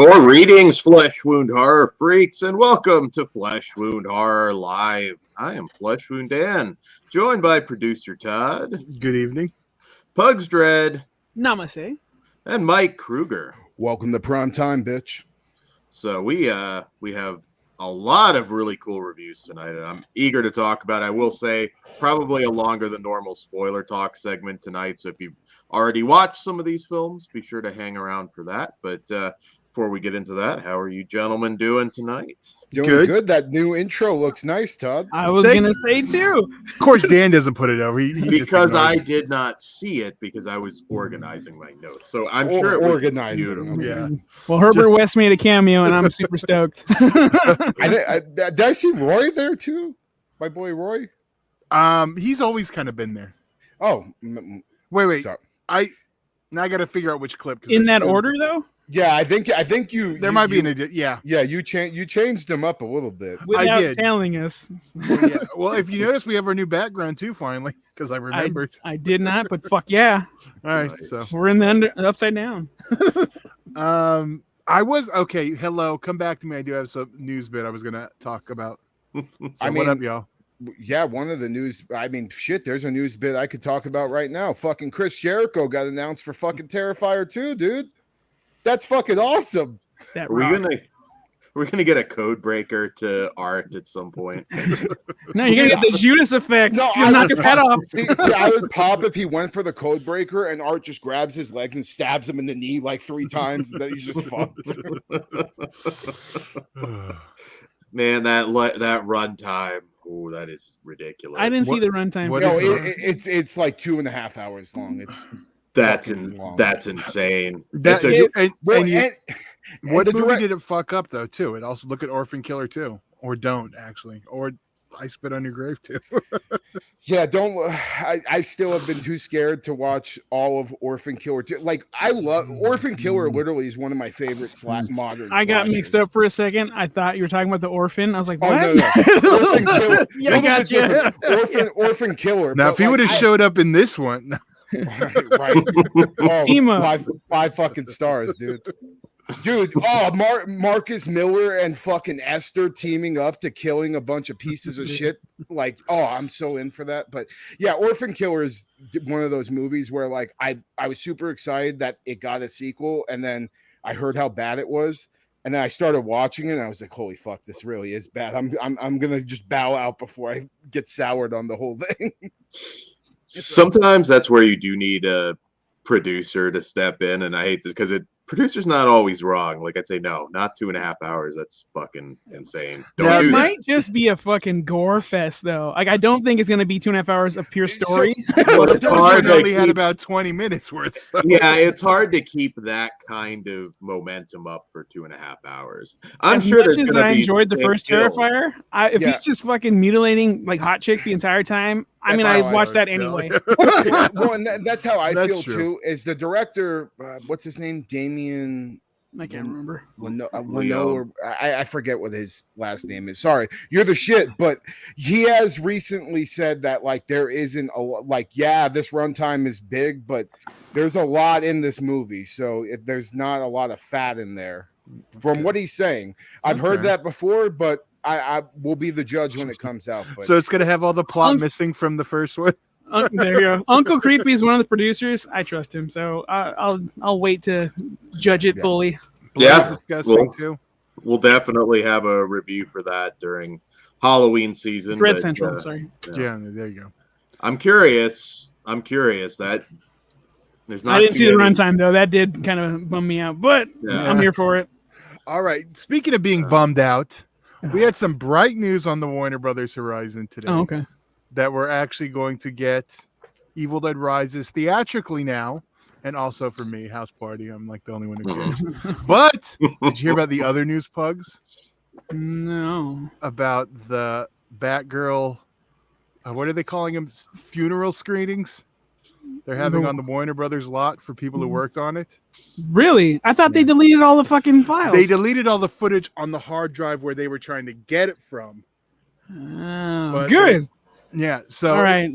Your readings, Flesh Wound Horror freaks, and welcome to Flesh Wound Horror Live. I am Flesh Wound Dan, joined by producer Todd. Good evening. Pugs Dread. Namaste. And Mike Kruger. Welcome to prime time, bitch. So we have a lot of really cool reviews tonight, and I'm eager to talk about. I will say probably a longer than normal spoiler talk segment tonight. So if you've already watched some of these films, be sure to hang around for that. But before we get into that, how are you gentlemen doing tonight? Doing good. That new intro looks nice, Todd. I was going to say too. Of course, Dan doesn't put it over. Because I did not see it because I was organizing my notes. So I'm sure it organizing. was Yeah. Well, Herbert West made a cameo, and I'm super stoked. Did I see Roy there too? My boy Roy. He's always kind of been there. Oh, wait. Sorry. I got to figure out which clip. In that order, though. Yeah, I think you. There might be an edit. Yeah. Yeah, you changed them up a little bit. Without I did. telling us. Yeah. Well, if you notice, we have our new background too. Finally, because I remembered. I did not, but fuck yeah. All right, Nice. so We're in the upside down. I was okay. Hello, come back to me. I do have some news bit I was gonna talk about. So what up, y'all? Yeah, one of the news. I mean, shit. There's a news bit I could talk about right now. Fucking Chris Jericho got announced for fucking Terrifier 2, dude. That's fucking awesome. We're gonna get a code breaker to art at some point. No, you're gonna get the Judas effect. No, You'll knock his head off. See, I would pop if he went for the code breaker and Art just grabs his legs and stabs him in the knee like 3 times. That he's just fucked. Man, that runtime. Oh, that is ridiculous. I didn't see the runtime. what No, is it's like 2.5 hours long. It's That's long. that's insane. That? What the movie did it fuck up though? Too. It also look at Orphan Killer 2, or don't actually, or I Spit on Your Grave too. Yeah, don't. I still have been too scared to watch all of Orphan Killer 2. Like, I love Orphan Killer. Literally, is one of my favorite modern. I got slashers. mixed up for a second. I thought you were talking about the orphan. I was like, Oh what? no. Orphan Killer. Yeah, I got you. Orphan Killer. Now, if he would have showed up in this one, right. Oh, Team up. five fucking stars, dude. Dude, Marcus Miller and fucking Esther teaming up to killing a bunch of pieces of shit. Like, I'm so in for that. But yeah, Orphan Killer is one of those movies where like I was super excited that it got a sequel, and then I heard how bad it was, and then I started watching it, and I was like, holy fuck, this really is bad. I'm gonna just bow out before I get soured on the whole thing. Sometimes that's where you do need a producer to step in, and I hate this because producer's not always wrong. Like I'd say, no, not 2.5 hours. That's fucking insane. Don't It do might just be a fucking gore fest, though. Like, I don't think it's gonna be 2.5 hours of pure story. It's hard to only had keep- about 20 minutes worth. So. Yeah, it's hard to keep that kind of momentum up for 2.5 hours. I'm As sure much there's as gonna I be enjoyed the some first kills. Terrifier, if he's just fucking mutilating like hot chicks the entire time, I mean, I That's how I watched that was anyway. Well, and that's how I That's feel true. too. Is the director? What's his name? Damien. I can't remember. I forget what his last name is. Sorry, you're the shit. But he has recently said that like there isn't a like this runtime is big, but there's a lot in this movie, so there's not a lot of fat in there. From what he's saying, I've heard that before, but I will be the judge when it comes out. But So it's gonna have all the plot missing from the first one. There you go. Uncle Creepy is one of the producers. I trust him, so I'll wait to judge it fully. Yeah, Disgusting too. We'll definitely have a review for that during Halloween season. Dread but, Central. Sorry. Yeah, there you go. I'm curious that there's not. I didn't too see the many- runtime though. That did kind of bum me out, but Yeah. I'm here for it. All right. Speaking of being bummed out, we had some bright news on the Warner Brothers Horizon today. Oh, okay. That we're actually going to get Evil Dead Rises theatrically now, and also for me, House Party. I'm like the only one who cares. But did you hear about the other news, Pugs? No. About the Batgirl, what are they calling them? Funeral screenings? They're having on the Warner Brothers lot for people who worked on it. Really? I thought they deleted all the fucking files. They deleted all the footage on the hard drive where they were trying to get it from. Oh, But good. Yeah. So All right.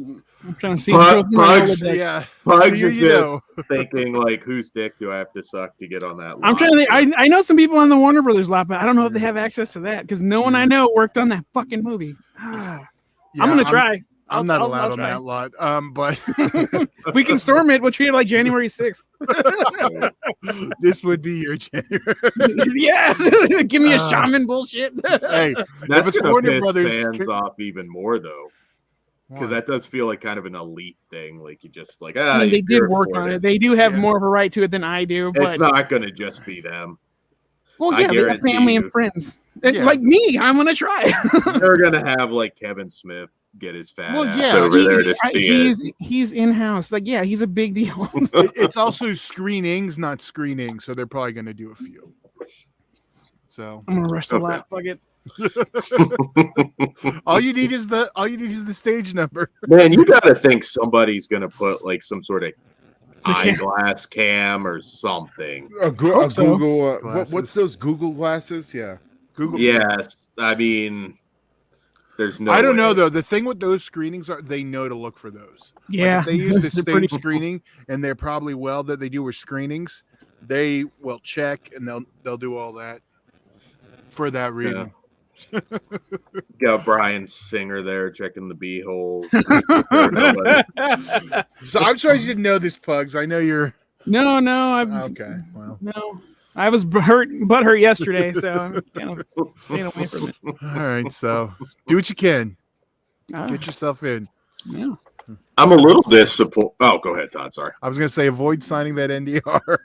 I'm trying to see. Pugs, Yeah. Pugs You is know. just thinking like, whose dick do I have to suck to get on that? I'm lot? trying to think. I know some people on the Warner Brothers lot, but I don't know if they have access to that because no one I know worked on that fucking movie. I'm gonna try. I'm not I'll allowed on try. that lot. But We can storm it. We'll treat it like January 6th. this would be your January. Yeah, give me a shaman bullshit. Hey, That's it's gonna Warner piss Brothers, fans off even more though, because that does feel like kind of an elite thing. Like you just like I mean, they did work on it. They do have more of a right to it than I do. But It's not gonna just be them. well, yeah, they have family and friends. Like me, I'm gonna try. They're gonna have like Kevin Smith get his fat ass yeah, over there to see it. He's in house. Like, yeah, he's a big deal. It's also screenings, not screening, so they're probably going to do a few. So I'm gonna rush the lot. Fuck it. all you need is the stage number. Man, you gotta think somebody's gonna put like some sort of eyeglass cam or something. Google. What's those Google glasses? Yeah, Google. Yes, I mean, there's no. I don't know way. though. The thing with those screenings are they know to look for those. Yeah, like if they use the They're pretty stage screening, and they're probably that they do with screenings. They will check and they'll do all that for that reason. Yeah. Got Brian Singer there checking the bee holes. So I'm sorry you didn't know this, Pugs. I know you're. No, I'm okay. Well, no. I was butthurt yesterday, so I'm kind of staying away from it. All right, so do what you can. Get yourself in. Yeah. I'm a little disappointed. Oh, go ahead, Todd. Sorry. I was going to say avoid signing that NDR.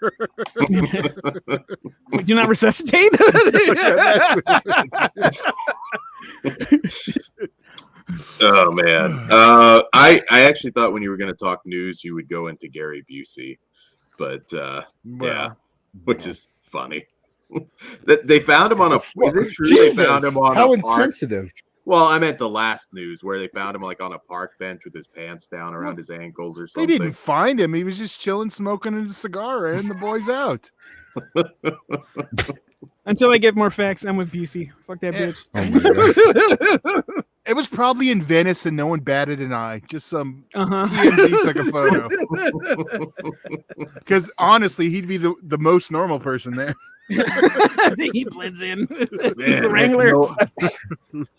Do not resuscitate. Oh man, I actually thought when you were going to talk news, you would go into Gary Busey, but yeah, which is funny. That they found him on a. Is it true Jesus, they found him on how a insensitive. Well, I meant the last news where they found him like on a park bench with his pants down around his ankles or something. They didn't find him. He was just chilling, smoking a cigar, and the boy's out. Until I get more facts, I'm with Busey. Fuck that bitch. It was probably in Venice, and no one batted an eye. Just some TMZ took a photo. Because honestly, he'd be the most normal person there. He blends in. He's the Wrangler.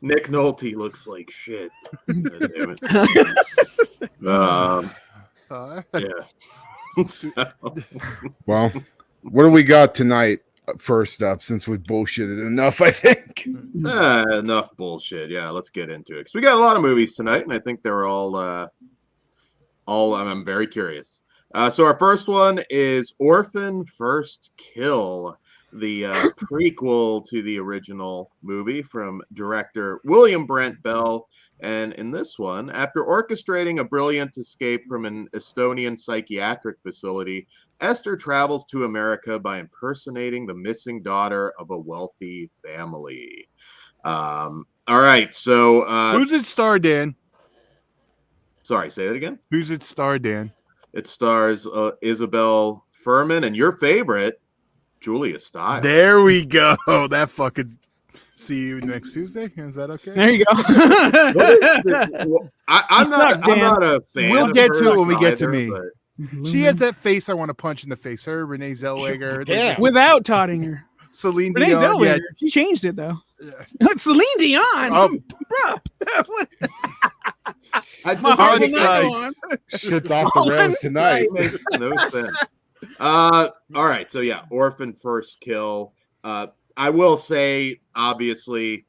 Nick Nolte looks like shit. Damn it. Yeah. Well, what do we got tonight? First up, since we bullshitted enough, I think. Enough bullshit. Yeah, let's get into it because we got a lot of movies tonight, and I think they're all. I'm very curious. So our first one is Orphan First Kill, the prequel to the original movie from director William Brent Bell. And in this one, after orchestrating a brilliant escape from an Estonian psychiatric facility, Esther travels to America by impersonating the missing daughter of a wealthy family. All right, so who's it star, Dan? Sorry, say that again. Who's it star, Dan? It stars Isabel Furman and your favorite, Julia Stiles. There we go. That fucking. See you next Tuesday. Is that okay? There you go. I'm not a fan. We'll get to it when we get to either, me. but... She has that face I want to punch in the face. Her, Renee Zellweger. Without Tottinger. Celine Renee Dion. Zellweger. Yeah. She changed it, though. It's Celine Dion. Oh. Bro. Shit's off the rails tonight. Makes no sense. All right. So, yeah, Orphan First Kill. I will say, obviously,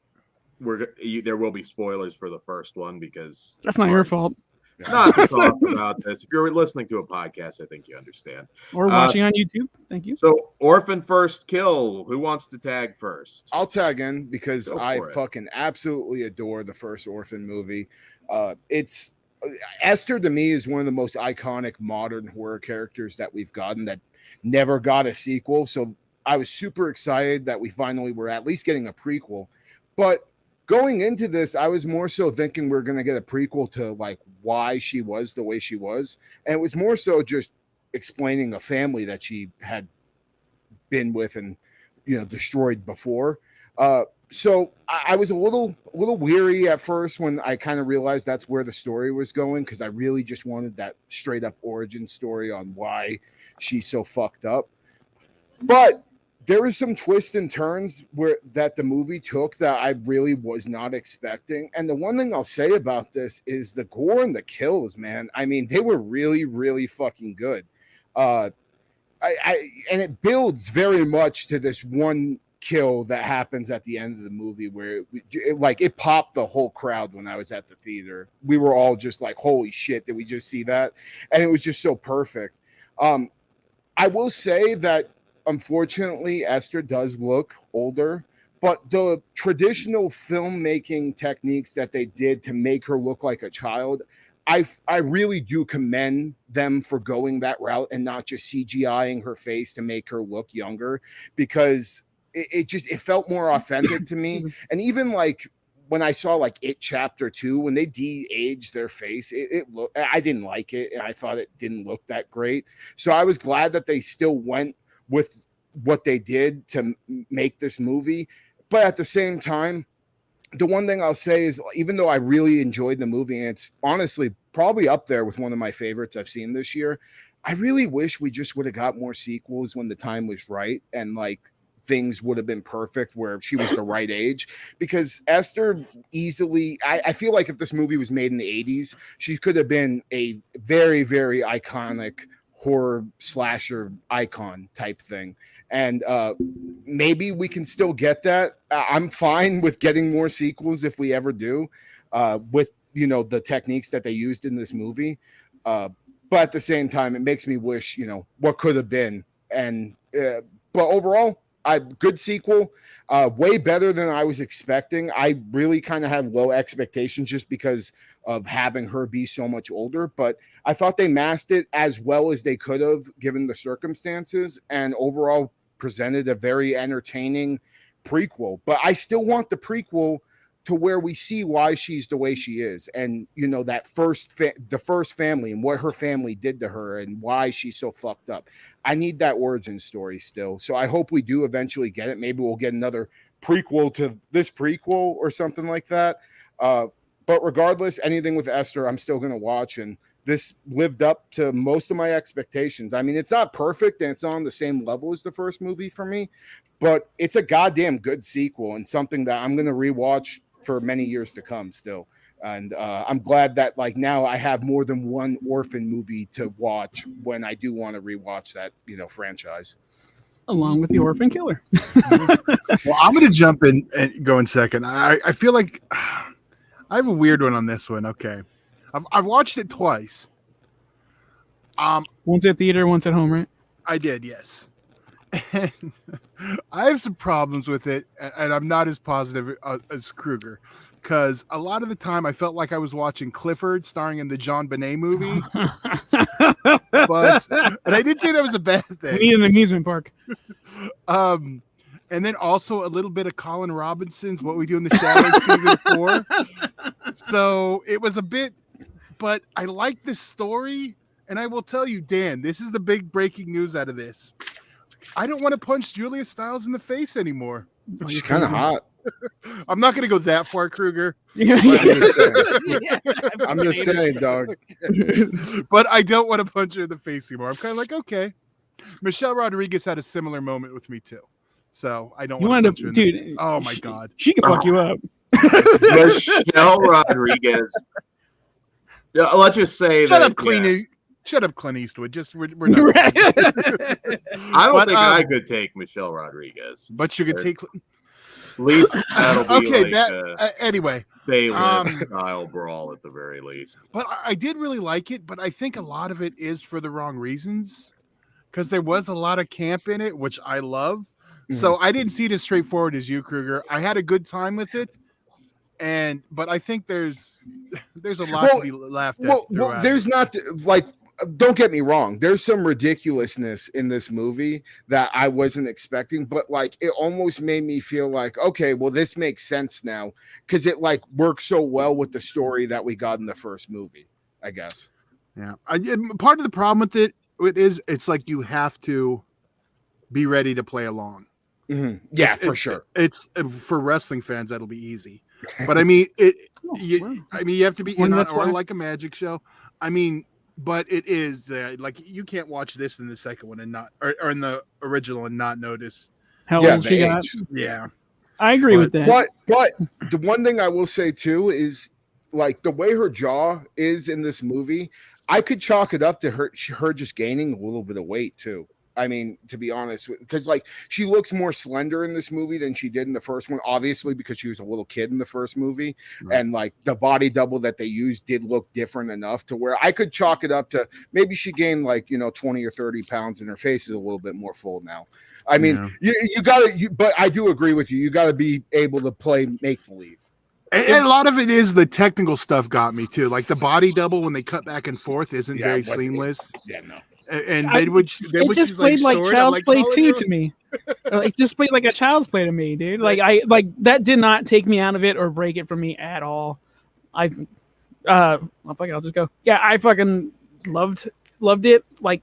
there will be spoilers for the first one because that's not your fault. Not to talk about this. If you're listening to a podcast, I think you understand. Or watching on YouTube. Thank you. So, Orphan First Kill. Who wants to tag first? I'll tag in because I fucking absolutely adore the first Orphan movie. It's Esther to me is one of the most iconic modern horror characters that we've gotten that never got a sequel. So I was super excited that we finally were at least getting a prequel. But going into this, I was more so thinking we're going to get a prequel to like why she was the way she was. And it was more so just explaining a family that she had been with and, destroyed before. So I was a little weary at first when I kind of realized that's where the story was going, because I really just wanted that straight up origin story on why she's so fucked up. But there were some twists and turns that the movie took that I really was not expecting. And the one thing I'll say about this is the gore and the kills, man. I mean, they were really, really fucking good. And it builds very much to this one kill that happens at the end of the movie where it popped the whole crowd. When I was at the theater, we were all just like, holy shit, did we just see that? And it was just so perfect. I will say that unfortunately Esther does look older, but the traditional filmmaking techniques that they did to make her look like a child, I really do commend them for going that route and not just CGIing her face to make her look younger, because it felt more authentic to me. And even like when I saw like It Chapter 2, when they de-aged their face, I didn't like it, and I thought it didn't look that great. So I was glad that they still went with what they did to make this movie. But at the same time, the one thing I'll say is, even though I really enjoyed the movie, and it's honestly probably up there with one of my favorites I've seen this year, I really wish we just would have got more sequels when the time was right, and like things would have been perfect where she was the right age. Because Esther easily, I feel like if this movie was made in the 80s, she could have been a very, very iconic horror slasher icon type thing. And maybe we can still get that. I'm fine with getting more sequels if we ever do, with, you know, the techniques that they used in this movie. But at the same time, it makes me wish, you know, what could have been. And but overall, good sequel, way better than I was expecting. I really kind of had low expectations just because of having her be so much older, but I thought they masked it as well as they could have given the circumstances, and overall presented a very entertaining prequel. But I still want the prequel to where we see why she's the way she is, and you know, that the first family and what her family did to her and why she's so fucked up. I need that origin story still. So I hope we do eventually get it. Maybe we'll get another prequel to this prequel or something like that. But regardless, anything with Esther, I'm still going to watch, and this lived up to most of my expectations. I mean, it's not perfect and it's not on the same level as the first movie for me, but it's a goddamn good sequel and something that I'm going to rewatch for many years to come still. And I'm glad that like now I have more than one orphan movie to watch when I do want to rewatch that, you know, franchise. Along with the Orphan Killer. Well, I'm going to jump in and go in second. I feel like I have a weird one on this one. Okay. I've watched it twice. Once at theater, once at home, right? I did, yes. And I have some problems with it, and I'm not as positive as Kruger, because a lot of the time I felt like I was watching Clifford starring in the John Bonet movie. And I did say that was a bad thing. We need an amusement park. And then also a little bit of Colin Robinson's What We Do in the Shadows season 4. So it was a bit, but I like this story. And I will tell you, Dan, this is the big breaking news out of this. I don't want to punch Julia Stiles in the face anymore. She's kind of hot. I'm not going to go that far, Kruger. I'm just saying, dog. But I don't want to punch her in the face anymore. I'm kind of like, okay. Michelle Rodriguez had a similar moment with me too. So I don't want to punch her in the face. Oh my God. She can fuck you up. Michelle Rodriguez. Let's just say Shut that. Up, Shut up, Clint Eastwood. Just we're not. I don't think I could take Michelle Rodriguez. But you could take. At least that'll be okay. Anyway, they live style brawl at the very least. But I did really like it. But I think a lot of it is for the wrong reasons, because there was a lot of camp in it, which I love. Mm-hmm. So I didn't see it as straightforward as you, Kruger. I had a good time with it. But I think there's a lot to be laughed at. Well, there's not like. Don't get me wrong. There's some ridiculousness in this movie that I wasn't expecting, but like it almost made me feel like, okay, well, this makes sense now because it like works so well with the story that we got in the first movie, I guess. Yeah. Part of the problem with it is it's like you have to be ready to play along. Yeah, for sure. It's for wrestling fans that'll be easy, but I mean you have to be in on or like a magic show. I mean, but it is like you can't watch this in the second one and not or in the original and not notice how old she got. Yeah, I agree with that. But the one thing I will say too is like the way her jaw is in this movie, I could chalk it up to her just gaining a little bit of weight too. I mean, to be honest, because like she looks more slender in this movie than she did in the first one, obviously because she was a little kid in the first movie, right. And like the body double that they used did look different enough to where I could chalk it up to maybe she gained like 20 or 30 pounds, and her face is a little bit more full now. I mean, you gotta, but I do agree with you. You got to be able to play make believe. And a lot of it is the technical stuff got me too. Like the body double when they cut back and forth isn't very seamless. No. And they would just played like child's play too to me. It just played like a child's play to me, dude. Like that did not take me out of it or break it for me at all. I'll just go. Yeah, I fucking loved it. Like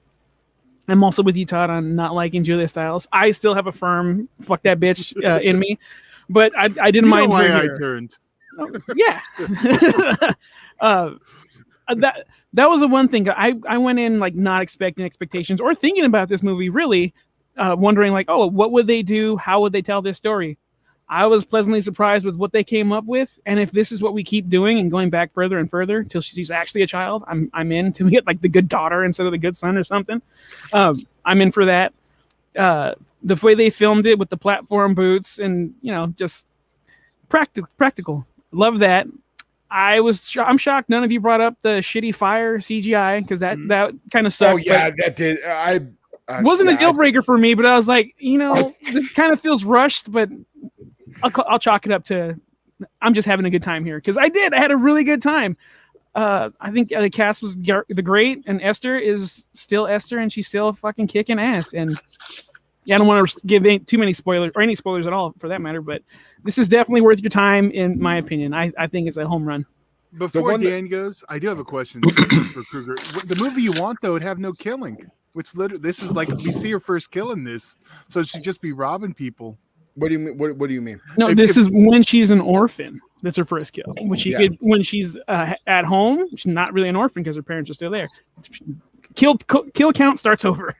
I'm also with you, Todd, on not liking Julia Stiles. I still have a firm fuck that bitch in me, but I didn't mind why her. I turned. Yeah. That was the one thing I went in like not expecting expectations or thinking about this movie really, wondering like, oh, what would they do? How would they tell this story? I was pleasantly surprised with what they came up with, and if this is what we keep doing and going back further and further till she's actually a child, I'm in to get like the good daughter instead of the good son or something. I'm in for that. The way they filmed it with the platform boots and just practical. Love that. I'm shocked none of you brought up the shitty fire CGI because that kind of sucked. Oh yeah, that did. I wasn't a deal breaker for me, but I was like, this kind of feels rushed, but I'll chalk it up to I'm just having a good time here because I had a really good time. I think the cast was the great, and Esther is still Esther, and she's still fucking kicking ass. And I don't want to give too many spoilers or any spoilers at all for that matter, but this is definitely worth your time in my opinion. I think it's a home run. Before Dan goes, I do have a question for Kruger. The movie you want though would have no killing, which literally this is like we see her first kill in this, so she'd just be robbing people. What do you mean? What do you mean? No, this is when she's an orphan. That's her first kill. When she's at home, she's not really an orphan because her parents are still there. Kill count starts over.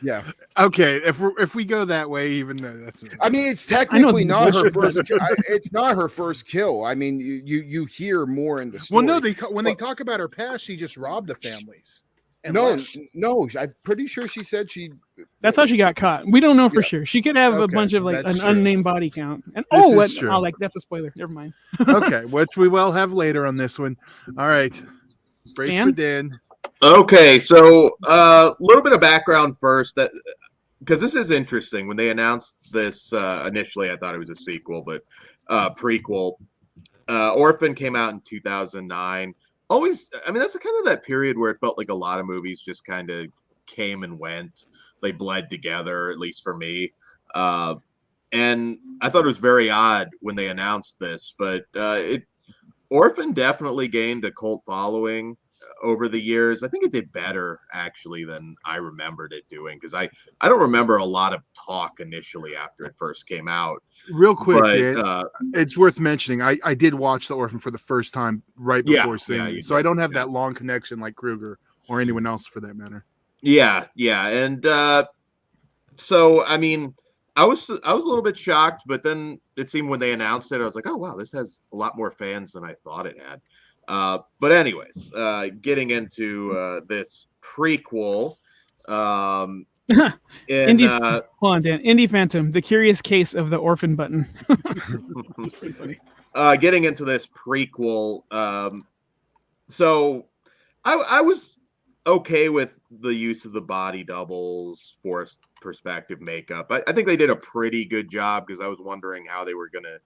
Yeah. Okay. If we go that way, even though that's. I mean, it's technically not her first. It's not her first kill. I mean, you hear more in the story. Well, no, when they talk about her past, she just robbed the families. No, I'm pretty sure she said she. That's how she got caught. We don't know for sure. She could have a bunch of like an unnamed body count. And that's a spoiler. Never mind. Okay, which we will have later on this one. All right, brace for Dan. Okay, so a little bit of background first, that because this is interesting. When they announced this initially, I thought it was a sequel, but prequel. Orphan came out in 2009. Always, I mean, that's kind of that period where it felt like a lot of movies just kind of came and went. They bled together, at least for me. And I thought it was very odd when they announced this, but Orphan definitely gained a cult following over the years. I think it did better actually than I remembered it doing, because I don't remember a lot of talk initially after it first came out. Real quick, but, it's worth mentioning. I did watch The Orphan for the first time right before seeing it, so I don't have that long connection like Kruger or anyone else for that matter. Yeah, and so I mean, I was a little bit shocked, but then it seemed when they announced it, I was like, oh wow, this has a lot more fans than I thought it had. But anyways, getting into this prequel, hold on, Dan. Indie Phantom, The Curious Case of the Orphan Button. That's pretty funny. Getting into this prequel, so I was okay with the use of the body doubles, forced perspective makeup. I think they did a pretty good job, because I was wondering how they were going to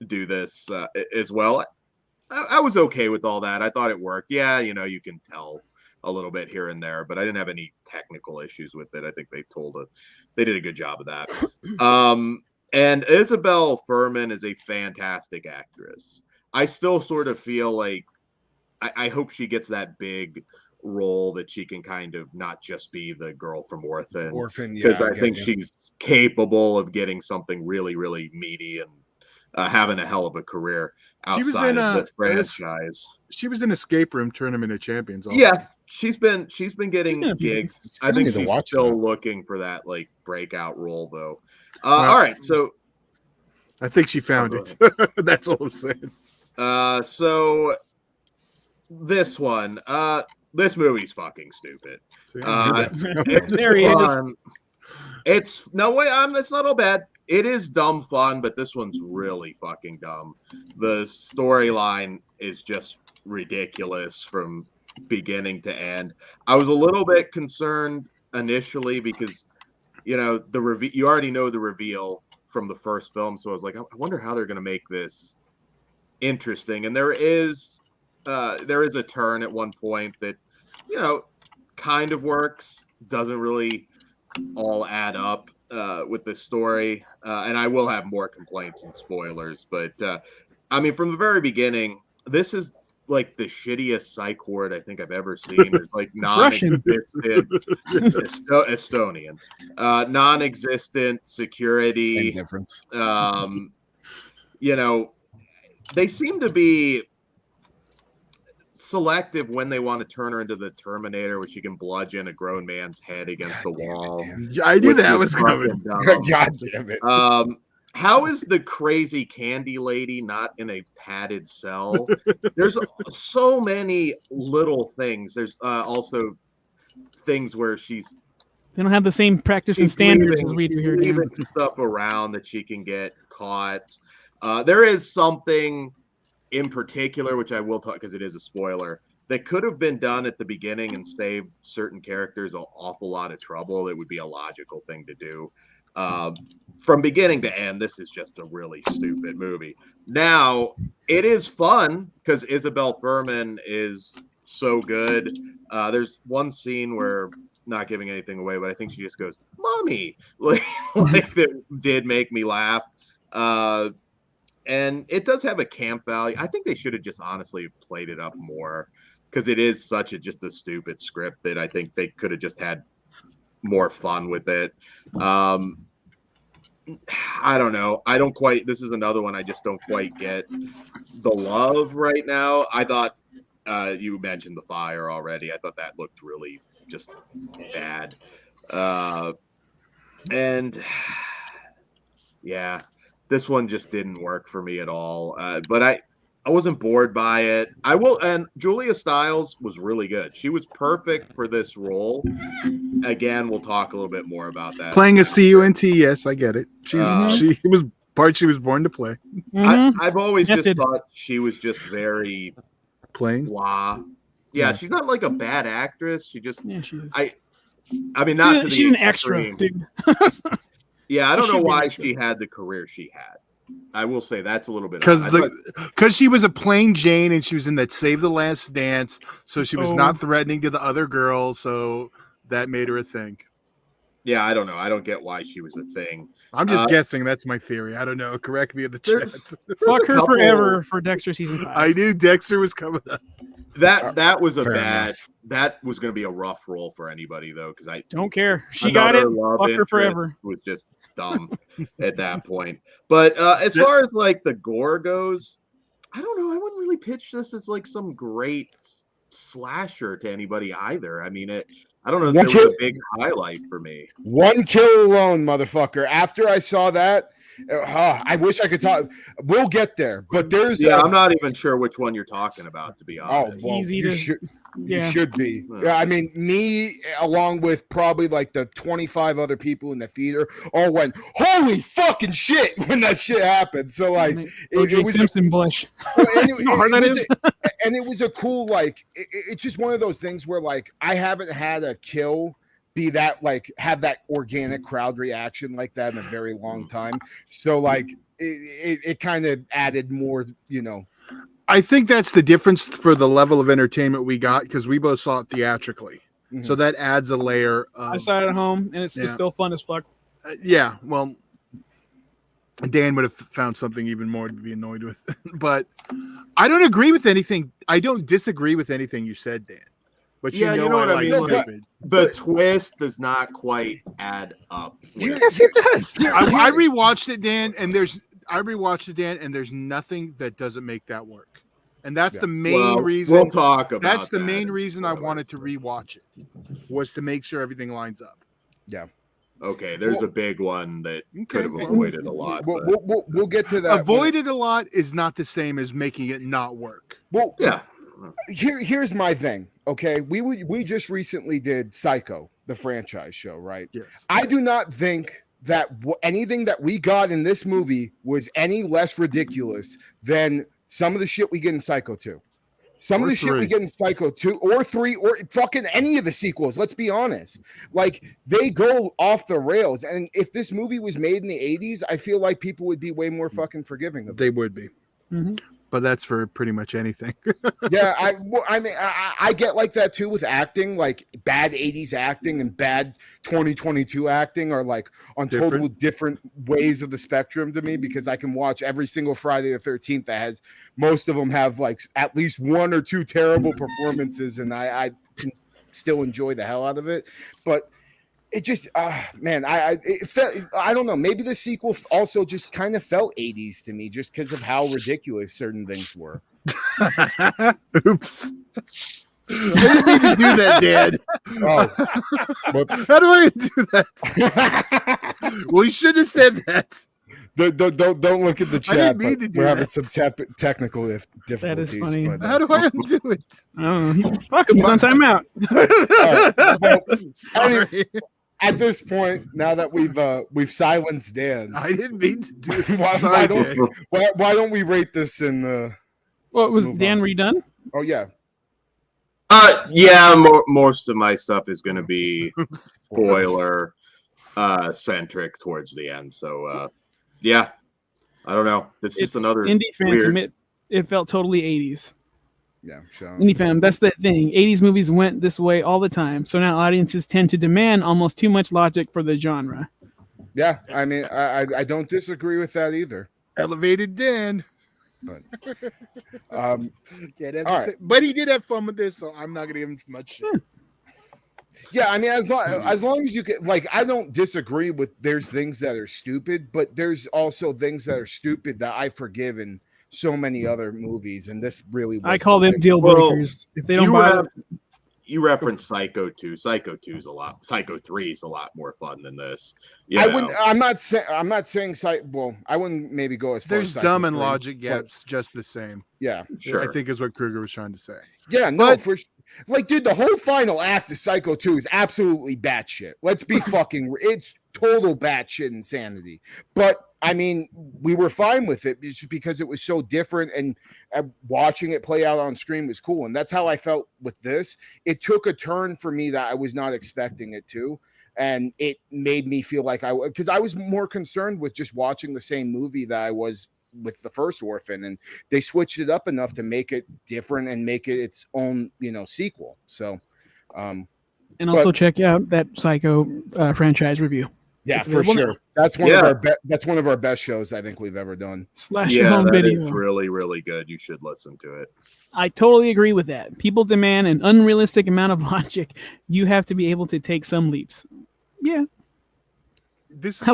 do this as well. I was okay with all that. I thought it worked. Yeah, you can tell a little bit here and there, but I didn't have any technical issues with it. I think they did a good job of that. And Isabel Fuhrman is a fantastic actress. I still sort of feel like I hope she gets that big role that she can kind of not just be the girl from Orphan. Yeah, Because I think she's capable of getting something really, really meaty and having a hell of a career outside of the franchise. She was in Escape Room Tournament of Champions. Also. Yeah, she's been getting gigs. I think she's still looking for that like breakout role though. All right, so I think she found it. That's all I'm saying. So this one, this movie's fucking stupid. There he is. It's no way. It's not all bad. It is dumb fun, but this one's really fucking dumb. The storyline is just ridiculous from beginning to end. I was a little bit concerned initially because, you know, you already know the reveal from the first film, so I was like, I wonder how they're going to make this interesting. And there is a turn at one point that, you know, kind of works, doesn't really all add up with the story, and I will have more complaints and spoilers, but I mean, from the very beginning, this is like the shittiest psych ward I think I've ever seen. There's like non-existent Estonian, non-existent security. Same difference. You know, they seem to be selective when they want to turn her into the Terminator, where she can bludgeon a grown man's head against the wall. I knew that was coming. God damn it. How is the crazy candy lady not in a padded cell? There's so many little things. There's also things where they don't have the same practice and standards as we do here. Leaving stuff around that she can get caught. There is something in particular, which I will talk because it is a spoiler, that could have been done at the beginning and saved certain characters an awful lot of trouble. It would be a logical thing to do. From beginning to end, this is just a really stupid movie. Now, it is fun because Isabel Fuhrman is so good. There's one scene where, not giving anything away, but I think she just goes, "Mommy," like that did make me laugh. And it does have a camp value. I think they should have just honestly played it up more because it is such just a stupid script that I think they could have just had more fun with it. I don't know. This is another one I just don't quite get the love right now. I thought you mentioned The Fire already. I thought that looked really just bad. And yeah, this one just didn't work for me at all. But I wasn't bored by it. And Julia Stiles was really good. She was perfect for this role. Again, we'll talk a little bit more about that. Playing a CUNT, yes, I get it. She was born to play. I've always thought she was just very plain. Blah. Yeah, she's not like a bad actress. She just she is. I mean, not to the she's an extra, dude. Yeah, I don't know why she had the career she had. I will say that's a little bit because she was a plain Jane and she was in that Save the Last Dance, so she was not threatening to the other girls, so that made her a thing. Yeah, I don't know. I don't get why she was a thing. I'm just guessing. That's my theory. I don't know. Correct me in the chat. Fuck her forever for Dexter season 5. I knew Dexter was coming up. That was a bad. Enough. That was going to be a rough role for anybody though, because I don't care. She got it. Fuck her forever. Was just dumb at that point. But as far as like the gore goes, I don't know. I wouldn't really pitch this as like some great slasher to anybody either. I mean, I don't know if there was a big highlight for me. One kill alone, motherfucker. After I saw that, I wish I could talk. We'll get there, but there's. Yeah, I'm not even sure which one you're talking about, to be honest. Oh, well, you should be. Yeah, I mean, me along with probably like the 25 other people in the theater all went, "Holy fucking shit!" when that shit happened. So like, it was Simpson Bush. And it was a cool like. It's just one of those things where like I haven't had a kill be that like have that organic crowd reaction like that in a very long time. So like it kind of added more, you know. I think that's the difference for the level of entertainment we got because we both saw it theatrically. Mm-hmm. So that adds a layer. I saw it at home and it's still fun as fuck. Yeah, well, Dan would have found something even more to be annoyed with. But I don't agree with anything. I don't disagree with anything you said, Dan. But Yeah, you know what I mean? Like, stupid. the twist does not quite add up. Yes, it does. I rewatched it, Dan, and there's nothing that doesn't make that work. And that's the main reason. We'll talk about that's the that main in reason I spoilers. wanted to rewatch it, was to make sure everything lines up. Yeah. Okay, there's a big one that could have avoided a lot. But... We'll get to that. Avoided a lot is not the same as making it not work. Well, yeah. Here's my thing. Okay, we just recently did Psycho, the franchise show, right? Yes. I do not think that anything that we got in this movie was any less ridiculous than some of the shit we get in Psycho 2. Some of the shit we get in Psycho 2 or 3 or fucking any of the sequels, let's be honest. Like, they go off the rails. And if this movie was made in the 80s, I feel like people would be way more fucking forgiving of it. They would be. Mm-hmm. But that's for pretty much anything. Yeah, I get like that too with acting. Like, bad 80s acting and bad 2022 acting are like on total different ways of the spectrum to me, because I can watch every single Friday the 13th that has, most of them have like at least one or two terrible performances, and I can still enjoy the hell out of it. But it just, man, it felt, I don't know. Maybe the sequel also just kind of felt 80s to me, just because of how ridiculous certain things were. Oops. I didn't mean to do that, Dad. Oh, how do I do that? Well, you should have said that. Don't look at the chat. I didn't mean to do we're that. having some technical difficulties. That is funny. But, how do I undo it? I don't know. Fuck him. He's on timeout. Sorry. At this point, now that we've silenced Dan, I didn't mean to do it. why don't we rate this in the? What was Dan redone? Oh yeah. Yeah. Most of my stuff is going to be spoiler centric towards the end. So yeah, I don't know. It's just another indie fandom. weird... It felt totally 80s. Yeah, sure. Indie fandom. That's the thing. 80s movies went this way all the time. So now audiences tend to demand almost too much logic for the genre. Yeah, I mean, I don't disagree with that either. Elevated Dan. But but he did have fun with this, so I'm not gonna give him much shit. Yeah, I mean, as long as you can, like, I don't disagree with there's things that are stupid, but there's also things that are stupid that I forgive in so many other movies, and this really I call them deal breakers. If they don't bother. You referenced Psycho 2. Psycho 2 is Psycho 3 is a lot more fun than this. Yeah, I'm not saying well, I wouldn't maybe go as far there's as dumb and logic gaps just the same. Yeah, sure. I think is what Kruger was trying to say. Yeah, no, like, dude, the whole final act of Psycho 2 is absolutely batshit. Let's be fucking, it's total batshit insanity. But I mean, we were fine with it just because it was so different, and watching it play out on screen was cool. And that's how I felt with this. It took a turn for me that I was not expecting it to. And it made me feel like because I was more concerned with just watching the same movie that I was with the first Orphan, and they switched it up enough to make it different and make it its own, sequel. So, and also check out that Psycho franchise review. Yeah, for sure. That's one of our best shows I think we've ever done. Slash home video. It's really, really good. You should listen to it. I totally agree with that. People demand an unrealistic amount of logic. You have to be able to take some leaps. Yeah. This is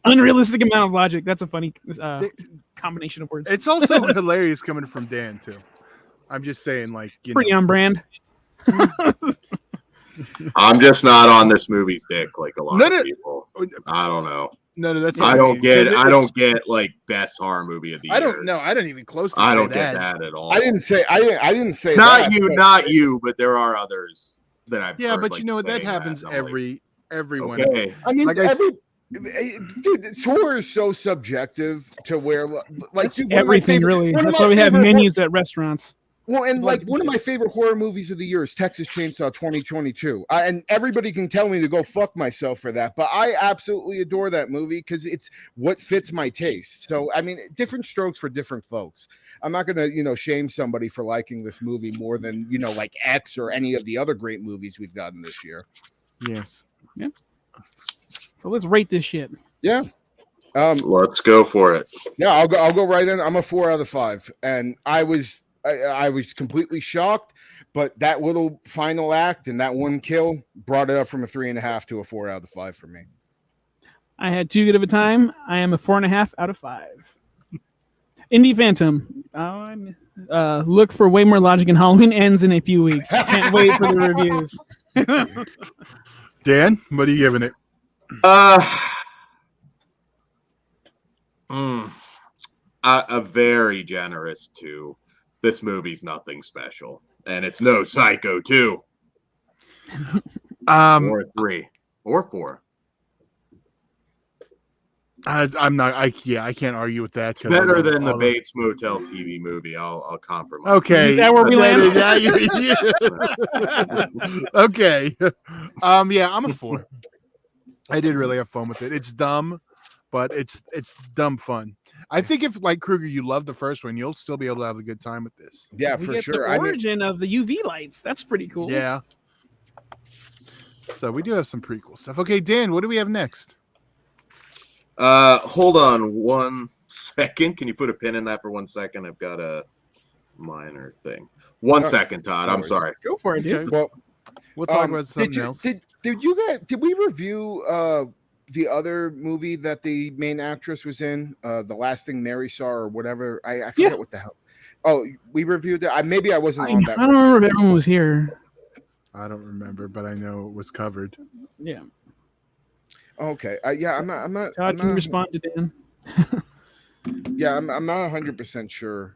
unrealistic amount of logic. That's a funny combination of words. It's also hilarious coming from Dan too. I'm just saying, like, pretty on brand. I'm just not on this movie's dick like a lot of people. I don't know. No, that's. I don't get like best horror movie of the year. I don't know. I don't even close. I don't get that at all. I didn't say. Not that, not you, but there are others that I've. Yeah, heard, but like, you know what? That happens everyone. Okay. I mean, dude, horror is so subjective to where, like, dude, everything really. That's why we have menus at restaurants. Well, and like one of my favorite horror movies of the year is Texas Chainsaw 2022. And everybody can tell me to go fuck myself for that, but I absolutely adore that movie because it's what fits my taste. So, I mean, different strokes for different folks. I'm not going to, shame somebody for liking this movie more than, like X or any of the other great movies we've gotten this year. Yes. Yeah. So let's rate this shit. Yeah. Let's go for it. Yeah, I'll go right in. I'm a 4 out of 5. And I was I was completely shocked, but that little final act and that one kill brought it up from a 3.5 to a 4 out of 5 for me. I had too good of a time. I am a 4.5 out of 5. Indie Phantom. Look for way more logic, and Halloween ends in a few weeks. Can't wait for the reviews. Dan, what are you giving it? A very generous 2. This movie's nothing special, and it's no Psycho 2. Or 3 or 4. I'm not. I can't argue with that. Better than the Bates Motel TV movie. I'll compromise. Okay, is that where we land? Okay. Yeah, I'm a 4. I did really have fun with it. It's dumb, but it's dumb fun. I think if, like Kruger, you love the first one, you'll still be able to have a good time with this. Yeah, we for get sure. The origin of the UV lights. That's pretty cool. Yeah. So we do have some pretty cool stuff. Okay, Dan, what do we have next? Hold on 1 second. Can you put a pin in that for 1 second? I've got a minor thing. 1 second, Todd. I'm sorry. Go for it, dude. Okay. Well, we'll talk about something else. Did we review the other movie that the main actress was in? The Last Thing Mary Saw or whatever. I forget what the hell. Oh, we reviewed it. Maybe I wasn't on that. I don't remember if everyone was here. I don't remember, but I know it was covered. Yeah. Okay. Yeah, I'm not. Todd, can you respond to Dan? Yeah, I'm not 100% sure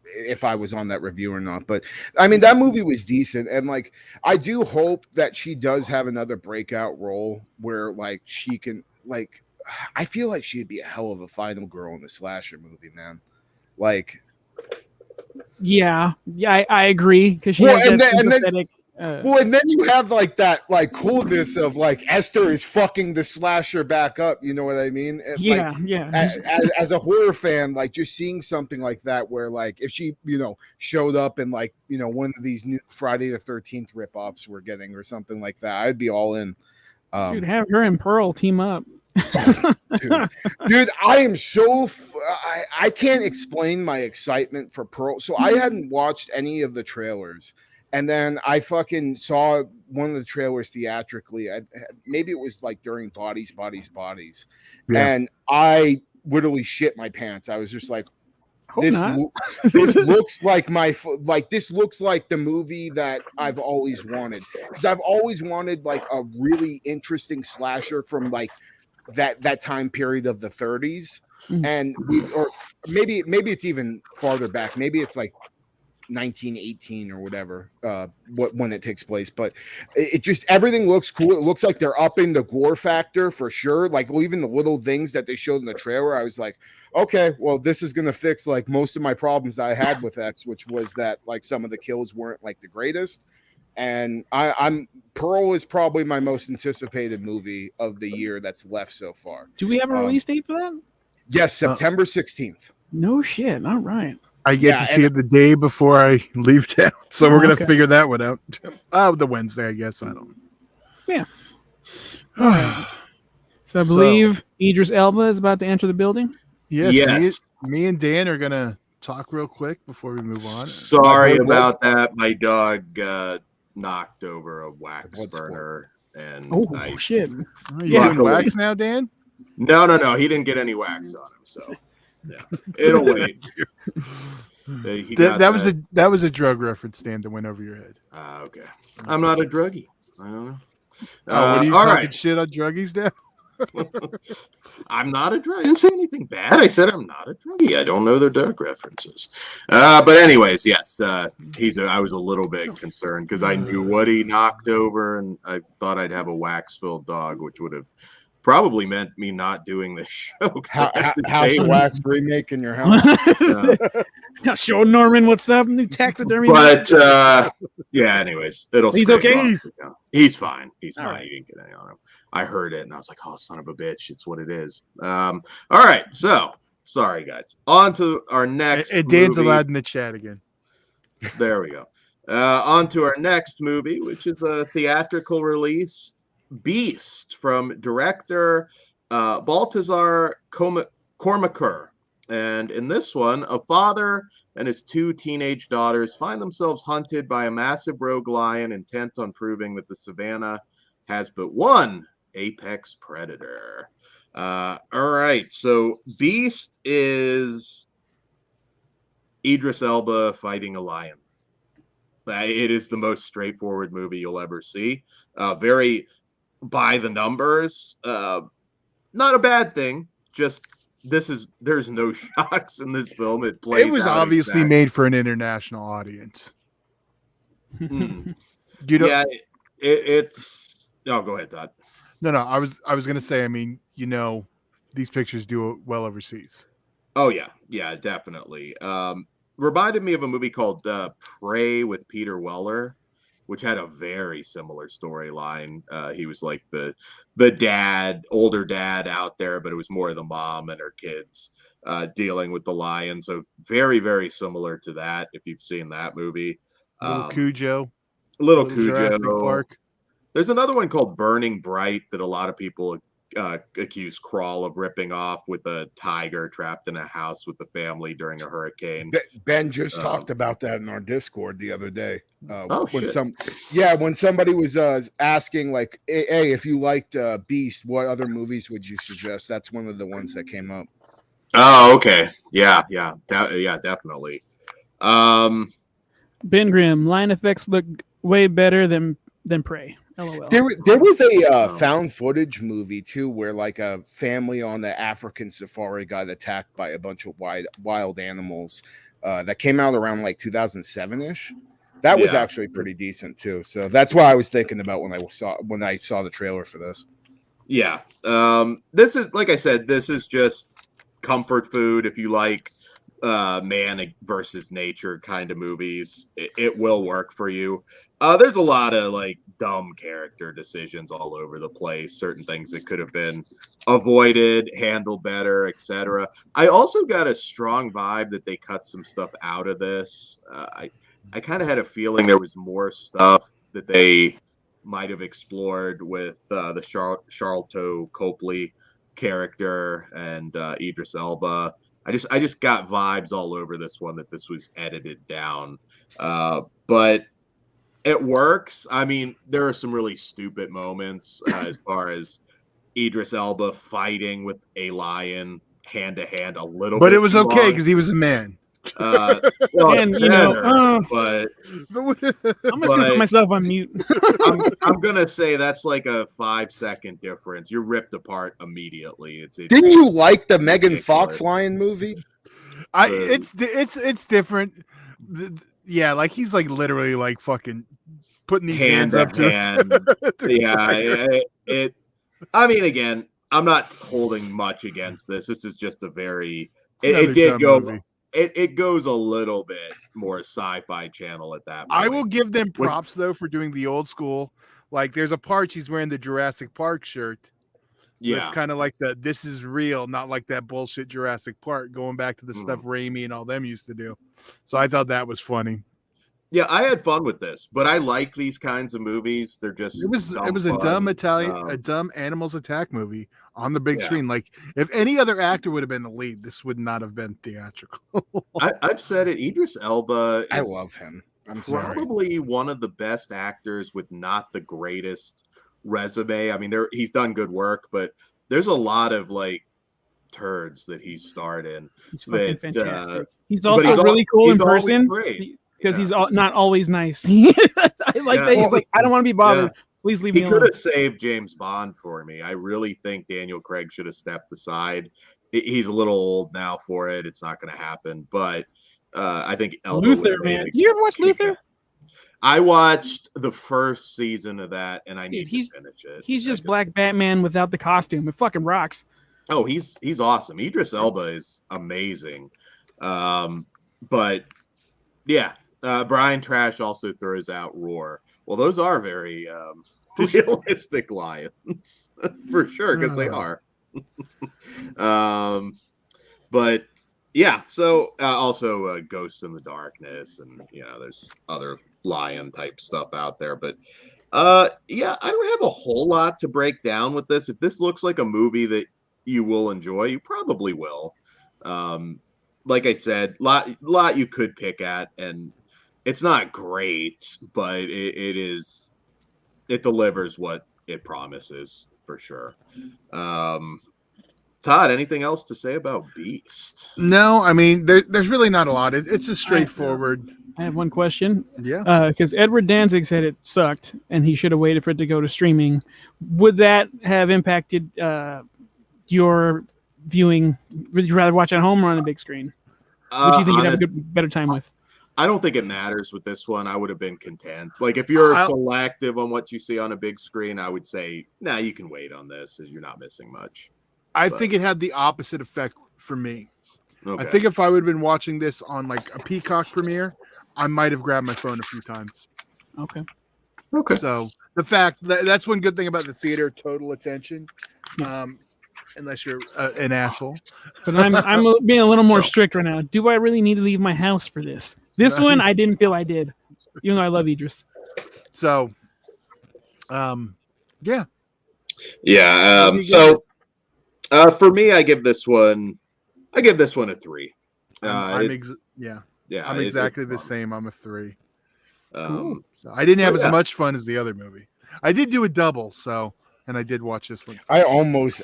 if I was on that review or not, but I mean that movie was decent, and like I do hope that she does have another breakout role where like she can like. I feel like she'd be a hell of a final girl in the slasher movie, man. Like, yeah, I agree because she has that sympathetic. And then you have like that like coolness of like Esther is fucking the slasher back up. You know what I mean? And, yeah, like, yeah. As a horror fan, like just seeing something like that, where like if she showed up in like one of these new Friday the 13th ripoffs we're getting or something like that, I'd be all in. Dude, have her and Pearl team up. Dude, I am so I can't explain my excitement for Pearl. So I hadn't watched any of the trailers. And then I fucking saw one of the trailers theatrically. Maybe it was like during Bodies. Yeah. And I literally shit my pants. I was just like, this looks like this looks like the movie that I've always wanted. Because I've always wanted like a really interesting slasher from like that time period of the 30s. And or maybe it's even farther back. Maybe it's like 1918 or whatever when it takes place, but it just everything looks cool. It looks like they're upping the gore factor for sure. Like even the little things that they showed in the trailer, I was like, okay, well this is gonna fix like most of my problems I had with X, which was that like some of the kills weren't like the greatest. And I'm Pearl is probably my most anticipated movie of the year that's left so far. Do we have a release date for that? Yes, September 16th. No shit. All right. I get to see it the day before I leave town, so we're gonna figure that one out. The Wednesday, I guess. I don't. Yeah. So I believe Idris Elba is about to enter the building. Yes. Me and Dan are gonna talk real quick before we move on. Sorry about that. My dog knocked over a wax burner, and shit! You doing wax now, Dan? No. He didn't get any wax on him, so. Yeah, it'll wait. That was a drug reference, Dan, that went over your head. Okay. I'm not a druggie. I don't know. What are you talking shit on druggies now? I'm not a druggie. I didn't say anything bad. I said I'm not a druggie. I don't know their drug references. But anyways, yes, I was a little bit concerned because I knew what he knocked over, and I thought I'd have a wax-filled dog, which would have probably meant me not doing this show. House of Wax remake in your house. Show Norman what's up, new taxidermy. But anyways, he's okay. He's fine. He's fine. Right. He didn't get any on him. I heard it and I was like, oh, son of a bitch. It's what it is. All right. So sorry, guys. On to our next. Dan's allowed in the chat again. There we go. On to our next movie, which is a theatrical release. Beast from director Baltazar Kormakur. And in this one, a father and his 2 teenage daughters find themselves hunted by a massive rogue lion intent on proving that the savannah has but one apex predator. All right, so Beast is Idris Elba fighting a lion. It is the most straightforward movie you'll ever see. Very by the numbers. Not a bad thing. Just there's no shocks in this film. It was obviously made for an international audience. Yeah, it's. No, go ahead, Todd. No. I was gonna say. I mean, these pictures do well overseas. Oh yeah, definitely. Reminded me of a movie called Prey with Peter Weller, which had a very similar storyline. He was like the older dad out there, but it was more the mom and her kids dealing with the lion. So very, very similar to that. If you've seen that movie, Little Cujo. Park. There's another one called Burning Bright that a lot of people accuse Crawl of ripping off, with a tiger trapped in a house with the family during a hurricane. Ben just talked about that in our Discord the other day. Shit. When somebody was asking like, hey, if you liked Beast, what other movies would you suggest? That's one of the ones that came up. Oh, okay. Yeah, definitely. Ben Grimm, line effects look way better than Prey. LOL. There was a found footage movie too, where like a family on the African safari got attacked by a bunch of wild animals. That came out around like 2007-ish. That was actually pretty decent too. So that's what I was thinking about when I saw the trailer for this. Yeah. This is, like I said, this is just comfort food. If you like man versus nature kind of movies, it will work for you. There's a lot of like dumb character decisions all over the place, certain things that could have been avoided, handled better, etc. I also got a strong vibe that they cut some stuff out of this. I kind of had a feeling there was more stuff that they might have explored with the Charlton Copley character and Idris Elba. I just got vibes all over this one that this was edited down, but it works. I mean, there are some really stupid moments as far as Idris Elba fighting with a lion hand to hand a little but bit. It was okay because he was a man. Well, and but I'm just gonna put myself on mute. I'm gonna say that's like a 5-second difference. You're ripped apart immediately. Didn't you like the Megan Fox lion movie? It's different. Yeah, like he's like literally like fucking putting these hands up to it. I mean, again, I'm not holding much against this. This is just a very. It did go. Movie. It goes a little bit more Sci-Fi Channel at that point. I will give them props though for doing the old school. Like, there's a part she's wearing the Jurassic Park shirt. Yeah, it's kind of like this is real, not like that bullshit Jurassic Park, going back to the stuff Raimi and all them used to do. So I thought that was funny. Yeah, I had fun with this, but I like these kinds of movies. They're just it was a dumb animals attack movie on the big screen. Like, if any other actor would have been the lead, this would not have been theatrical. I've said it. Idris Elba. I love him. I'm probably one of the best actors with not the greatest resume. I mean, he's done good work, but there's a lot of like turds that he's starred in. He's fucking fantastic. He's also really cool in person because he's not always nice. I like that. He's like, I don't want to be bothered. Please leave me alone. He could have saved James Bond for me. I really think Daniel Craig should have stepped aside. He's a little old now for it. It's not going to happen, but I think Elba Luther, man. Did you ever watch Luther? I watched the first season of that, and I need to finish it. He's just Black Batman without the costume. It fucking rocks. Oh, he's awesome. Idris Elba is amazing. But yeah, Brian Trash also throws out Roar. Well, those are very realistic lions for sure, because they are. But yeah, so also Ghost in the Darkness, and there's other lion type stuff out there. But yeah, I don't have a whole lot to break down with this. If this looks like a movie that you will enjoy, you probably will. like I said, lot you could pick at, and it's not great, but it delivers what it promises for sure. Todd, anything else to say about Beast? No, I mean there's really not a lot. It's a straightforward. I have one question. Yeah. Because Edward Danzig said it sucked and he should have waited for it to go to streaming. Would that have impacted your viewing? Would you rather watch at home or on the big screen? Which do you think you'd have a better time with? I don't think it matters with this one. I would have been content. Like if you're selective on what you see on a big screen, I would say, nah, you can wait on this as you're not missing much. I think it had the opposite effect for me. Okay. I think if I would have been watching this on like a Peacock premiere, I might have grabbed my phone a few times. Okay. So the fact that's one good thing about the theater, total attention. Unless you're an asshole. But I'm being a little more strict right now. Do I really need to leave my house for this? This one, I didn't feel I did, even though I love Idris. So, yeah. So, for me, I give this one a 3. I'm exactly the same. I'm a 3. So I didn't have as much fun as the other movie. I did do a double, and I did watch this one. I almost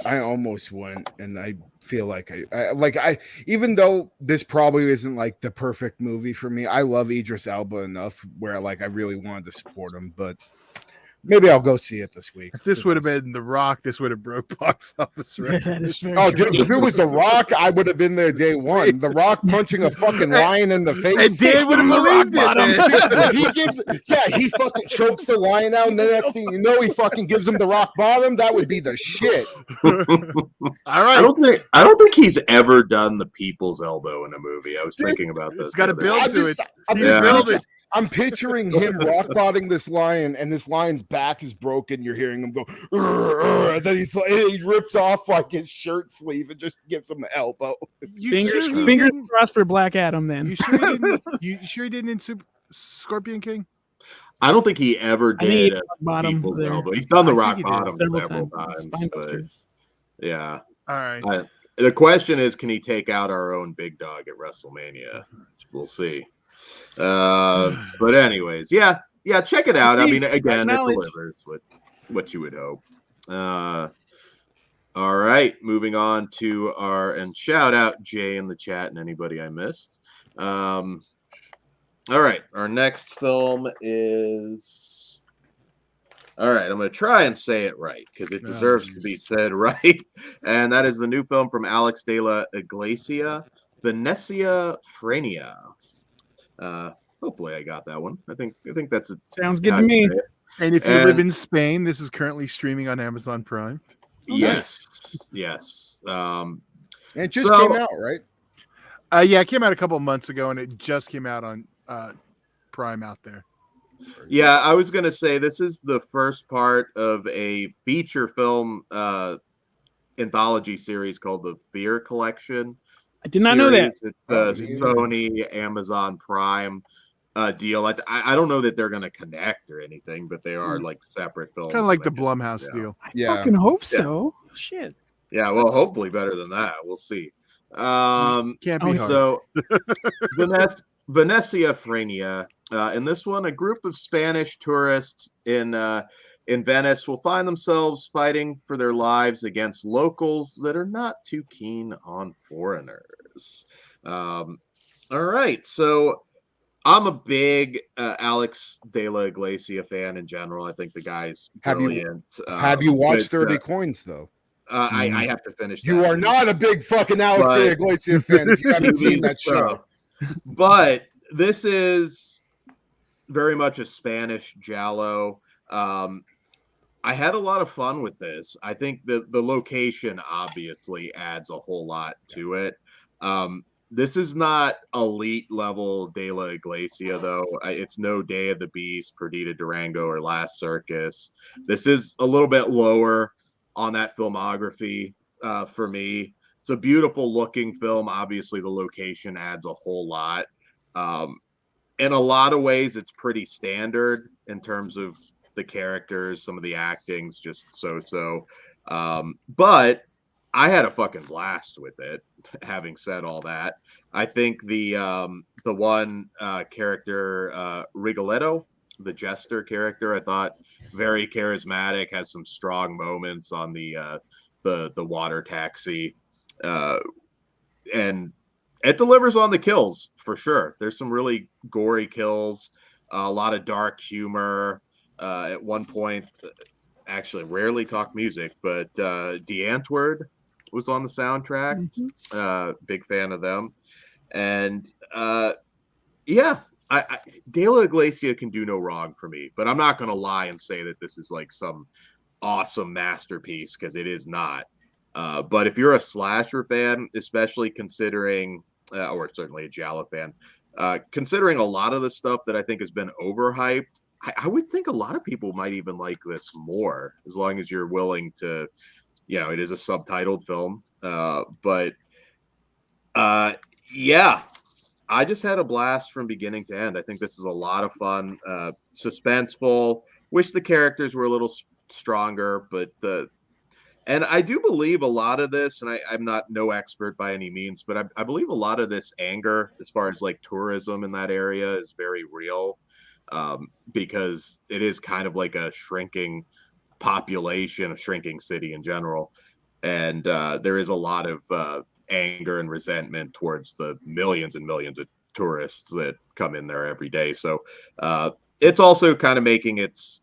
went, and I feel like I even though this probably isn't like the perfect movie for me, I love Idris Elba enough where like I really wanted to support him, but maybe I'll go see it this week. If this would have been The Rock, this would have broke box office records. Dude, if it was The Rock, I would have been there day one. The Rock punching a fucking lion in the face. And Dan would have believed it. He fucking chokes the lion out, and the next thing you know, he fucking gives him the rock bottom. That would be the shit. All right. I don't think he's ever done the people's elbow in a movie. I was thinking about this. It's got to build to it. I'm picturing him rock bottoming this lion, and this lion's back is broken. You're hearing him go, and then he rips off like his shirt sleeve and just gives him the elbow. Fingers crossed for Black Adam. Then you sure he didn't in Scorpion King? I don't think he ever did bottom elbow. He's done the rock bottom several times, but yeah. All right. The question is, can he take out our own big dog at WrestleMania? We'll see. But anyways, yeah, check it out. I mean, again, it delivers what you would hope. All right, moving on to and shout out Jay in the chat and anybody I missed. All right, our next film is. All right, I'm going to try and say it right because it deserves to be said right. And that is the new film from Alex De La Iglesia, Veneciafrenia. Hopefully I got that one. I think that's it. Sounds good to me. And if you live in Spain, this is currently streaming on Amazon Prime. Yes. And it just came out, right? Yeah, it came out a couple of months ago, and it just came out on Prime out there. Yeah, I was gonna say this is the first part of a feature film anthology series called the Fear Collection. I did not know that. It's a Sony Amazon Prime deal. I don't know that they're going to connect or anything, but they are like separate films. Kind of like the Blumhouse deal. I fucking hope so. Shit. Yeah, well, hopefully better than that. We'll see. Can't be hard. So, Veneciafrenia. In this one, a group of Spanish tourists in Venice will find themselves fighting for their lives against locals that are not too keen on foreigners. All right, so I'm a big Alex De La Iglesia fan in general. I think the guy's brilliant. Have you watched 30 Coins, though? I have to finish. You are not a big fucking Alex De La Iglesia fan if you haven't seen that show. But this is very much a Spanish giallo. I had a lot of fun with this. I think the location obviously adds a whole lot to it. This is not elite level De La Iglesia, though. It's no Day of the Beast, Perdita Durango, or Last Circus. This is a little bit lower on that filmography for me. It's a beautiful looking film. Obviously, the location adds a whole lot. In a lot of ways, it's pretty standard in terms of the characters. Some of the acting's just so-so. But I had a fucking blast with it. Having said all that, I think the one character, Rigoletto, the jester character, I thought very charismatic, has some strong moments on the water taxi, and it delivers on the kills for sure. There's some really gory kills, a lot of dark humor. At one point, actually, rarely talk music, but D'Antwoord was on the soundtrack. Big fan of them. And yeah, De La Iglesia can do no wrong for me, but I'm not going to lie and say that this is like some awesome masterpiece, because it is not. But if you're a slasher fan, especially considering, or certainly a Giallo fan, considering a lot of the stuff that I think has been overhyped, I would think a lot of people might even like this more, as long as you're willing to, it is a subtitled film. But yeah, I just had a blast from beginning to end. I think this is a lot of fun, suspenseful. Wish the characters were a little stronger, but and I do believe a lot of this, and I'm not no expert by any means, but I believe a lot of this anger, as far as like tourism in that area, is very real, because it is kind of like a shrinking population, a shrinking city in general. And there is a lot of anger and resentment towards the millions and millions of tourists that come in there every day. So it's also kind of making its,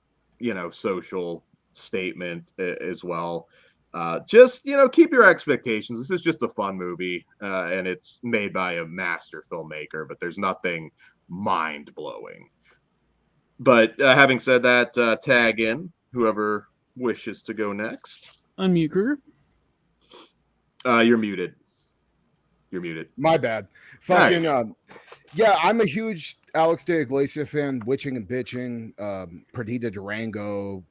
social statement as well. Just, keep your expectations. This is just a fun movie, and it's made by a master filmmaker, but there's nothing mind blowing. But having said that, tag in whoever wishes to go next. Unmute Kruger. You're muted. You're muted. My bad. Fucking yeah, I'm a huge Alex De La Iglesia fan. Witching and Bitching, Perdita Durango,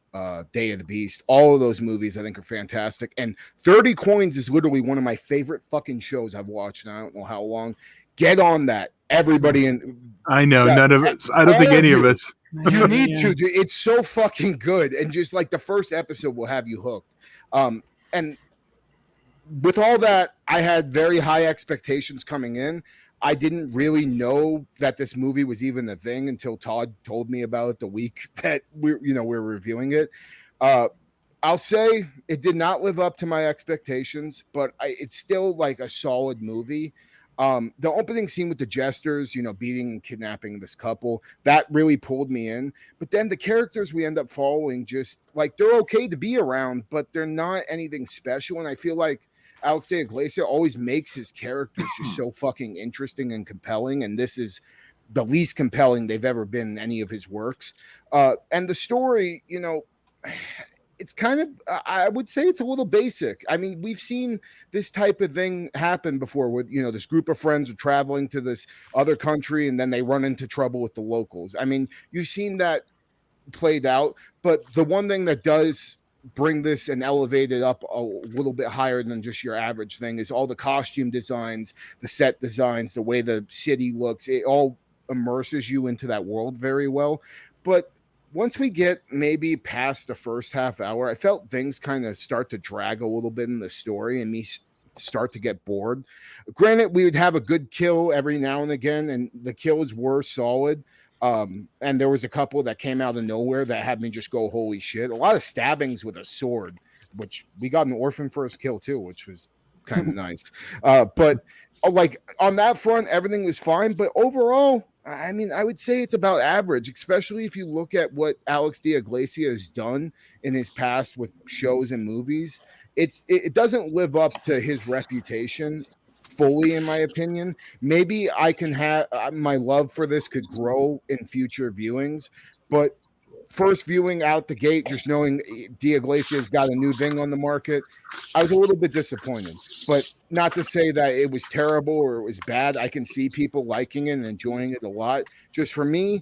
Day of the Beast, all of those movies I think are fantastic. And 30 Coins is literally one of my favorite fucking shows I've watched in I don't know how long. Get on that, everybody. And I know none of us. I don't think any of us. You need to. It's so fucking good, and just like the first episode will have you hooked. And with all that, I had very high expectations coming in. I didn't really know that this movie was even a thing until Todd told me about it the week that we're reviewing it. I'll say it did not live up to my expectations, but it's still like a solid movie. The opening scene with the jesters, beating and kidnapping this couple, that really pulled me in. But then the characters we end up following, just like, they're okay to be around, but they're not anything special. And I feel like Alex De La Iglesia always makes his characters just so fucking interesting and compelling, and this is the least compelling they've ever been in any of his works. And the story, it's kind of, I would say it's a little basic. I mean, we've seen this type of thing happen before with, this group of friends are traveling to this other country and then they run into trouble with the locals. I mean, you've seen that played out, but the one thing that does bring this and elevate it up a little bit higher than just your average thing is all the costume designs, the set designs, the way the city looks. It all immerses you into that world very well. But once we get maybe past the first half hour, I felt things kind of start to drag a little bit in the story and me start to get bored. Granted, we would have a good kill every now and again, and the kills were solid. And there was a couple that came out of nowhere that had me just go, holy shit. A lot of stabbings with a sword, which we got an orphan first kill too, which was kind of nice. But like on that front, everything was fine. But overall, I mean, I would say it's about average, especially if you look at what Alex De La Iglesia has done in his past with shows and movies. It doesn't live up to his reputation fully, in my opinion. Maybe I can have my love for this could grow in future viewings, but first viewing out the gate, just knowing De La Iglesia's got a new thing on the market, I was a little bit disappointed. But not to say that it was terrible or it was bad. I can see people liking it and enjoying it a lot. Just for me,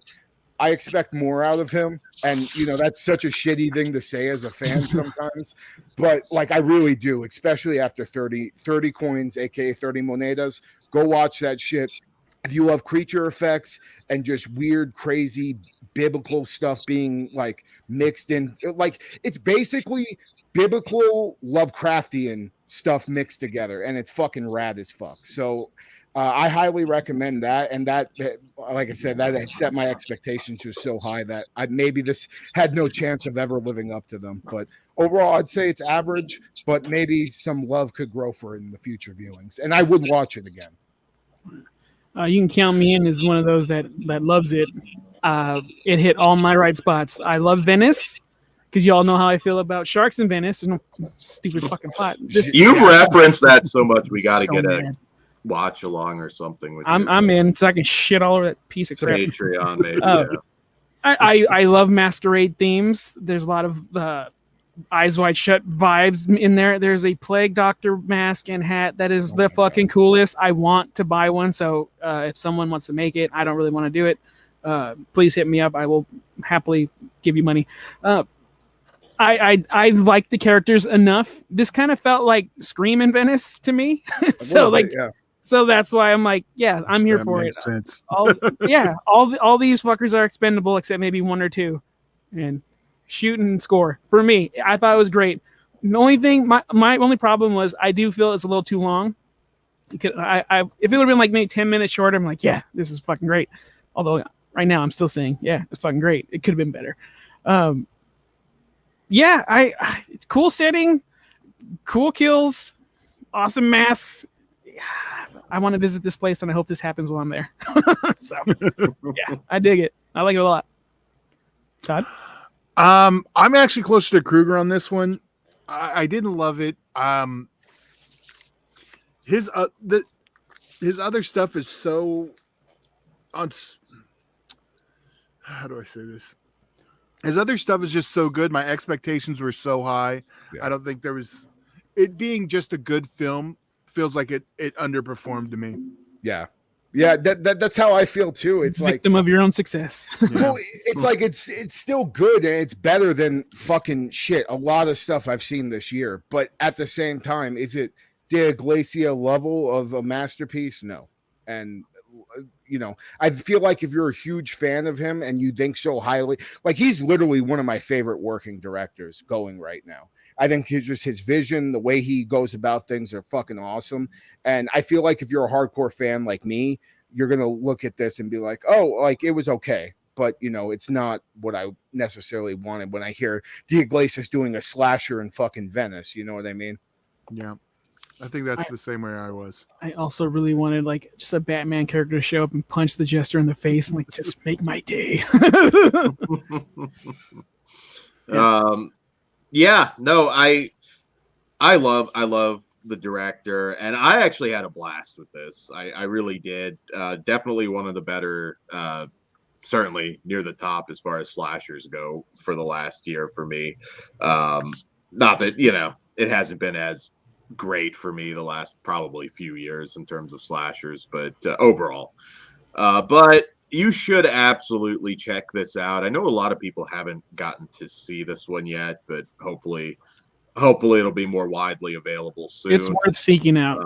I expect more out of him. And, that's such a shitty thing to say as a fan sometimes. But, like, I really do, especially after 30 coins, a.k.a. 30 monedas. Go watch that shit. If you love creature effects and just weird, crazy, biblical stuff being, like, mixed in. Like, it's basically biblical Lovecraftian stuff mixed together, and it's fucking rad as fuck. So I highly recommend that. And that, like I said, that had set my expectations just so high that maybe this had no chance of ever living up to them. But overall, I'd say it's average, but maybe some love could grow for it in the future viewings, and I would watch it again. You can count me in as one of those that loves it. It hit all my right spots. I love Venice because y'all know how I feel about sharks in Venice. There's no stupid fucking plot. You've referenced that so much. We got to So get mad. a watch along or something. With I'm in, so I can shit all over that piece of crap. Patreon, maybe. I love masquerade themes. There's a lot of Eyes Wide Shut vibes in there. There's a Plague Doctor mask and hat that is the fucking coolest. I want to buy one. So if someone wants to make it, I don't really want to do it. Please hit me up. I will happily give you money. I like the characters enough. This kind of felt like Scream in Venice to me. So so that's why I'm like, yeah, I'm here for it. Sense. All these fuckers are expendable except maybe one or two, and shoot and score for me. I thought it was great. The only thing, my only problem was I do feel it's a little too long. If it would have been like maybe 10 minutes shorter, I'm like, yeah, this is fucking great. Although right now I'm still saying, yeah, it's fucking great. It could have been better. It's cool setting, cool kills, awesome masks. I want to visit this place, and I hope this happens while I'm there. So, yeah, I dig it. I like it a lot. Todd? I'm actually closer to Kruger on this one. I didn't love it. His other stuff is so how do I say this? His other stuff is just so good. My expectations were so high. Yeah. I don't think there was it being just a good film feels like it underperformed to me. Yeah. That's how I feel too. It's victim of your own success. Well, it's like it's still good and it's better than fucking shit. A lot of stuff I've seen this year, but at the same time, is it De Iglesia level of a masterpiece? No. And I feel like if you're a huge fan of him and you think so highly, like he's literally one of my favorite working directors going right now. I think his vision, the way he goes about things are fucking awesome. And I feel like if you're a hardcore fan like me, you're going to look at this and be like, oh, like it was okay. But, it's not what I necessarily wanted when I hear De Iglesias doing a slasher in fucking Venice. You know what I mean? Yeah. I think that's the same way I was. I also really wanted like just a Batman character to show up and punch the Jester in the face and like just make my day. I love the director, and I actually had a blast with this. I really did. Definitely one of the better, certainly near the top as far as slashers go for the last year for me. Not that it hasn't been as great for me the last probably few years in terms of slashers, but overall. But you should absolutely check this out. I know a lot of people haven't gotten to see this one yet, but hopefully it'll be more widely available soon. It's worth seeking out.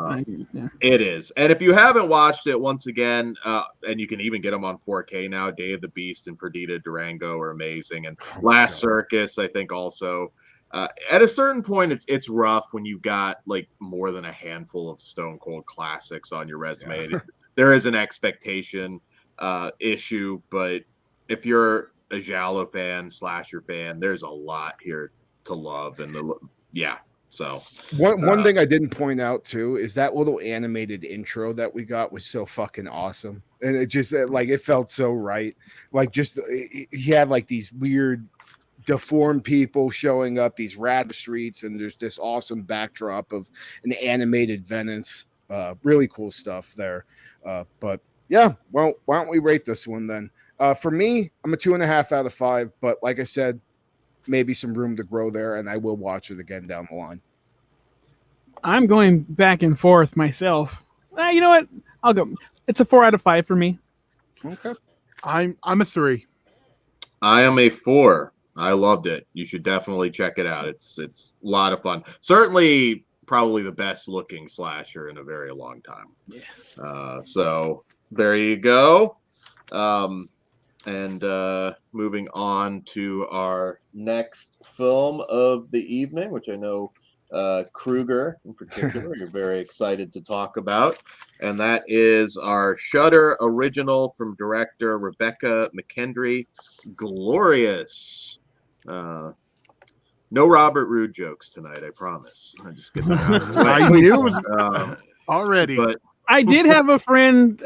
It is. And if you haven't watched it, once again, and you can even get them on 4K now, Day of the Beast and Perdita Durango are amazing. And Last Circus, I think also. At a certain point, it's rough when you've got like more than a handful of Stone Cold classics on your resume. Yeah. There is an expectation issue, but if you're a Giallo fan, slasher fan, there's a lot here to love. And so one thing I didn't point out too is that little animated intro that we got was so fucking awesome, and it just like it felt so right. Like just he had like these weird deformed people showing up, these rat streets, and there's this awesome backdrop of an animated Venice. Really cool stuff there. But yeah, well, why don't we rate this one then? For me, I'm a 2.5 out of 5, but like I said, maybe some room to grow there, and I will watch it again down the line. I'm going back and forth myself. You know what? I'll go. It's a 4 out of 5 for me. Okay. I'm a 3. I am a 4. I loved it. You should definitely check it out. It's a lot of fun. Certainly, probably the best looking slasher in a very long time. Yeah. So there you go. And moving on to our next film of the evening, which I know Kruger in particular, you're very excited to talk about. And that is our Shudder original from director Rebecca McKendry, Glorious. No Robert Roode jokes tonight, I promise. I just get that out of the way. I knew it was already. But I did have a friend,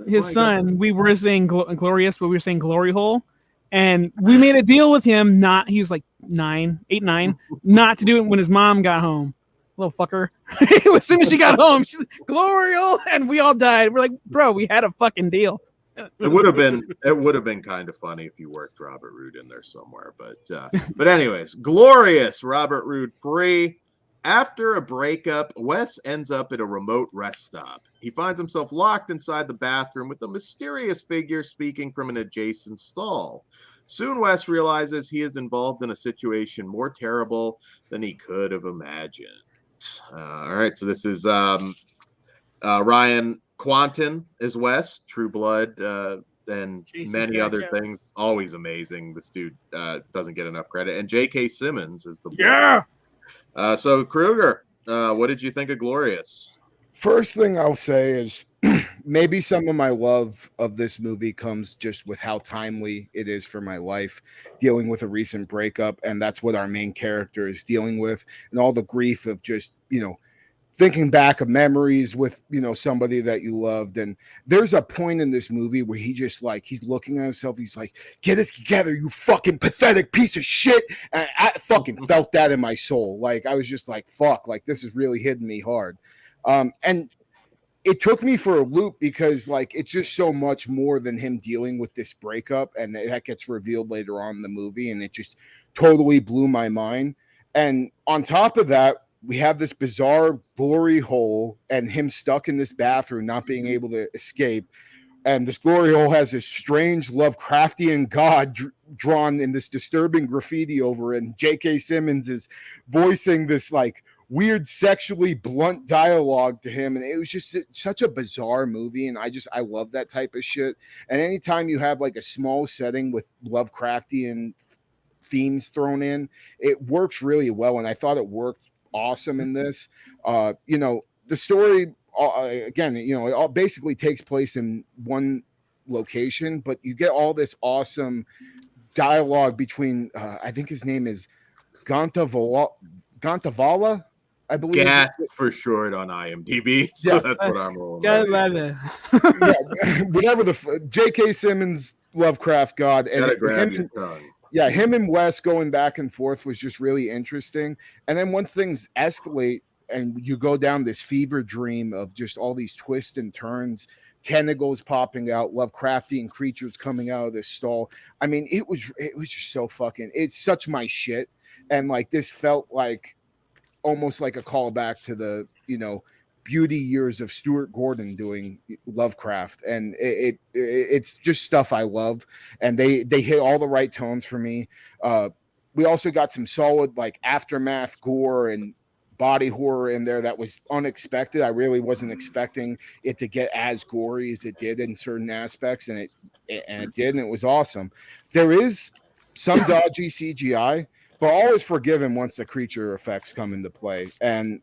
his my son. We were saying Glorious, but we were saying Glory Hole, and we made a deal with him. Not he was like 9, not to do it when his mom got home. Little fucker. As soon as she got home, she's like, Glory Hole, and we all died. We're like, bro, we had a fucking deal. it would have been kind of funny if you worked Robert Roode in there somewhere. But anyways, Glorious, Robert Roode free. After a breakup, Wes ends up at a remote rest stop. He finds himself locked inside the bathroom with a mysterious figure speaking from an adjacent stall. Soon, Wes realizes he is involved in a situation more terrible than he could have imagined. All right, so this is Ryan Quanten as Wes, True Blood, and Jesus, many yeah, other yes. things. Always amazing. This dude doesn't get enough credit. And J.K. Simmons is the voice. Yeah. So Kruger, what did you think of Glorious? First thing I'll say is maybe some of my love of this movie comes just with how timely it is for my life, dealing with a recent breakup. And that's what our main character is dealing with, and all the grief of just, thinking back of memories with, somebody that you loved. And there's a point in this movie where he just he's looking at himself. He's like, get it together, you fucking pathetic piece of shit. And I fucking felt that in my soul. Like, I was just like, fuck, like this is really hitting me hard. And it took me for a loop because it's just so much more than him dealing with this breakup. And that gets revealed later on in the movie. And it just totally blew my mind. And on top of that, we have this bizarre glory hole and him stuck in this bathroom, not being able to escape. And this glory hole has this strange Lovecraftian god drawn in this disturbing graffiti over it. And J.K. Simmons is voicing this weird sexually blunt dialogue to him. And it was just such a bizarre movie. And I love that type of shit. And anytime you have a small setting with Lovecraftian themes thrown in, it works really well. And I thought it worked awesome in this. The story again, it all basically takes place in one location, but you get all this awesome dialogue between I think his name is Gantavala, I believe. Gat for short on IMDb. So that's what I'm rolling. Whatever the J.K. Simmons Lovecraft god, and him and Wes going back and forth was just really interesting. And then once things escalate and you go down this fever dream of just all these twists and turns, tentacles popping out, Lovecraftian creatures coming out of this stall. I mean, it was just so fucking, it's such my shit. And this felt almost like a callback to the, beauty years of Stuart Gordon doing Lovecraft. And it's just stuff I love. And they hit all the right tones for me. We also got some solid aftermath gore and body horror in there that was unexpected. I really wasn't expecting it to get as gory as it did in certain aspects. And it did. And it was awesome. There is some dodgy CGI, but all is forgiven once the creature effects come into play. And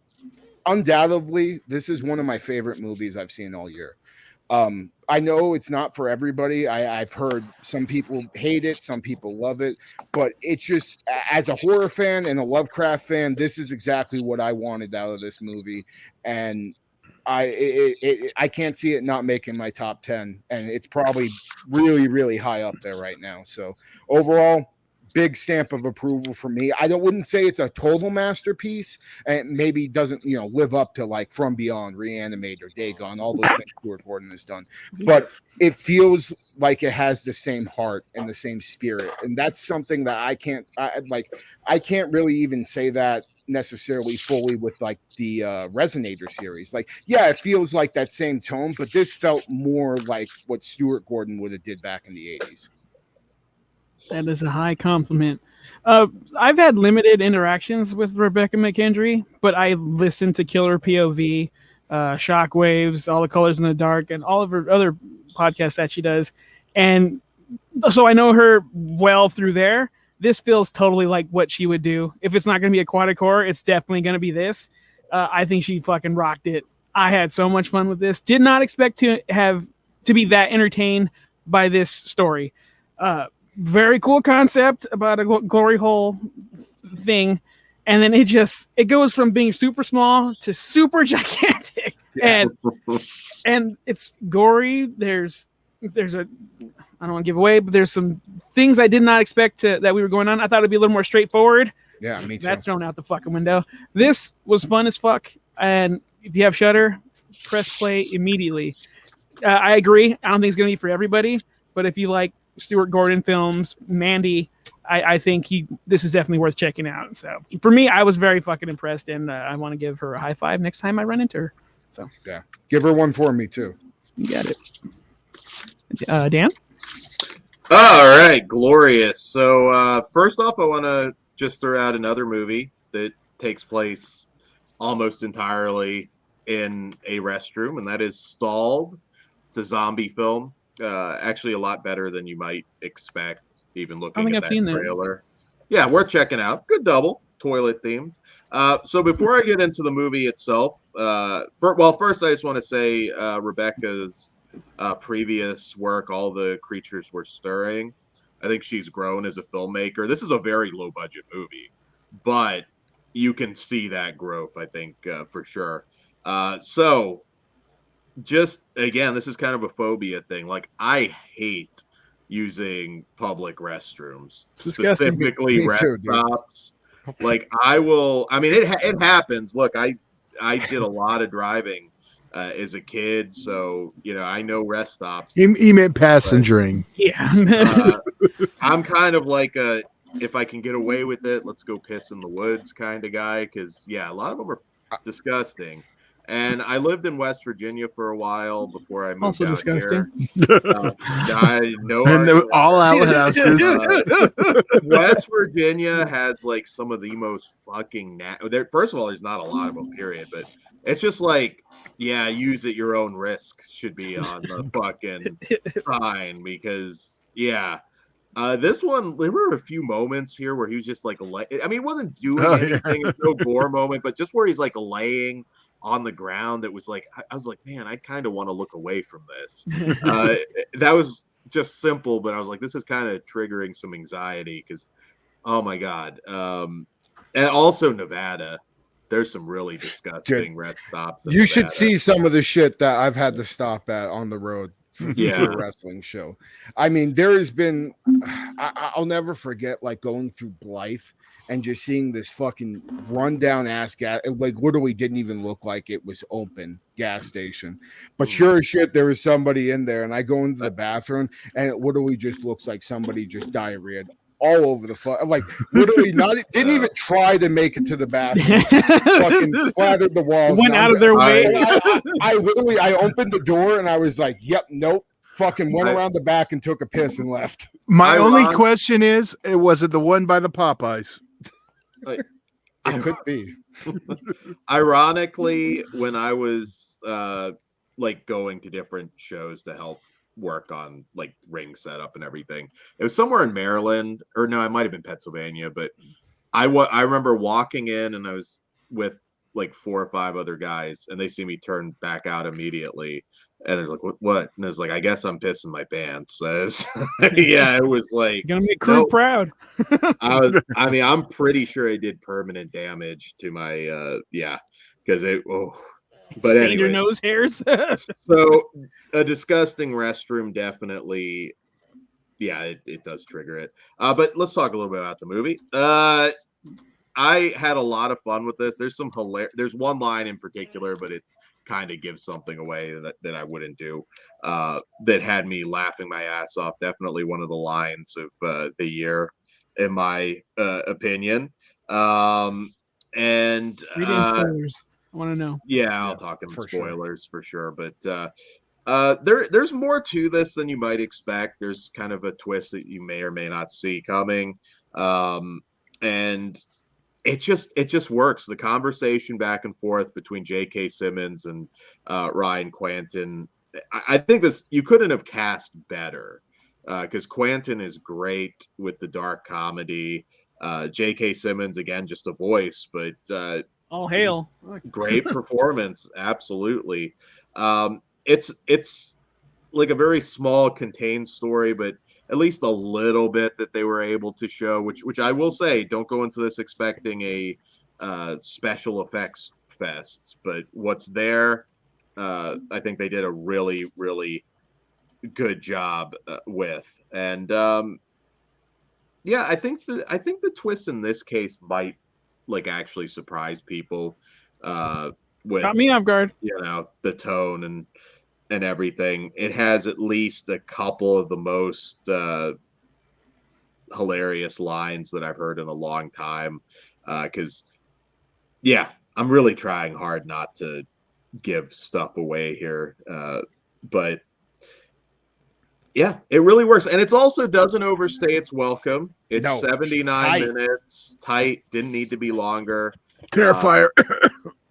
undoubtedly, this is one of my favorite movies I've seen all year. I know it's not for everybody. I've heard some people hate it, some people love it, but it's just, as a horror fan and a Lovecraft fan, this is exactly what I wanted out of this movie. And I can't see it not making my top 10, and it's probably really, really high up there right now. So overall, big stamp of approval for me. I wouldn't say it's a total masterpiece, and maybe doesn't live up to From Beyond, Reanimate, or Dagon, all those things Stuart Gordon has done. But it feels like it has the same heart and the same spirit, and that's something that I can't really even say that necessarily fully with the Resonator series. It feels like that same tone, but this felt more like what Stuart Gordon would have did back in the 80s. That is a high compliment. I've had limited interactions with Rebecca McKendry, but I listened to Killer POV, Shockwaves, All the Colors in the Dark, and all of her other podcasts that she does. And so I know her well through there. This feels totally like what she would do. If it's not going to be aquatic horror, it's definitely going to be this. I think she fucking rocked it. I had so much fun with this. Did not expect to be that entertained by this story. Very cool concept about a glory hole thing, and then it goes from being super small to super gigantic, and it's gory. There's a, I don't want to give away, but there's some things I did not expect that we were going on. I thought it'd be a little more straightforward. Yeah, me too. That's thrown out the fucking window. This was fun as fuck, and if you have Shudder, press play immediately. I agree. I don't think it's going to be for everybody, but if you like Stuart Gordon films, Mandy, I think this is definitely worth checking out. So for me, I was very fucking impressed, and I want to give her a high five next time I run into her. So yeah, give her one for me too. You got it. Dan? All right, glorious. So first off, I want to just throw out another movie that takes place almost entirely in a restroom, and that is Stalled. It's a zombie film. Actually, a lot better than you might expect, even looking at that trailer. Yeah, worth checking out. Good double, toilet themed. So before I get into the movie itself, first I just want to say Rebecca's previous work, All the Creatures Were Stirring. I think she's grown as a filmmaker. This is a very low budget movie, but you can see that growth, I think, for sure. So just again, this is kind of a phobia thing. Like, I hate using public restrooms, specifically rest stops. Like, I mean, it happens. Look, I did a lot of driving as a kid, so I know rest stops. He meant passengering. Yeah. I'm kind of like if I can get away with it, let's go piss in the woods kind of guy, because a lot of them are disgusting. And I lived in West Virginia for a while before I moved also out disgusting. Here. I know. And all outhouses. West Virginia has like some of the most fucking first of all, there's not a lot of them, period. But it's just like, use at your own risk should be on the fucking sign, because this one, there were a few moments here where he was just like, I mean, he wasn't doing anything, no gore moment, but just where he's like laying on the ground, that was like, I was like, man, I kind of want to look away from this. That was just simple, but I was like, this is kind of triggering some anxiety, because oh my god. And also Nevada, there's some really disgusting rest stops. You should see some of the shit that I've had to stop at on the road for a wrestling show. I mean, there has been, I'll never forget, like, going through Blythe and just seeing this fucking rundown ass gas, like, literally didn't even look like it was open gas station. But sure as shit, there was somebody in there, and I go into the bathroom, and it literally just looks like somebody just diarrheaed all over the like, literally didn't even try to make it to the bathroom. Fucking splattered the walls. Went out of their way. I opened the door and I was like, yep, nope. Fucking went around the back and took a piss and left. My only question is, was it the one by the Popeyes? Like, it could be. Ironically, when I was like going to different shows to help work on like ring setup and everything, it was somewhere in Maryland, or no, it might have been Pennsylvania, but I remember walking in, and I was with like 4 or 5 other guys, and they see me turn back out immediately, and they're like, what? And it's like, I guess I'm pissing my pants. It was like, gonna make crew proud. I'm pretty sure it did permanent damage to my because it but Stain anyway, your nose hairs. So a disgusting restroom, definitely. It does trigger it. But let's talk a little bit about the movie. I had a lot of fun with this. There's some there's one line in particular, but it kind of gives something away that I wouldn't do, that had me laughing my ass off. Definitely one of the lines of the year, in my opinion. And spoilers. I want to know. I'll talk in spoilers for sure. But there's more to this than you might expect. There's kind of a twist that you may or may not see coming. And it just works. The conversation back and forth between J.K. Simmons and Ryan Quanten, I think you couldn't have cast better. because Quentin is great with the dark comedy. J.K. Simmons, again, just a voice, but all hail. Great performance, absolutely. It's like a very small, contained story, but at least a little bit that they were able to show, which I will say, don't go into this expecting a special effects fest, but what's there, I think they did a really, really good job with. And yeah, I think the twist in this case might like actually surprise people with, Got me off guard. The tone and everything. It has at least a couple of the most hilarious lines that I've heard in a long time, because I'm really trying hard not to give stuff away here, but yeah, it really works. And it also doesn't overstay its welcome. It's 79 minutes, tight, didn't need to be longer. Terrifier.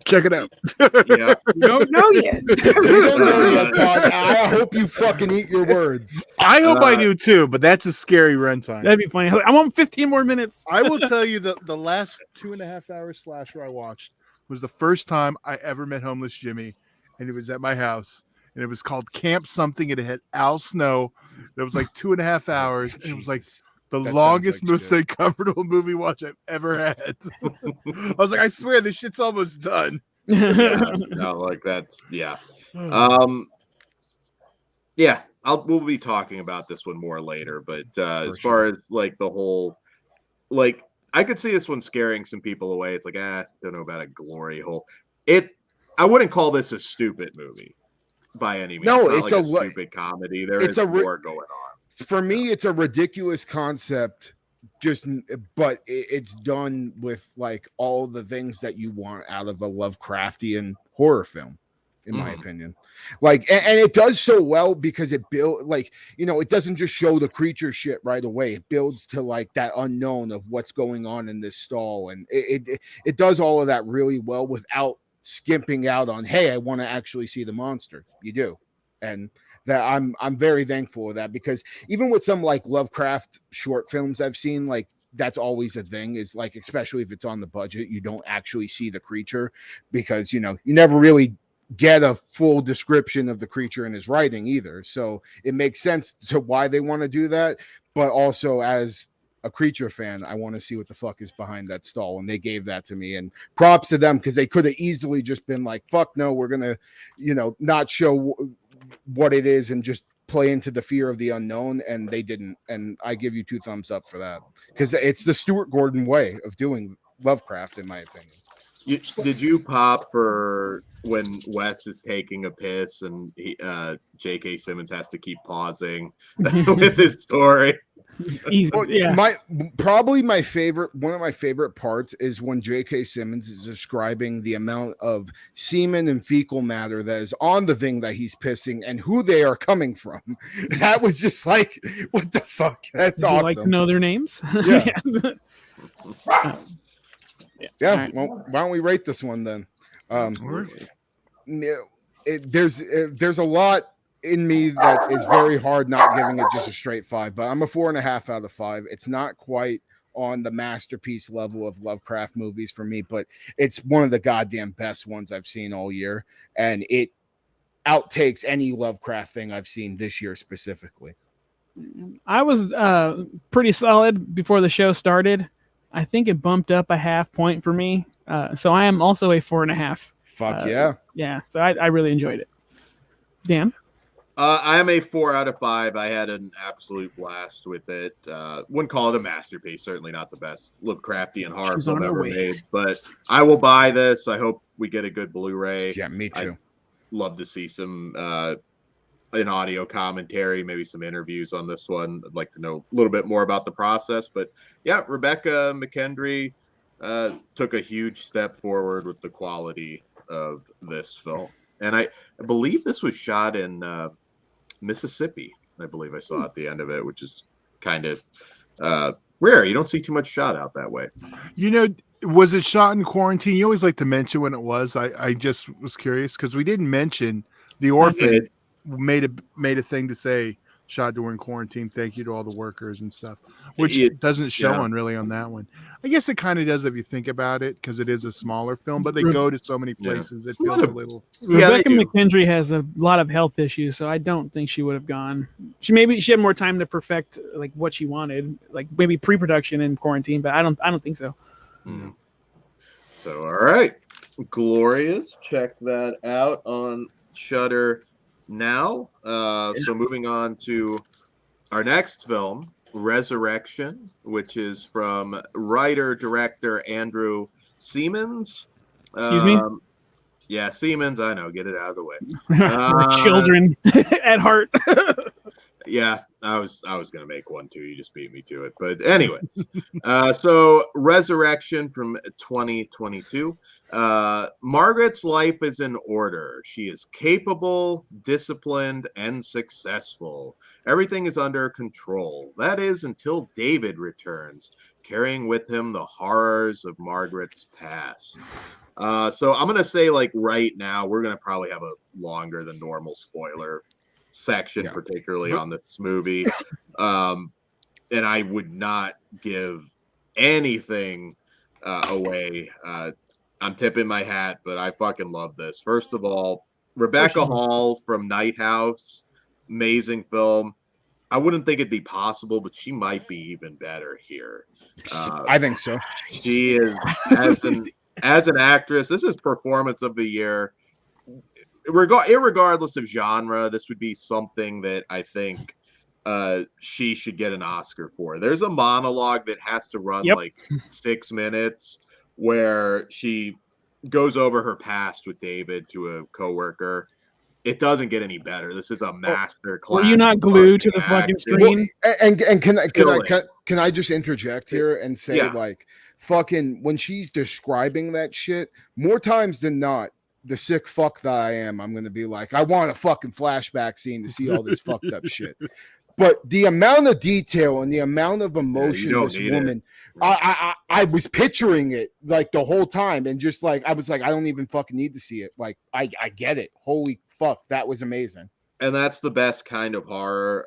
Check it out. Yeah. You don't know yet. We don't know yet, Todd. I hope you fucking eat your words. I hope I do too, but that's a scary runtime. That'd be funny. I want 15 more minutes. I will tell you that the last 2.5 hour slasher I watched was the first time I ever met homeless Jimmy, and it was at my house. And it was called Camp Something, and it had Al Snow. It was like 2.5 hours, and it was like the longest, most uncomfortable movie watch I've ever had. I was like, I swear this shit's almost done. No, like that's we'll be talking about this one more later, but as far as like the whole, like I could see this one scaring some people away. It's like, don't know about a glory hole. I wouldn't call this a stupid movie by any means. No, it's it's like a stupid comedy. There is more going on. For me, it's a ridiculous concept, but it's done with like all the things that you want out of a Lovecraftian horror film, in my opinion. Like, and it does so well because it it doesn't just show the creature shit right away. It builds to like that unknown of what's going on in this stall, and it does all of that really well without skimping out on, hey, I want to actually see the monster. You do. And that I'm very thankful of that, because even with some like Lovecraft short films I've seen, like that's always a thing, is like, especially if it's on the budget, you don't actually see the creature because you never really get a full description of the creature in his writing either. So it makes sense to why they want to do that. But also, as a creature fan, I want to see what the fuck is behind that stall, and they gave that to me, and props to them, because they could have easily just been like, fuck no, we're gonna not show what it is and just play into the fear of the unknown, and they didn't. And I give you 2 thumbs up for that, because it's the Stuart Gordon way of doing Lovecraft, in my opinion. Did you pop for when Wes is taking a piss and J.K. Simmons has to keep pausing with his story? One of my favorite parts is when J.K. Simmons is describing the amount of semen and fecal matter that is on the thing that he's pissing and who they are coming from. That was just like, what the fuck? That's awesome. Like to know their names? Yeah. Yeah. Right. Well, why don't we rate this one then? There's a lot in me that is very hard not giving it just a straight 5, but I'm a 4.5 out of 5. It's not quite on the masterpiece level of Lovecraft movies for me, but it's one of the goddamn best ones I've seen all year, and it outtakes any Lovecraft thing I've seen this year specifically. I was pretty solid before the show started. I think it bumped up a half point for me. So I am also a 4.5. Fuck yeah. Yeah. So I really enjoyed it. Dan? I am a 4 out of 5. I had an absolute blast with it. Wouldn't call it a masterpiece. Certainly not the best Lovecraftian horror film ever made. But I will buy this. I hope we get a good Blu-ray. Yeah, me too. I'd love to see some an audio commentary, maybe some interviews on this one. I'd like to know a little bit more about the process. But yeah, Rebecca McKendry took a huge step forward with the quality of this film. And I believe this was shot in Mississippi. I believe I saw at the end of it, which is kind of rare. You don't see too much shot out that way. Was it shot in quarantine? You always like to mention when it was. I just was curious because we didn't mention The Orphan made a thing to say shot during quarantine. Thank you to all the workers and stuff, which It- doesn't show yeah. on really on that one. I guess it kind of does if you think about it, because it is a smaller film, but they go to so many Yeah. places. It It's a lot feels a of- little. Yeah, they Rebecca do. McKendry has a lot of health issues, so I don't think she would have gone. She had more time to perfect like what she wanted, like maybe pre-production in quarantine, but I don't think so. Mm. So, all right, glorious. Check that out on Shudder now. So, moving on to our next film, Resurrection, which is from writer director Andrew Siemens. Excuse me? Yeah, Siemens. I know. Get it out of the way. We're children at heart. Yeah, I was gonna make one too. You just beat me to it. But anyways, so Resurrection from 2022. Margaret's life is in order. She is capable, disciplined, and successful. Everything is under control. That is until David returns, carrying with him the horrors of Margaret's past. So I'm gonna say, like, right now, we're gonna probably have a longer than normal spoiler section, particularly on this movie. And I would not give anything away. I'm tipping my hat, but I fucking love this. First of all, Rebecca Hall from Night House, amazing film. I wouldn't think it'd be possible, but she might be even better here. I think so. She is as an actress. This is performance of the year. Irregardless of genre, this would be something that I think she should get an Oscar for. There's a monologue that has to run like 6 minutes where she goes over her past with David to a coworker. It doesn't get any better. This is a master class. Were you not glued to the fucking screen? Well, and can I just interject here and say, like, fucking when she's describing that shit, more times than not, the sick fuck that I am, I'm gonna be like, I want a fucking flashback scene to see all this fucked up shit. But the amount of detail and the amount of emotion this woman, I was picturing it like the whole time, and just like I was like, I don't even fucking need to see it. Like I get it. Holy fuck, that was amazing. And that's the best kind of horror.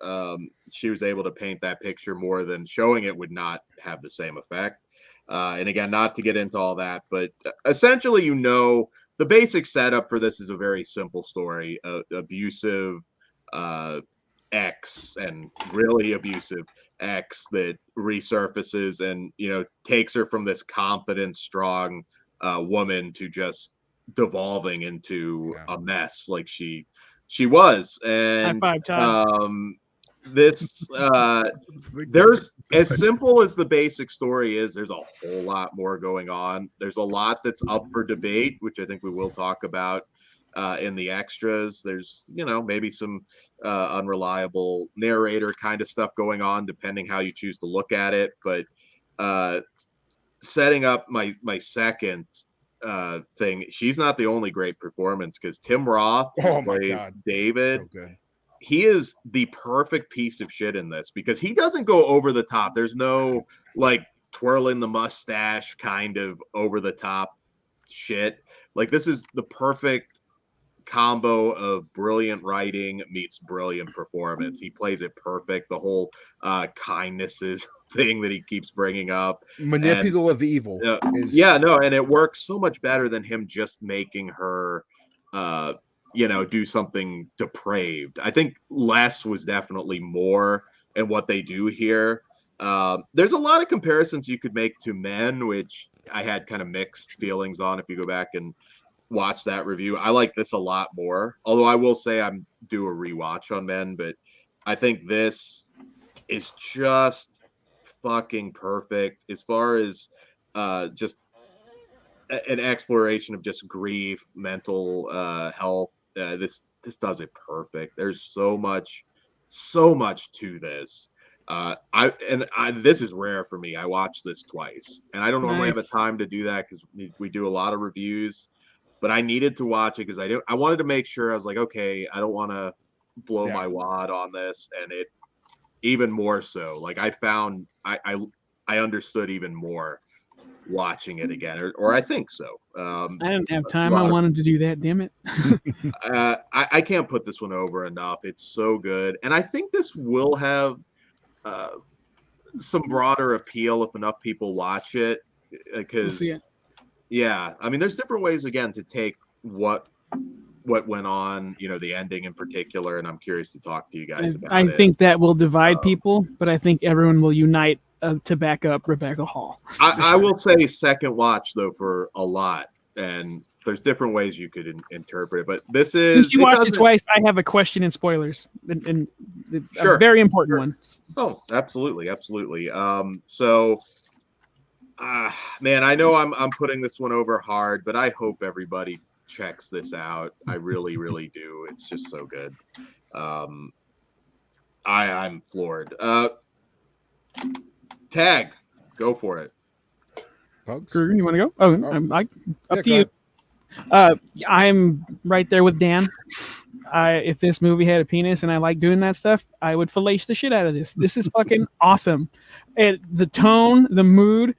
She was able to paint that picture more than showing it would not have the same effect. And again, not to get into all that, but essentially, the basic setup for this is a very simple story. Abusive ex and really abusive ex that resurfaces and, takes her from this confident, strong woman to just devolving into a mess like she was. And High five, Todd. this there's, as simple as the basic story is, there's a whole lot more going on. There's a lot that's up for debate, which I think we will talk about in the extras. There's maybe some unreliable narrator kind of stuff going on, depending how you choose to look at it. But setting up my second thing, she's not the only great performance, because Tim Roth plays David. Okay. He is the perfect piece of shit in this, because he doesn't go over the top. There's no like twirling the mustache kind of over the top shit. Like, this is the perfect combo of brilliant writing meets brilliant performance. He plays it perfect. The whole kindnesses thing that he keeps bringing up, manipulative of evil. And it works so much better than him just making her do something depraved. I think less was definitely more in what they do here. There's a lot of comparisons you could make to Men, which I had kind of mixed feelings on. If you go back and watch that review, I like this a lot more. Although I will say I'm due a rewatch on Men, but I think this is just fucking perfect as far as just an exploration of just grief, mental health. This does it perfect. There's so much to this. This is rare for me. I watched this twice, and I don't normally have a time to do that because we do a lot of reviews. But I needed to watch it because I wanted to make sure. I was like, okay, I don't want to blow my wad on this, and it even more so. Like, I found I understood even more watching it again, or I think so. I didn't have time. I wanted to do that. Damn it. I can't put this one over enough. It's so good, and I think this will have some broader appeal if enough people watch it. Because yeah, I mean, there's different ways again to take what went on, the ending in particular, and I'm curious to talk to you guys about it. I think that will divide people, but I think everyone will unite to back up Rebecca Hall. I will say second watch though for a lot, and there's different ways you could interpret it, but this is since you watched it twice, I have a question and spoilers, and sure. A very important one. Oh, absolutely. So man, I know I'm putting this one over hard, but I hope everybody checks this out. I really, really do. It's just so good. I'm floored. Tag, go for it. Kruger, you want to go? Up to you. I'm right there with Dan. If this movie had a penis and I like doing that stuff, I would fillet the shit out of this. This is fucking awesome. The tone, the mood,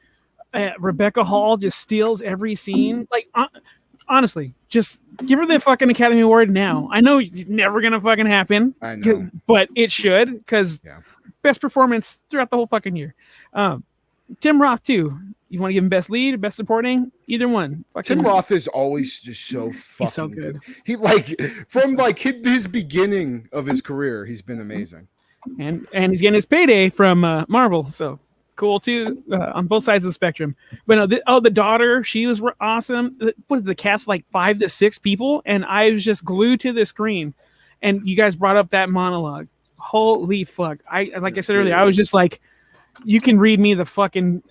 Rebecca Hall just steals every scene. Like, honestly, just give her the fucking Academy Award now. I know it's never gonna fucking happen. I know, but it should, because best performance throughout the whole fucking year. Tim Roth too. You want to give him best lead, best supporting? Either one. Tim Roth is always just so fucking so good. He from his beginning of his career, he's been amazing. And he's getting his payday from Marvel, so cool too, on both sides of the spectrum. But no, the daughter, she was awesome. Was the cast like 5 to 6 people, and I was just glued to the screen. And you guys brought up that monologue. Holy fuck! Like I said earlier, I was just like, you can read me the fucking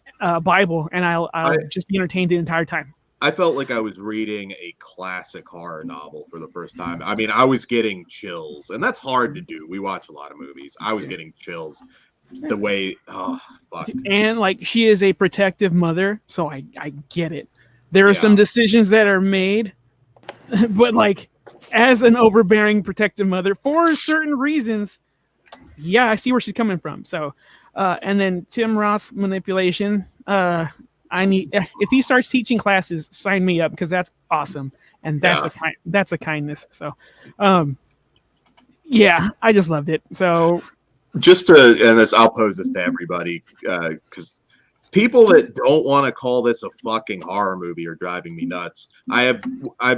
Bible, and I'll just be entertained the entire time. I felt like I was reading a classic horror novel for the first time. I mean, I was getting chills, and that's hard to do. We watch a lot of movies. I was getting chills. The way, fuck. And like, she is a protective mother, so I get it. There are some decisions that are made, but like, as an overbearing protective mother for certain reasons, I see where she's coming from. So, and then Tim Roth's manipulation. If he starts teaching classes, sign me up, because that's awesome, and that's a kindness. So, I just loved it. So. I'll pose this to everybody, because people that don't want to call this a fucking horror movie are driving me nuts. I've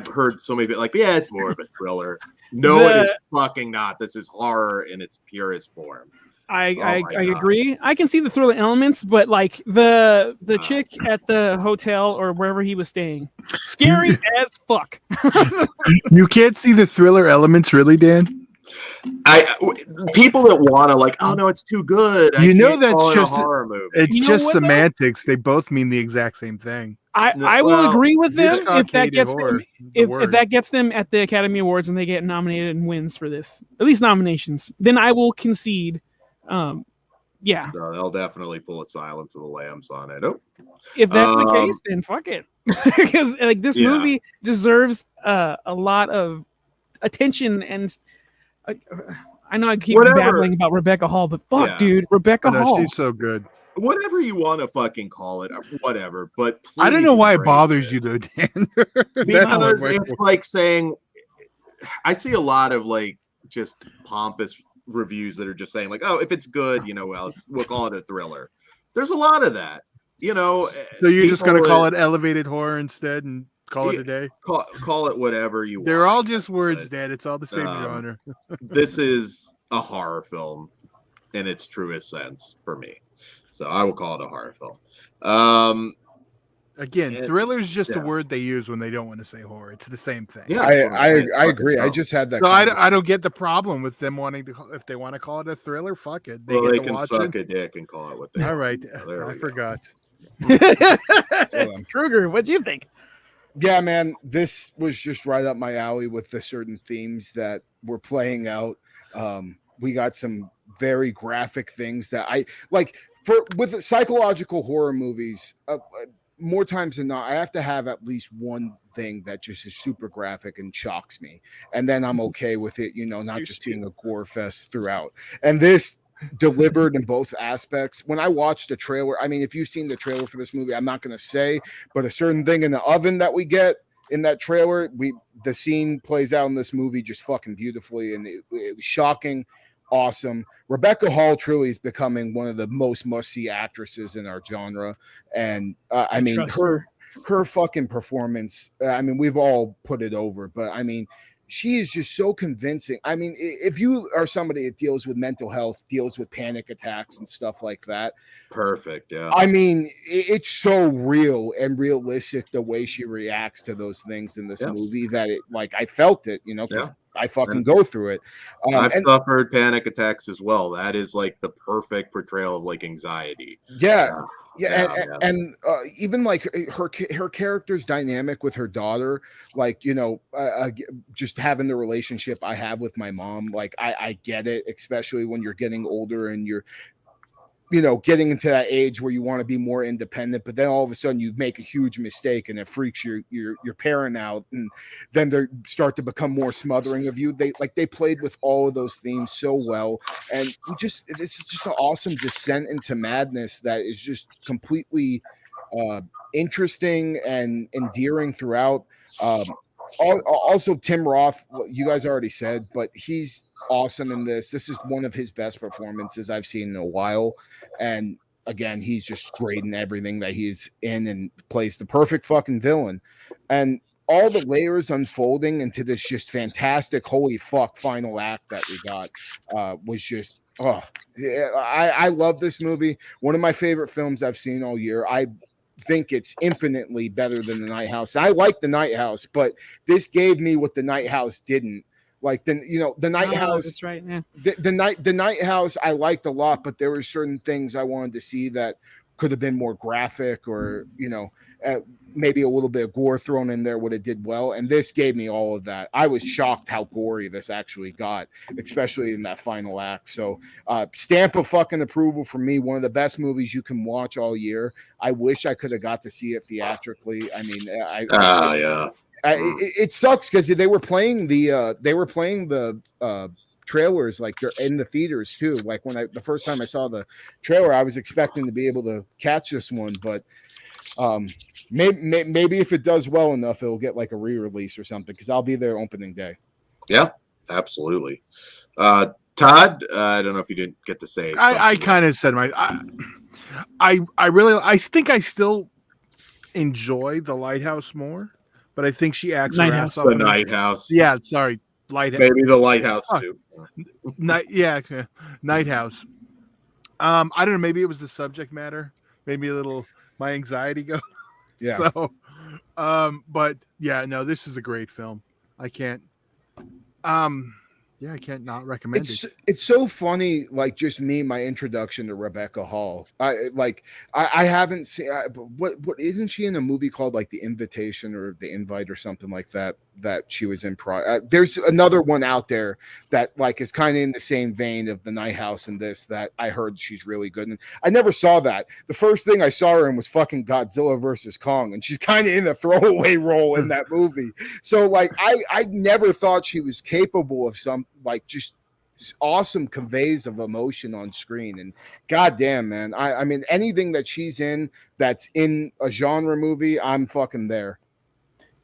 heard so many like, it's more of a thriller. No, it is fucking not. This is horror in its purest form. I agree. I can see the thriller elements, but like the chick at the hotel or wherever he was staying, scary as fuck. You can't see the thriller elements, really, Dan? People that want to like, oh no, it's too good. That's just a horror movie. It's just semantics. They both mean the exact same thing. I will agree with them if that gets them if that gets them at the Academy Awards and they get nominated and wins for this, at least nominations. Then I will concede. No, they'll definitely pull a Silence of the Lambs on it. Oh. If that's the case, then fuck it, because like this movie deserves a lot of attention. And I know I keep babbling about Rebecca Hall, but fuck, dude, Rebecca Hall. She's so good. Whatever you want to fucking call it, whatever. But I don't know why it bothers you, though, Dan. Because it's like saying, I see a lot of like just pompous reviews that are just saying like, oh, if it's good, we'll call it a thriller. There's a lot of that, So you're just gonna call it elevated horror instead and call it a day? Call it whatever you want. They're all just words, Dan. It's all the same genre. This is a horror film in its truest sense for me. So I will call it a horror film. Again, thriller is just a word they use when they don't want to say horror. It's the same thing. Yeah, I agree. I just had that. So I don't get the problem with them wanting to. If they want to call it a thriller, fuck it. They can suck a dick and call it what they all want. Right, I forgot. Kruger, what'd you think? Yeah, man, this was just right up my alley with the certain themes that were playing out. We got some very graphic things that I like. With psychological horror movies, more times than not, I have to have at least one thing that just is super graphic and shocks me, and then I'm okay with it. Not just being a gore fest throughout. And this delivered in both aspects. When I watched the trailer, I mean, if you've seen the trailer for this movie, I'm not going to say, but a certain thing in the oven that we get in that trailer, the scene plays out in this movie just fucking beautifully, and it was shocking, awesome. Rebecca Hall truly is becoming one of the most must-see actresses in our genre, and I mean, her fucking performance, I mean, we've all put it over, but I mean, she is just so convincing. I mean, if you are somebody that deals with mental health, deals with panic attacks and stuff like that. Perfect. Yeah. I mean, it's so real and realistic the way she reacts to those things in this movie that it, like, I felt it, you know, because I fucking go through it. I've suffered panic attacks as well. That is like the perfect portrayal of like anxiety. And even like her character's dynamic with her daughter, like, you know, just having the relationship I have with my mom, like I get it, especially when you're getting older and you're, you know, getting into that age where you want to be more independent, but then all of a sudden you make a huge mistake and it freaks your parent out, and then they start to become more smothering of you. They played with all of those themes so well, and this is just an awesome descent into madness that is just completely interesting and endearing throughout. Also, Tim Roth, you guys already said, but he's awesome in this. This is one of his best performances I've seen in a while. And again, he's just great in everything that he's in and plays the perfect fucking villain. And all the layers unfolding into this just fantastic, holy fuck, final act that we got was just, I love this movie. One of my favorite films I've seen all year. I think it's infinitely better than The Night House. I like The Night House, but this gave me what The Night House didn't. Like, The Night House. That's right. Yeah. The Night House I liked a lot, but there were certain things I wanted to see that could have been more graphic, or, you know, maybe a little bit of gore thrown in there would have did well. And this gave me all of that. I was shocked how gory this actually got, especially in that final act. So stamp of fucking approval for me. One of the best movies you can watch all year. I wish I could have got to see it theatrically. I mean, it sucks because they were playing the trailers like they're in the theaters too. Like the first time I saw the trailer, I was expecting to be able to catch this one, but maybe if it does well enough, it'll get like a re-release or something, because I'll be there opening day. Yeah, absolutely. Todd, I don't know if you didn't get to say. I kind of said I think I still enjoy The Lighthouse more, but I think she acts her ass off. The Night House. Yeah, sorry, Lighthouse. Maybe The Lighthouse too. Night House. I don't know. Maybe it was the subject matter. Maybe a little my anxiety go. Yeah. So, but yeah, no, this is a great film. I can't not recommend it. It's so funny, like, just me, my introduction to Rebecca Hall. I haven't seen what isn't she in a movie called like The Invitation or The Invite or something like that she was in there's another one out there that like is kind of in the same vein of The Night House and this, that I heard she's really good, and I never saw that. The first thing I saw her in was fucking Godzilla versus Kong, and she's kind of in a throwaway role in that movie. So like I never thought she was capable of some like just awesome conveys of emotion on screen. And goddamn, man, I mean, anything that she's in that's in a genre movie, I'm fucking there.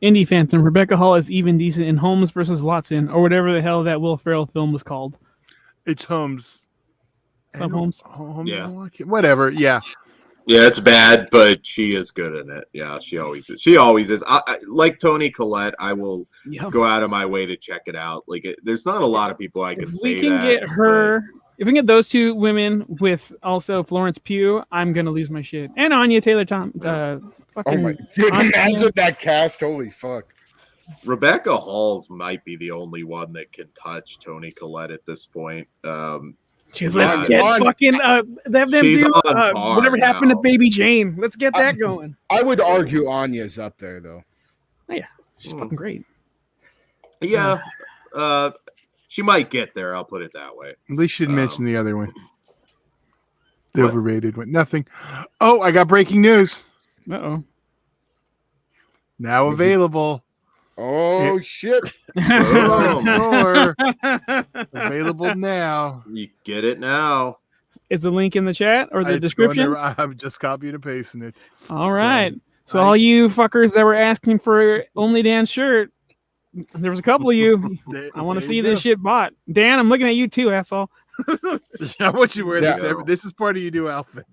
Indie Phantom, Rebecca Hall is even decent in Holmes versus Watson, or whatever the hell that Will Ferrell film was called. It's Holmes. Holmes. Yeah. Whatever. Yeah. Yeah, it's bad, but she is good in it. Yeah, she always is. She always is. I like Toni Collette, I will go out of my way to check it out. Like, there's not a lot of people I can say that. If we can get her, if we can get those two women with also Florence Pugh, I'm gonna lose my shit. And Anya Taylor-Tom. Oh my dude! Imagine that cast. Holy fuck! Rebecca Hall's might be the only one that can touch Toni Collette at this point. Let's get fucking them do whatever happened to Baby Jane. Let's get that going. I would argue Anya's up there though. Oh, yeah, she's fucking great. Yeah, she might get there. I'll put it that way. At least she didn't mention the other one. The overrated one. Nothing. Oh, I got breaking news. Uh-oh. Now available. Oh, shit. Available now. You get it now. Is the link in the chat or the description? I'm just copying and pasting it. All right. So all you fuckers that were asking for Only Dan's shirt, there was a couple of you. I want to see this shit bought. Dan, I'm looking at you too, asshole. I want you to wear this. This is part of your new outfit.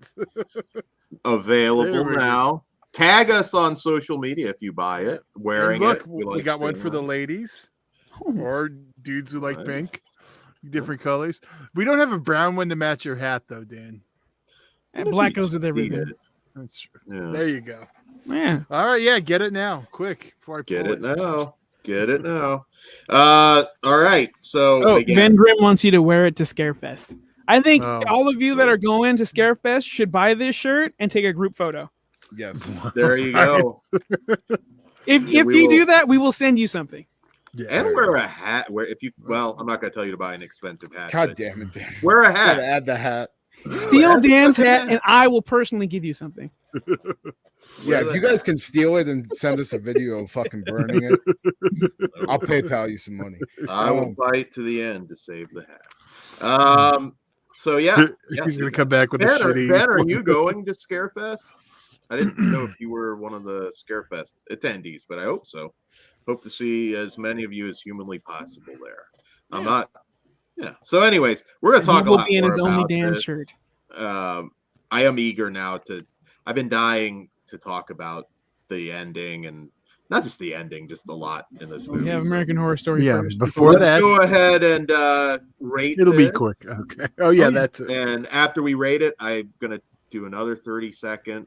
Available now. Tag us on social media if you buy it. Wearing look, it. We got one for the ladies or dudes who like pink. Different colors. We don't have a brown one to match your hat though, Dan. And black goes with everything. That's true. Yeah. There you go. Yeah. All right. Yeah. Get it now. Quick. Before I get it now. Get it now. All right. So Ben Grimm wants you to wear it to Scarefest. I think all of you that are going to Scarefest should buy this shirt and take a group photo. Yes. There you go. If you do that, we will send you something. Yeah. And wear a hat. I'm not gonna tell you to buy an expensive hat. God damn it, Dan. Wear a hat. Add the hat. Steal Dan's hat, and I will personally give you something. Yeah, if you guys can steal it and send us a video of fucking burning it, I'll PayPal you some money. I will fight to the end to save the hat. So yeah, he's gonna come back with a shitty. Ben, are you going to Scarefest? I didn't know if you were one of the Scarefest attendees, but I hope so. Hope to see as many of you as humanly possible there. I'm not. Yeah. So, anyways, we're gonna talk a lot more about this. Shirt. I am eager now I've been dying to talk about the ending, and not just the ending, just a lot in this movie. We have American Horror Story first. Before that, let's go ahead and rate. It'll be quick. Okay. Oh yeah, that's it. And after we rate it, I'm gonna do another 30-second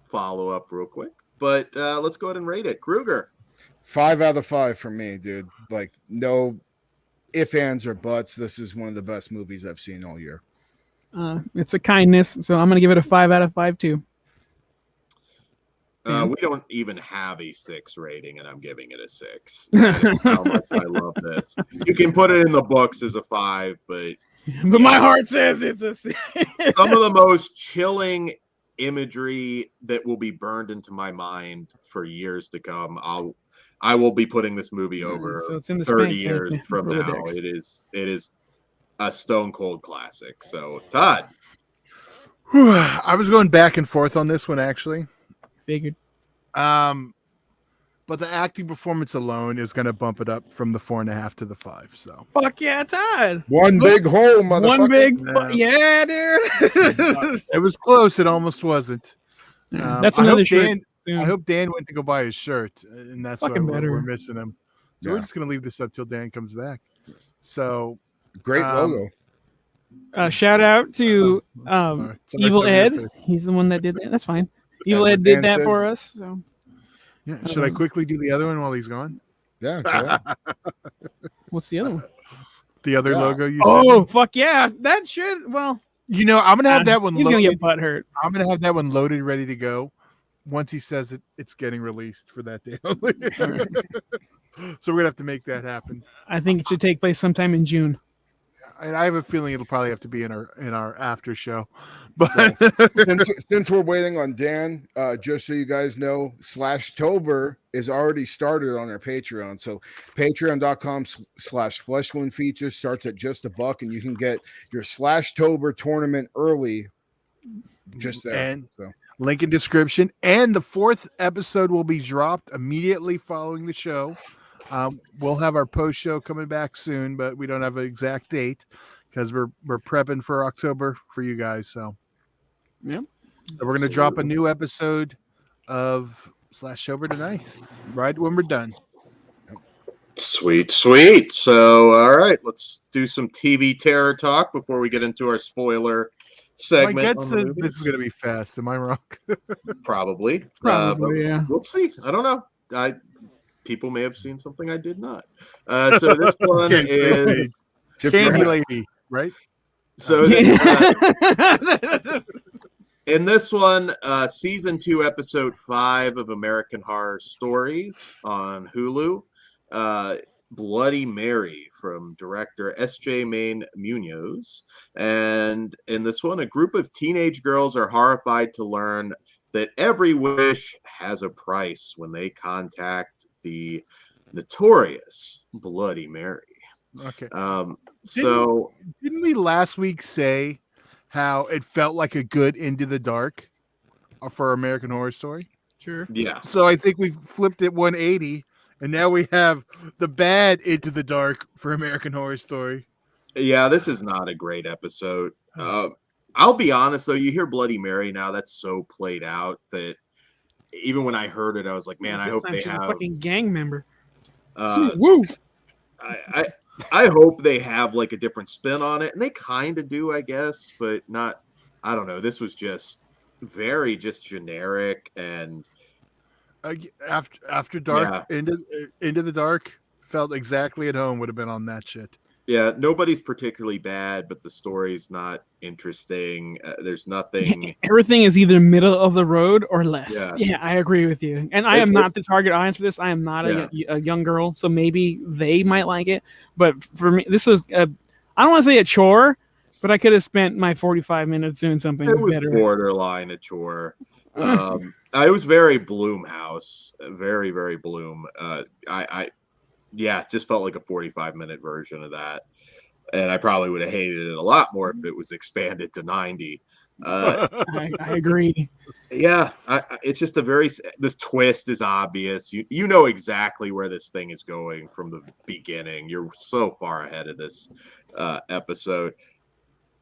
follow-up real quick. But let's go ahead and rate it. Kruger. 5 out of 5 for me, dude. Like, no ifs, ands, or buts. This is one of the best movies I've seen all year. It's a kindness, so I'm going to give it a 5 out of 5 too. We don't even have a 6 rating, and I'm giving it a 6. How much I love this. You can put it in the books as a 5, but my heart says it's a 6. Some of the most chilling imagery that will be burned into my mind for years to come. I will be putting this movie over so it's in the 30 years from now. It is a stone cold classic. So, Todd. I was going back and forth on this one, actually. Figured. But the acting performance alone is going to bump it up from the 4.5 to the 5. So fuck yeah, Todd. One big hole, motherfucker. One big, yeah, dude. It was close. It almost wasn't. That's another shirt. I hope Dan went to go buy his shirt, and that's why we're missing him. So we're just going to leave this up till Dan comes back. So great logo. Shout out to Evil Ed. He's the one that did that. That's fine. Evil Ed did that for us. So yeah, should I quickly do the other one while he's gone? Yeah. What's the other one? The other logo you said? Fuck yeah. That should, well. You know, I'm going to have that one loaded. He's going to get butt hurt. I'm going to have that one loaded, ready to go. Once he says it's getting released for that day only. So we're going to have to make that happen. I think it should take place sometime in June. And I have a feeling it'll probably have to be in our after show. But since we're waiting on Dan, just so you guys know, /Tober is already started on our Patreon. So patreon.com/fleshwound features starts at just $1, and you can get your /Tober tournament early just there. And link in description. And the 4th episode will be dropped immediately following the show. We'll have our post show coming back soon, but we don't have an exact date because we're prepping for October for you guys. So yeah, so we're gonna drop a new episode of /Tober tonight, right when we're done. Sweet. So all right, let's do some TV terror talk before we get into our spoiler segment. My gut says this is gonna be fast. Am I wrong? Probably. Yeah. We'll see. I don't know. People may have seen something I did not. So this one is Candy Lady, right? So in this one, season 2, episode 5 of American Horror Stories on Hulu, Bloody Mary from director S.J. Main Munoz. And in this one, a group of teenage girls are horrified to learn that every wish has a price when they contact the notorious Bloody Mary. Okay. So didn't we last week say how it felt like a good Into the Dark for American Horror Story. Sure. Yeah. So I think we've flipped it 180, and now we have the bad Into the Dark for American Horror Story. Yeah, this is not a great episode. I'll be honest, though, you hear Bloody Mary now, that's so played out that even when I heard it, I was like, man, I This hope time they she's have. a fucking gang member. Woo! I hope they have like a different spin on it, and they kind of do, I guess, but not. I don't know. This was just very just generic, and After Dark, Into the Dark felt exactly at home. Would have been on that shit. yeah, nobody's particularly bad, but the story's not interesting. There's nothing. Everything is either middle of the road or less. Yeah. Yeah, I agree with you. And I am not the target audience for this. I am not a young girl, so maybe they might like it. But for me, this was I don't want to say a chore, but I could have spent my 45 minutes doing something It was better. borderline a chore. I was very Bloomhouse, very, very Bloom. Just felt like a 45-minute version of that. And I probably would have hated it a lot more if it was expanded to 90. I agree. Yeah, it's just this twist is obvious. You know exactly where this thing is going from the beginning. You're so far ahead of this episode.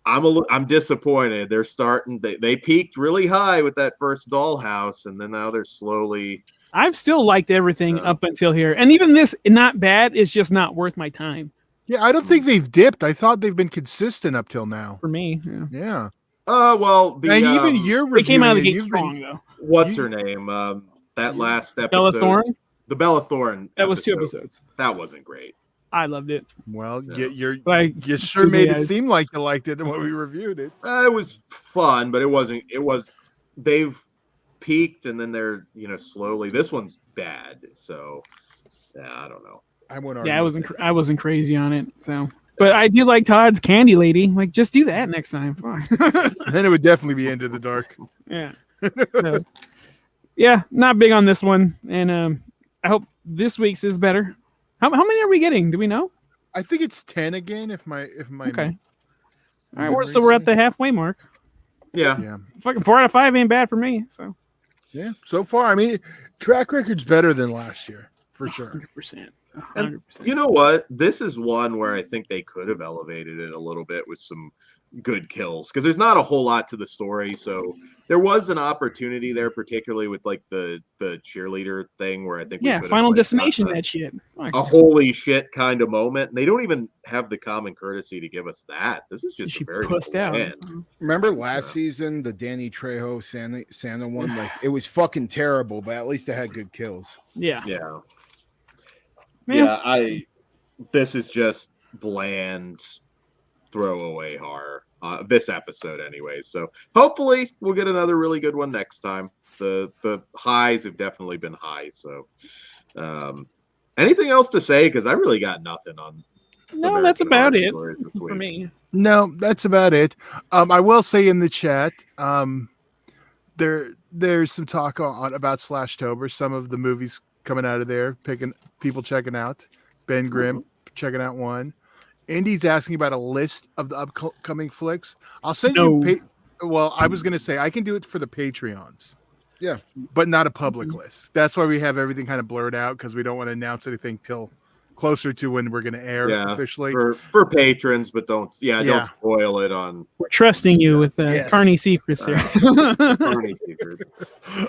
I'm disappointed. They're starting. They peaked really high with that first Dollhouse, and then now they're slowly. I've still liked everything up until here, and even this not bad. It's just not worth my time. Yeah, I don't think they've dipped. I thought they've been consistent up till now. For me, yeah. Well, and even you're they came out of the gate strong though. What's her name? That last episode, Bella Thorne. The Bella Thorne. That was 2 episodes. That wasn't gret. I loved it. Well, Yeah. you sure made it seem like you liked it when we reviewed it. It was fun, but it wasn't. It was. They've peaked, and then they're slowly. This one's bad, so yeah, I don't know. I wasn't crazy on it. So, but I do like Todd's Candy Lady. Like, just do that next time. Then it would definitely be Into the Dark. Yeah. So, yeah, not big on this one, and I hope this week's is better. How many are we getting? Do we know? I think it's 10 again. If my okay. All right, so we're at the halfway mark. Yeah. Fucking 4 out of 5 ain't bad for me. So yeah, so far, I mean, track record's better than last year for sure. 100%. And you know what? This is one where I think they could have elevated it a little bit with some good kills, because there's not a whole lot to the story. So there was an opportunity there, particularly with like the cheerleader thing, where I think Final Destination, that shit. A holy shit kind of moment. And they don't even have the common courtesy to give us that. This is just a very pussed out. Remember last season, the Danny Trejo Santa one? Like, it was fucking terrible, but at least it had good kills. Yeah. This is just bland throwaway horror. This episode anyway. So hopefully we'll get another really good one next time. The highs have definitely been high. So anything else to say? Because I really got nothing on. No, that's about it for me. No, that's about it. I will say in the chat, there's some talk about Slashtober. Some of the movies coming out of there, people checking out. Ben Grimm checking out one. Indy's asking about a list of the upcoming flicks. I'll send you. Well, I was going to say I can do it for the Patreons. Yeah, but not a public list. That's why we have everything kind of blurred out, because we don't want to announce anything till closer to when we're going to air officially for patrons. But don't spoil it on. We're trusting you with Carney secrets here. Carney secrets.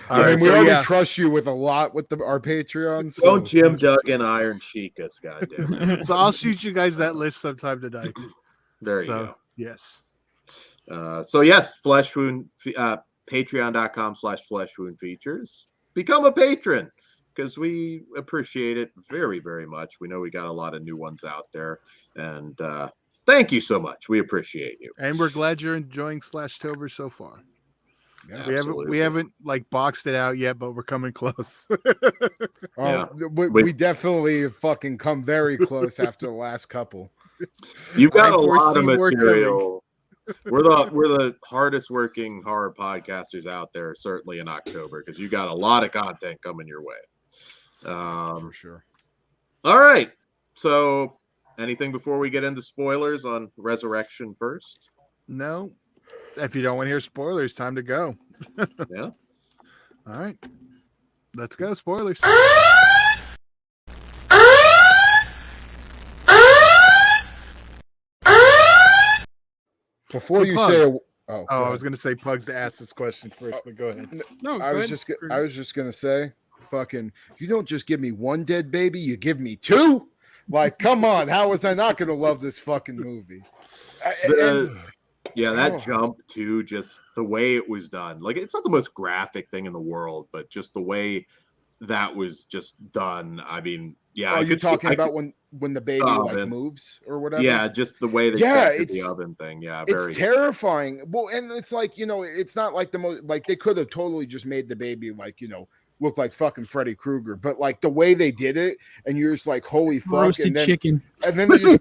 I mean, we already trust you with a lot with our Patreons. So. Don't Jim Duggan Iron Sheik us, goddamn. So I'll shoot you guys that list sometime tonight. There you go. Yes. So yes, Flesh Wound. Patreon.com/fleshwoundfeatures. Become a patron, because we appreciate it very, very much. We know we got a lot of new ones out there, and thank you so much. We appreciate you, and we're glad you're enjoying Slashtober so far. Yeah, we haven't like boxed it out yet, but we're coming close. We definitely fucking come very close after the last couple. You've got a lot of material. We're the hardest working horror podcasters out there, certainly in October, because you got a lot of content coming your way. For sure. All right. So anything before we get into spoilers on Resurrection first? No. If you don't want to hear spoilers, time to go. Yeah. All right. Let's go. Spoilers. Before So you Pugs. say, I was going to say Pugs to ask this question first, but go ahead. No, I was just gonna say, fucking, you don't just give me one dead baby, you give me two. Like, come on, how was I not gonna love this fucking movie? That jump too, just the way it was done. Like, it's not the most graphic thing in the world, but just the way that was just done. I mean, yeah. Are you talking about when the baby moves or whatever? Yeah, just the way they it's the oven thing. Yeah, it's terrifying. Well, and it's like, it's not like the most, like, they could have totally just made the baby like, look like fucking Freddy Krueger, but like the way they did it, and you're just like, holy fuck. Roasted chicken. And then they just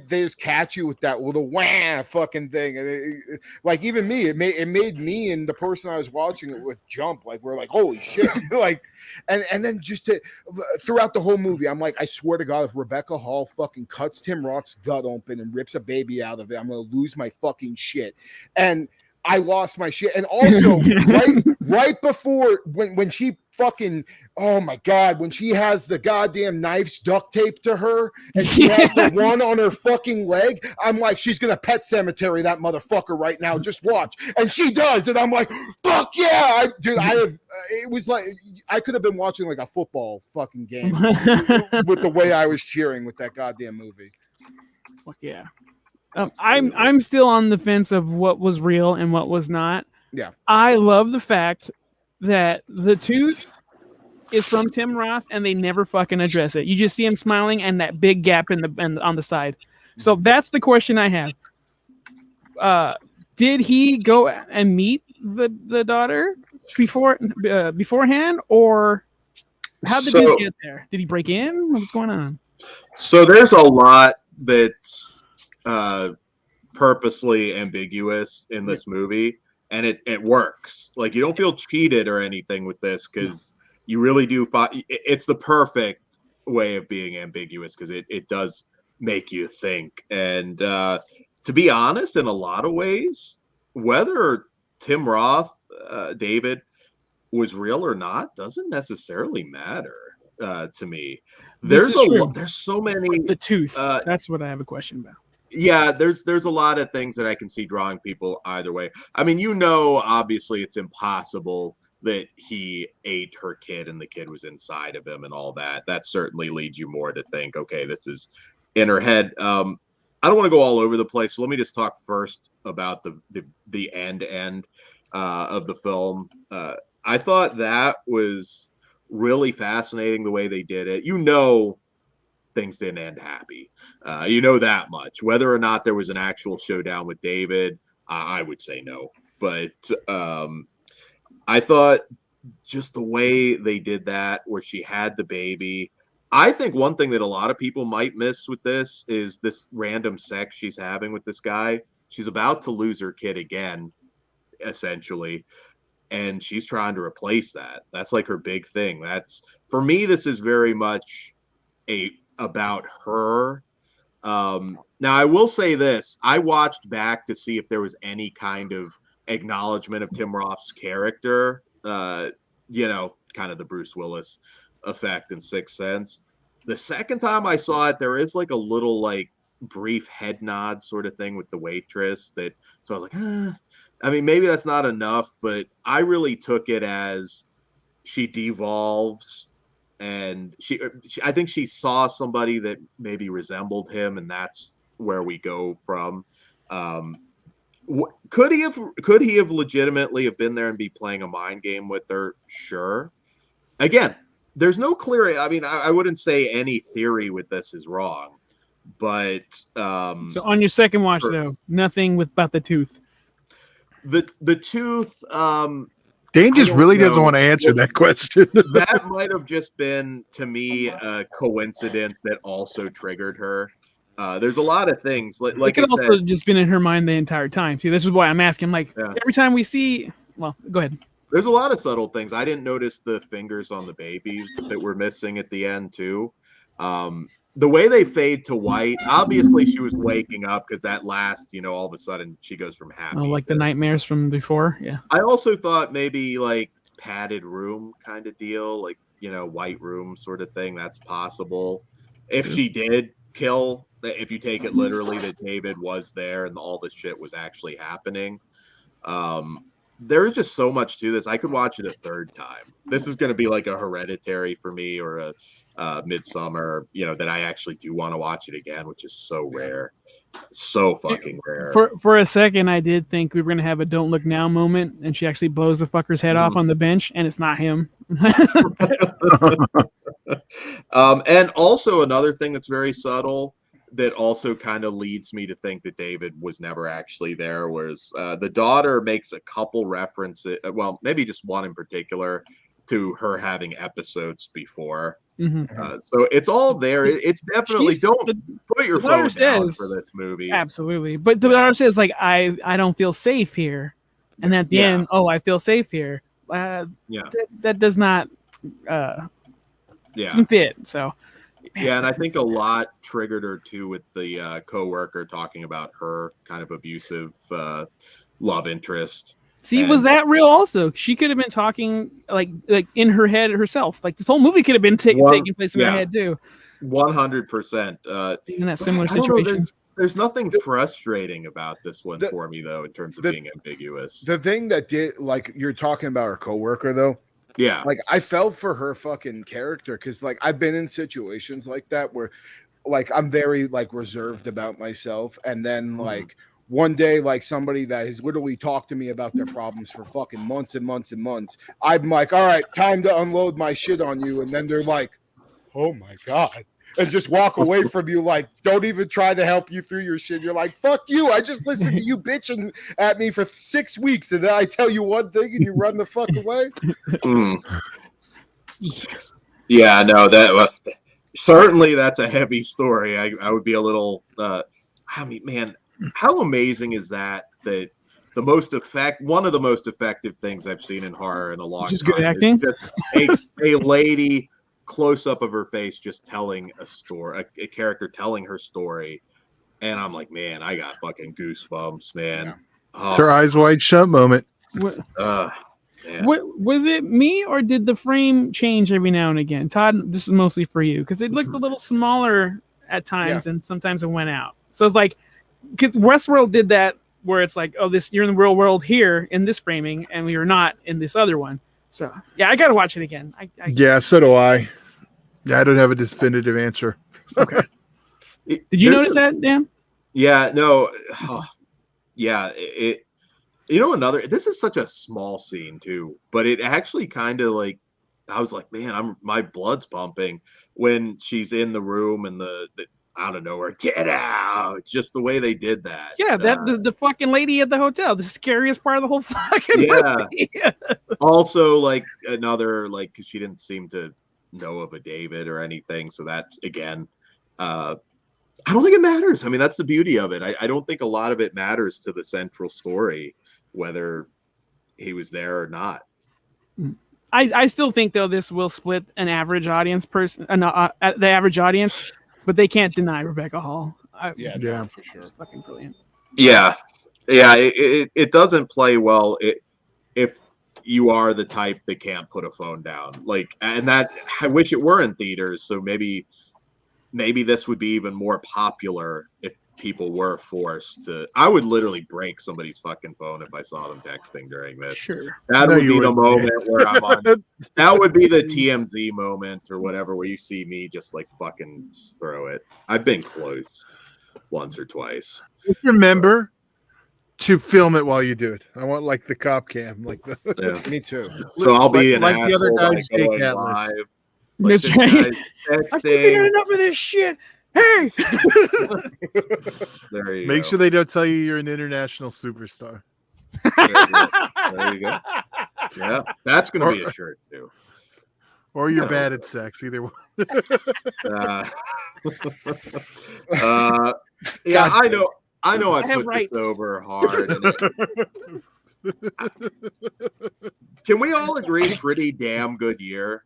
they just catch you with that little wham fucking thing, and like, even me, it made me and the person I was watching it with jump. Like, we're like, holy shit. Like, and then just throughout the whole movie, I'm like, I swear to God, if Rebecca Hall fucking cuts Tim Roth's gut open and rips a baby out of it, I'm gonna lose my fucking shit. And I lost my shit. And also, right before when she fucking, oh my God, when she has the goddamn knives duct taped to her and she has the one on her fucking leg, I'm like, she's gonna Pet Cemetery that motherfucker right now. Just watch. And she does. And I'm like, fuck yeah. It was like, I could have been watching like a football fucking game with the way I was cheering with that goddamn movie. Fuck yeah. I'm still on the fence of what was real and what was not. Yeah. I love the fact that the tooth is from Tim Roth and they never fucking address it. You just see him smiling and that big gap on the side. So that's the question I have. Did he go and meet the daughter beforehand, or how did he get there? Did he break in? What's going on? So there's a lot that's purposely ambiguous in this movie, and it works. Like, you don't feel cheated or anything with this, because you really do it's the perfect way of being ambiguous, because it does make you think. And to be honest, in a lot of ways, whether Tim Roth, David, was real or not doesn't necessarily matter to me. There's so many. The tooth. That's what I have a question about. Yeah, there's a lot of things that I can see drawing people either way. I mean, obviously it's impossible that he ate her kid and the kid was inside of him and all that. That certainly leads you more to think, okay, this is in her head. I don't want to go all over the place, so let me just talk first about the end of the film. I thought that was really fascinating, the way they did it. Things didn't end happy. That much. Whether or not there was an actual showdown with David, I would say no. But I thought just the way they did that, where she had the baby. I think one thing that a lot of people might miss with this is this random sex she's having with this guy. She's about to lose her kid again, essentially. And she's trying to replace that. That's like her big thing. For me, this is very much about her. Now, I will say this. I watched back to see if there was any kind of acknowledgement of Tim Roth's character, kind of the Bruce Willis effect in Sixth Sense. The second time I saw it, there is like a little like brief head nod sort of thing with the waitress so I was like, I mean, maybe that's not enough, but I really took it as she devolves, and I think she saw somebody that maybe resembled him, and that's where we go from. Could he have legitimately have been there and be playing a mind game with her? Sure. Again, there's no clear. I mean, I wouldn't say any theory with this is wrong, but so on your second watch, though, nothing about the tooth. The tooth. Dane just really doesn't want to answer that question. That might have just been, to me, a coincidence that also triggered her. There's a lot of things. Like it could also just been in her mind the entire time, too. This is why I'm asking. Like, every time we see... Well, go ahead. There's a lot of subtle things. I didn't notice the fingers on the baby that were missing at the end, too. The way they fade to white, obviously she was waking up because that last, all of a sudden she goes from happy. Oh, like the nightmares from before. Yeah. I also thought maybe like padded room kind of deal, like, white room sort of thing. That's possible. If she did kill, if you take it literally that David was there and all this shit was actually happening. There is just so much to this. I could watch it a third time. This is going to be like a Hereditary for me, or a Midsummer, that I actually do want to watch it again, which is so rare. So fucking rare. For a second, I did think we were going to have a Don't Look Now moment, and she actually blows the fucker's head off on the bench, and it's not him. And also another thing that's very subtle that also kind of leads me to think that David was never actually there, whereas the daughter makes a couple references, well, maybe just one in particular, to her having episodes before. So it's all there. It's definitely, don't put your phone down for this movie. Absolutely. But the daughter says, like, I don't feel safe here. And at the end, I feel safe here. That does not fit. So yeah, and I think a lot triggered her too with the coworker talking about her kind of abusive love interest. See, was that real also? She could have been talking like in her head herself. Like this whole movie could have been taking place in her head too. 100%. In that similar situation. There's nothing frustrating about this one for me though, in terms of being ambiguous. The thing that did, like, you're talking about her coworker though. Yeah. Like, I felt for her fucking character because, like, I've been in situations like that where, like, I'm very, like, reserved about myself. And then, like, one day, like, somebody that has literally talked to me about their problems for fucking months and months and months, I'm like, all right, time to unload my shit on you. And then they're like, oh, my God. And just walk away from you, like, don't even try to help you through your shit. You're like, fuck you. I just listened to you bitching at me for 6 weeks, and then I tell you one thing and you run the fuck away. Yeah, no, that certainly that's a heavy story. I would be a little, I mean, man, how amazing is that one of the most effective things I've seen in horror in a long time. Just good acting. Just a lady close up of her face just telling a story, a character telling her story, and I'm like, man, I got fucking goosebumps, man. It's her eyes wide shut moment. Was it me, or did the frame change every now and again? Todd, this is mostly for you because it looked a little smaller at times, and sometimes it went out. So it's like, because Westworld did that where it's like, oh, you're in the real world here in this framing, and we are not in this other one. So yeah, I gotta watch it again. Yeah, so do I. Yeah, I don't have a definitive answer. Okay. Did you notice that, Dan? Yeah, no. Yeah, this is such a small scene too, but it actually kind of like, I was like, man, my blood's pumping when she's in the room and the out of nowhere, get out. It's just the way they did that. Yeah, the fucking lady at the hotel, the scariest part of the whole fucking movie. Also, like, another, like, because she didn't seem to know of a David or anything, so that, again, I don't think it matters. I mean, that's the beauty of it. I don't think a lot of it matters to the central story, whether he was there or not. I still think, though, this will split an average audience the average audience, but they can't deny Rebecca Hall. Yeah, for sure. It's fucking brilliant. Yeah. It doesn't play well if you are the type that can't put a phone down. Like, and that, I wish it were in theaters. So maybe this would be even more popular if people were forced to. I would literally break somebody's fucking phone if I saw them texting during this. Sure. That would be the moment where I'm on. That would be the TMZ moment or whatever, where you see me just like fucking throw it. I've been close once or twice. Just remember to film it while you do it. I want like the cop cam, like the. Yeah. Me too. So I'll be an like asshole, the other guys like, going Atlas. live. That's Like, right. texting. I fucking had enough of this shit. Hey. There you Make go. sure they don't tell you you're an international superstar. There you go. Yeah, that's gonna be a shirt too. Or you're bad at sex, either one. Yeah, I know. I have put rights. this over hard. Can we all agree? Pretty damn good year.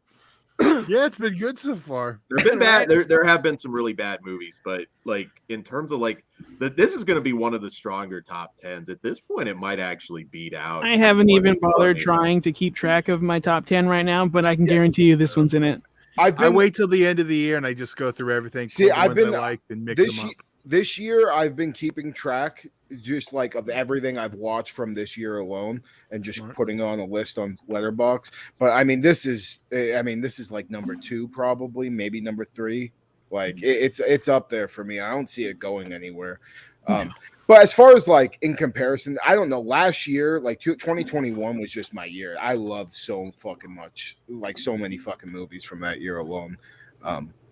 Yeah, it's been good so far. There've been bad. There have been some really bad movies, but like in terms of like this is going to be one of the stronger top 10s. At this point, it might actually beat out. I haven't even bothered trying to keep track of my top 10 right now, but I can guarantee you this one's in it. I wait till the end of the year and I just go through everything. See, I've been I and mix them up. This year, I've been keeping track just like of everything I've watched from this year alone, and just putting on a list on Letterboxd. But I mean, this is like number 2, probably, maybe number 3. Like it's up there for me. I don't see it going anywhere. But as far as like in comparison, I don't know. Last year, like 2021 was just my year. I loved so fucking much, like so many fucking movies from that year alone.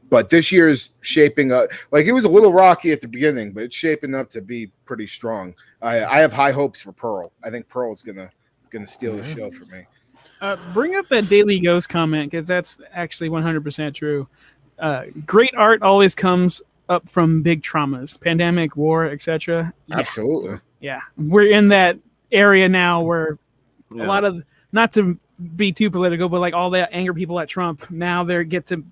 But this year is shaping up. Like it was a little rocky at the beginning, but it's shaping up to be pretty strong. I have high hopes for Pearl. I think Pearl is gonna steal the show for me. Bring up that Daily Ghost comment, because that's actually 100% true. Great art always comes up from big traumas, pandemic, war, etc. Yeah. Absolutely. Yeah, we're in that area now where a lot of, not to be too political, but like all the anger people at Trump now they get to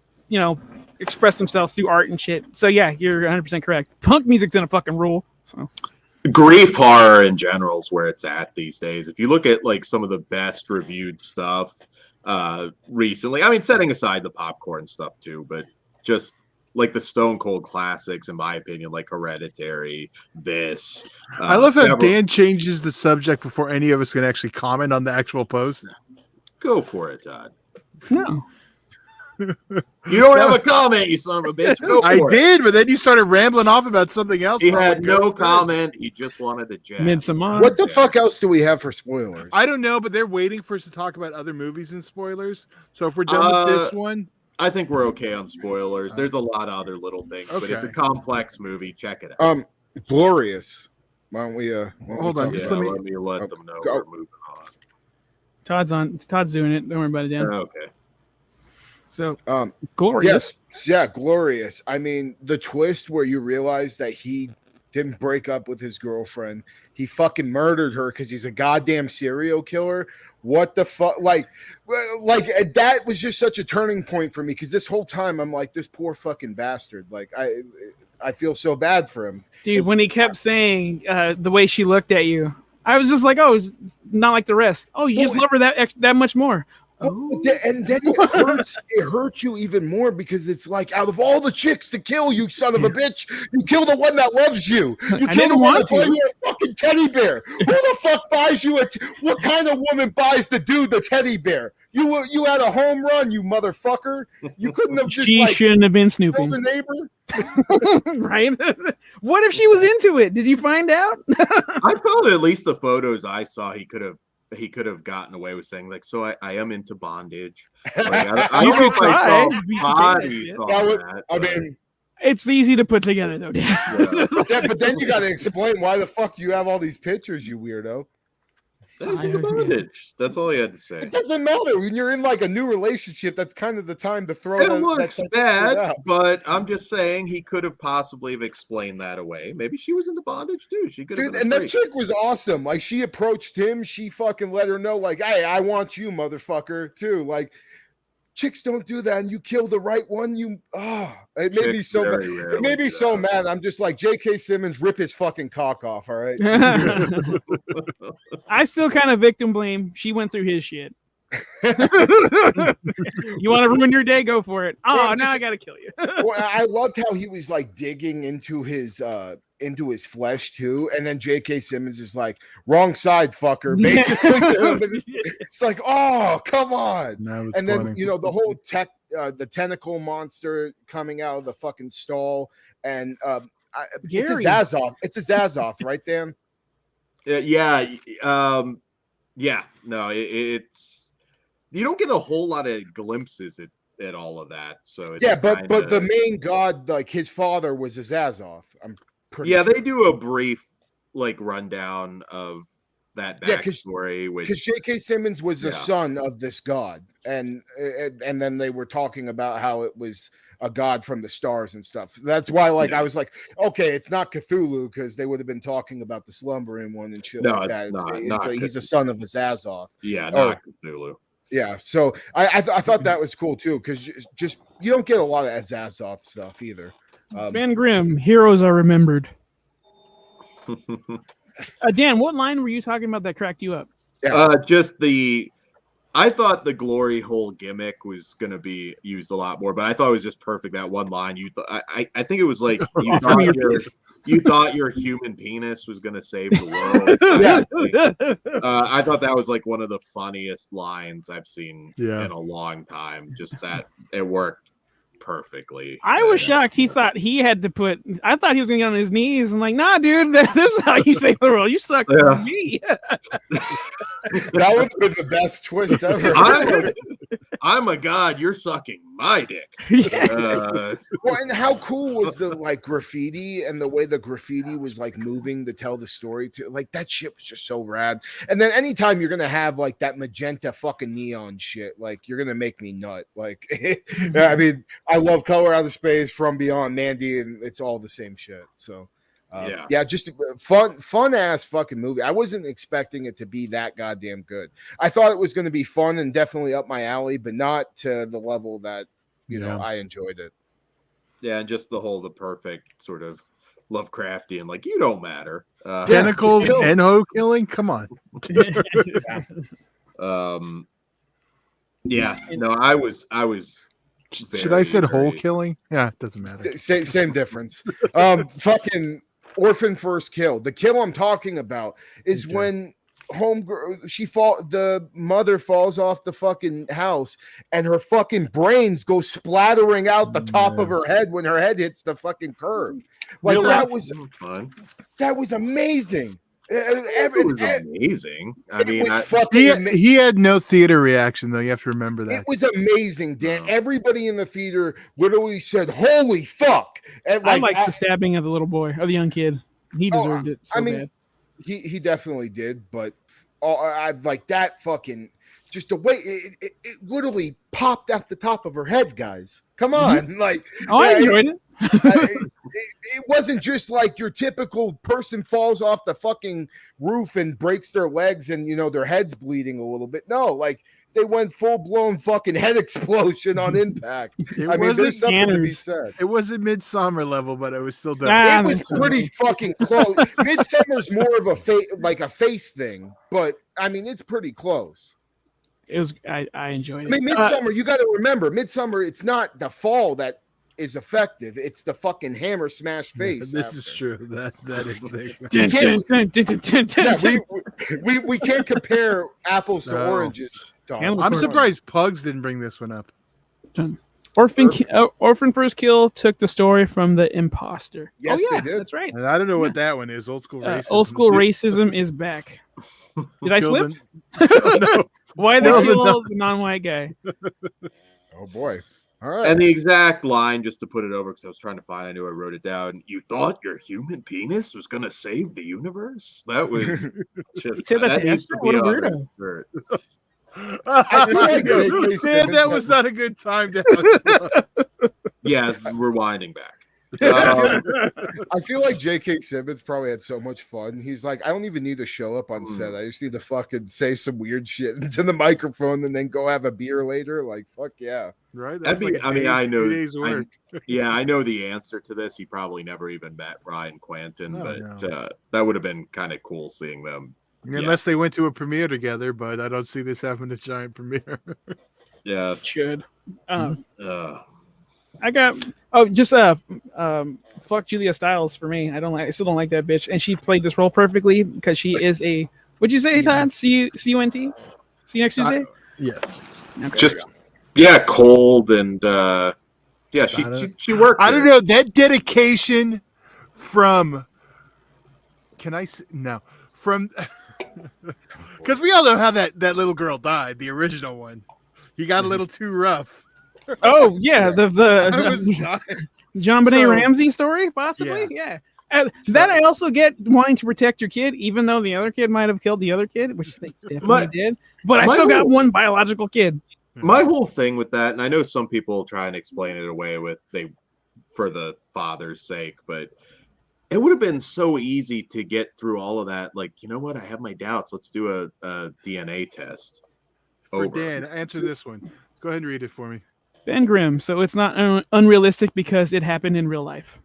express themselves through art and shit. So yeah, you're 100% correct. Punk music's in a fucking rule. So grief horror in general is where it's at these days. If you look at like some of the best reviewed stuff recently, I mean, setting aside the popcorn stuff too, but just like the stone cold classics, in my opinion, like Hereditary, this. I love how Dan changes the subject before any of us can actually comment on the actual post. Go for it, Todd. No. You don't have a comment, you son of a bitch. Go for it. Did, but then you started rambling off about something else. He had no comment. He just wanted to jab. Midsommar. What the fuck else do we have for spoilers? I don't know, but they're waiting for us to talk about other movies and spoilers. So if we're done with this one, I think we're okay on spoilers. There's a lot of other little things, but it's a complex movie. Check it out. Glorious. Why don't we hold on? Just let me let them know we're moving on. Todd's doing it. Don't worry about it, Dan. Okay. So, Glorious. Yes, yeah, Glorious. I mean, the twist where you realize that he didn't break up with his girlfriend. He fucking murdered her because he's a goddamn serial killer. What the fuck? Like that was just such a turning point for me, because this whole time I'm like, this poor fucking bastard. Like I feel so bad for him. Dude, when he kept saying the way she looked at you, I was just like, oh, not like the rest. Oh, you just love her that much more. Oh. And then it hurts you even more, because it's like, out of all the chicks to kill, you son of a bitch, you kill the one that loves you. You kill the one that buys you a fucking teddy bear. Who the fuck buys you what kind of woman buys the dude the teddy bear? You had a home run, you motherfucker. You couldn't have just shouldn't have been snooping. The neighbor. Right? What if she was into it? Did you find out? I felt at least the photos I saw, he could have gotten away with saying, like, so I am into bondage. Like, I don't know if I saw bodies on that. I mean, it's easy to put together, though. Yeah, but then you got to explain why the fuck you have all these pictures, you weirdo. That isn't the bondage. That's all he had to say. It doesn't matter. When you're in like a new relationship, that's kind of the time to throw it. Looks bad, but I'm just saying he could have possibly have explained that away. Maybe she was into bondage too. She could have. Dude, and that chick was awesome. Like, she approached him. She fucking let her know, like, hey, I want you, motherfucker, too. Like, chicks don't do that, and you kill the right one. It made me so mad. It made me so mad. I'm just like, J.K. Simmons, rip his fucking cock off. All right. I still kind of victim blame. She went through his shit. You want to ruin your day? Go for it. Oh, now I gotta kill you. Well, I loved how he was like digging into his flesh too, and then J.K. Simmons is like, wrong side, fucker. Basically, it's like, oh, come on. And then the whole the tentacle monster coming out of the fucking stall, and it's a Zazoff. It's a Zazoff, right, Dan? Yeah. No, it's. You don't get a whole lot of glimpses at all of that. So it's but the main god, like his father, was a Zazoff. I'm pretty sure. They do a brief like rundown of that backstory. Because J.K. Simmons was the son of this god, and then they were talking about how it was a god from the stars and stuff. That's why, I was like, okay, it's not Cthulhu, because they would have been talking about the slumbering one and shit like that. Not he's a son of a Zazoff. Yeah, not Cthulhu. Yeah, so I thought that was cool too, because just you don't get a lot of Azazoth stuff either. Ben Grimm, heroes are remembered. Dan, what line were you talking about that cracked you up? I thought the glory hole gimmick was going to be used a lot more, but I thought it was just perfect. That one line, I think it was like you thought your human penis was going to save the world. I thought that was like one of the funniest lines I've seen in a long time. Just that it worked perfectly. I was shocked. He thought he had to put. I thought he was going to get on his knees. I'm like, nah, dude, this is how you save the world. You suck for me. That would have been the best twist ever. I'm a god. You're sucking my dick. Well, and how cool was the like graffiti and the way the graffiti was like moving to tell the story to like that shit was just so rad. And then anytime you're gonna have like that magenta fucking neon shit, like you're gonna make me nut. Like, I mean, I love Color Out of Space, From Beyond, Mandy, and it's all the same shit. So. Just a fun ass fucking movie. I wasn't expecting it to be that goddamn good. I thought it was going to be fun and definitely up my alley, but not to the level that you know I enjoyed it. Yeah, and just the perfect sort of Lovecraftian, like you don't matter. Tentacles and hoe killing. Come on. I was. Should I said hole killing? Yeah, it doesn't matter. Same difference. Fucking orphan first kill. The kill I'm talking about is when the mother falls off the fucking house and her fucking brains go splattering out the top of her head when her head hits the fucking curb. Like that was fun. That was amazing. It was amazing. I mean, he had no theater reaction though. You have to remember that. It was amazing, Dan. Everybody in the theater literally said, "Holy fuck!" And I liked the stabbing of the little boy, of the young kid. He deserved it. So bad. He definitely did. But I like that fucking just the way it literally popped out the top of her head, guys. Come on, like I enjoyed it. It wasn't just like your typical person falls off the fucking roof and breaks their legs and their head's bleeding a little bit. No, like they went full blown fucking head explosion on impact. I mean, there's something to be said. It wasn't Midsummer level, but it was still done. It was pretty fucking close. Midsummer's more of a face thing, but I mean it's pretty close. It was. I enjoyed it. I mean, Midsummer. You got to remember, Midsummer. It's not the fall that is effective. It's the fucking hammer smash face. This is true. That is the. We can't compare apples to oranges. I'm surprised Pugs didn't bring this one up. Orphan First Kill took the story from The Imposter. Yes, they did. That's right. And I don't know what that one is. Old school racism. Old school racism is back. Did I slip? No. Why they kill the non-white guy? Oh boy. All right. And the exact line, just to put it over, because I was trying to find, I knew I wrote it down. You thought your human penis was going to save the universe? That was just. That needs to be on shirt. I feel like that was not a good time to have. Yes, we're winding back. I feel like J.K. Simmons probably had so much fun. He's like, I don't even need to show up on set. I just need to fucking say some weird shit into the microphone and then go have a beer later. Like, fuck yeah. Right? I know the answer to this. He probably never even met Bryan Quentin, that would have been kind of cool seeing them. Unless they went to a premiere together, but I don't see this having a giant premiere. Yeah. Should. I got fuck Julia Stiles for me. I still don't like that bitch, and she played this role perfectly because she is a. What'd you say, Todd? CUNT? See you next Tuesday. Yes. Okay, cold and she worked. I don't know that dedication from. Can I say no from? Because we all know how that little girl died. The original one, he got a little too rough. Oh yeah, the John Benet Ramsey story, possibly. Yeah. That I also get wanting to protect your kid, even though the other kid might have killed the other kid, which they definitely did. But I still got one biological kid. My whole thing with that, and I know some people try and explain it away with for the father's sake, but it would have been so easy to get through all of that. Like, you know what? I have my doubts. Let's do a DNA test. For over. Dan, answer this one. Go ahead and read it for me. Ben Grimm. So it's not unrealistic because it happened in real life.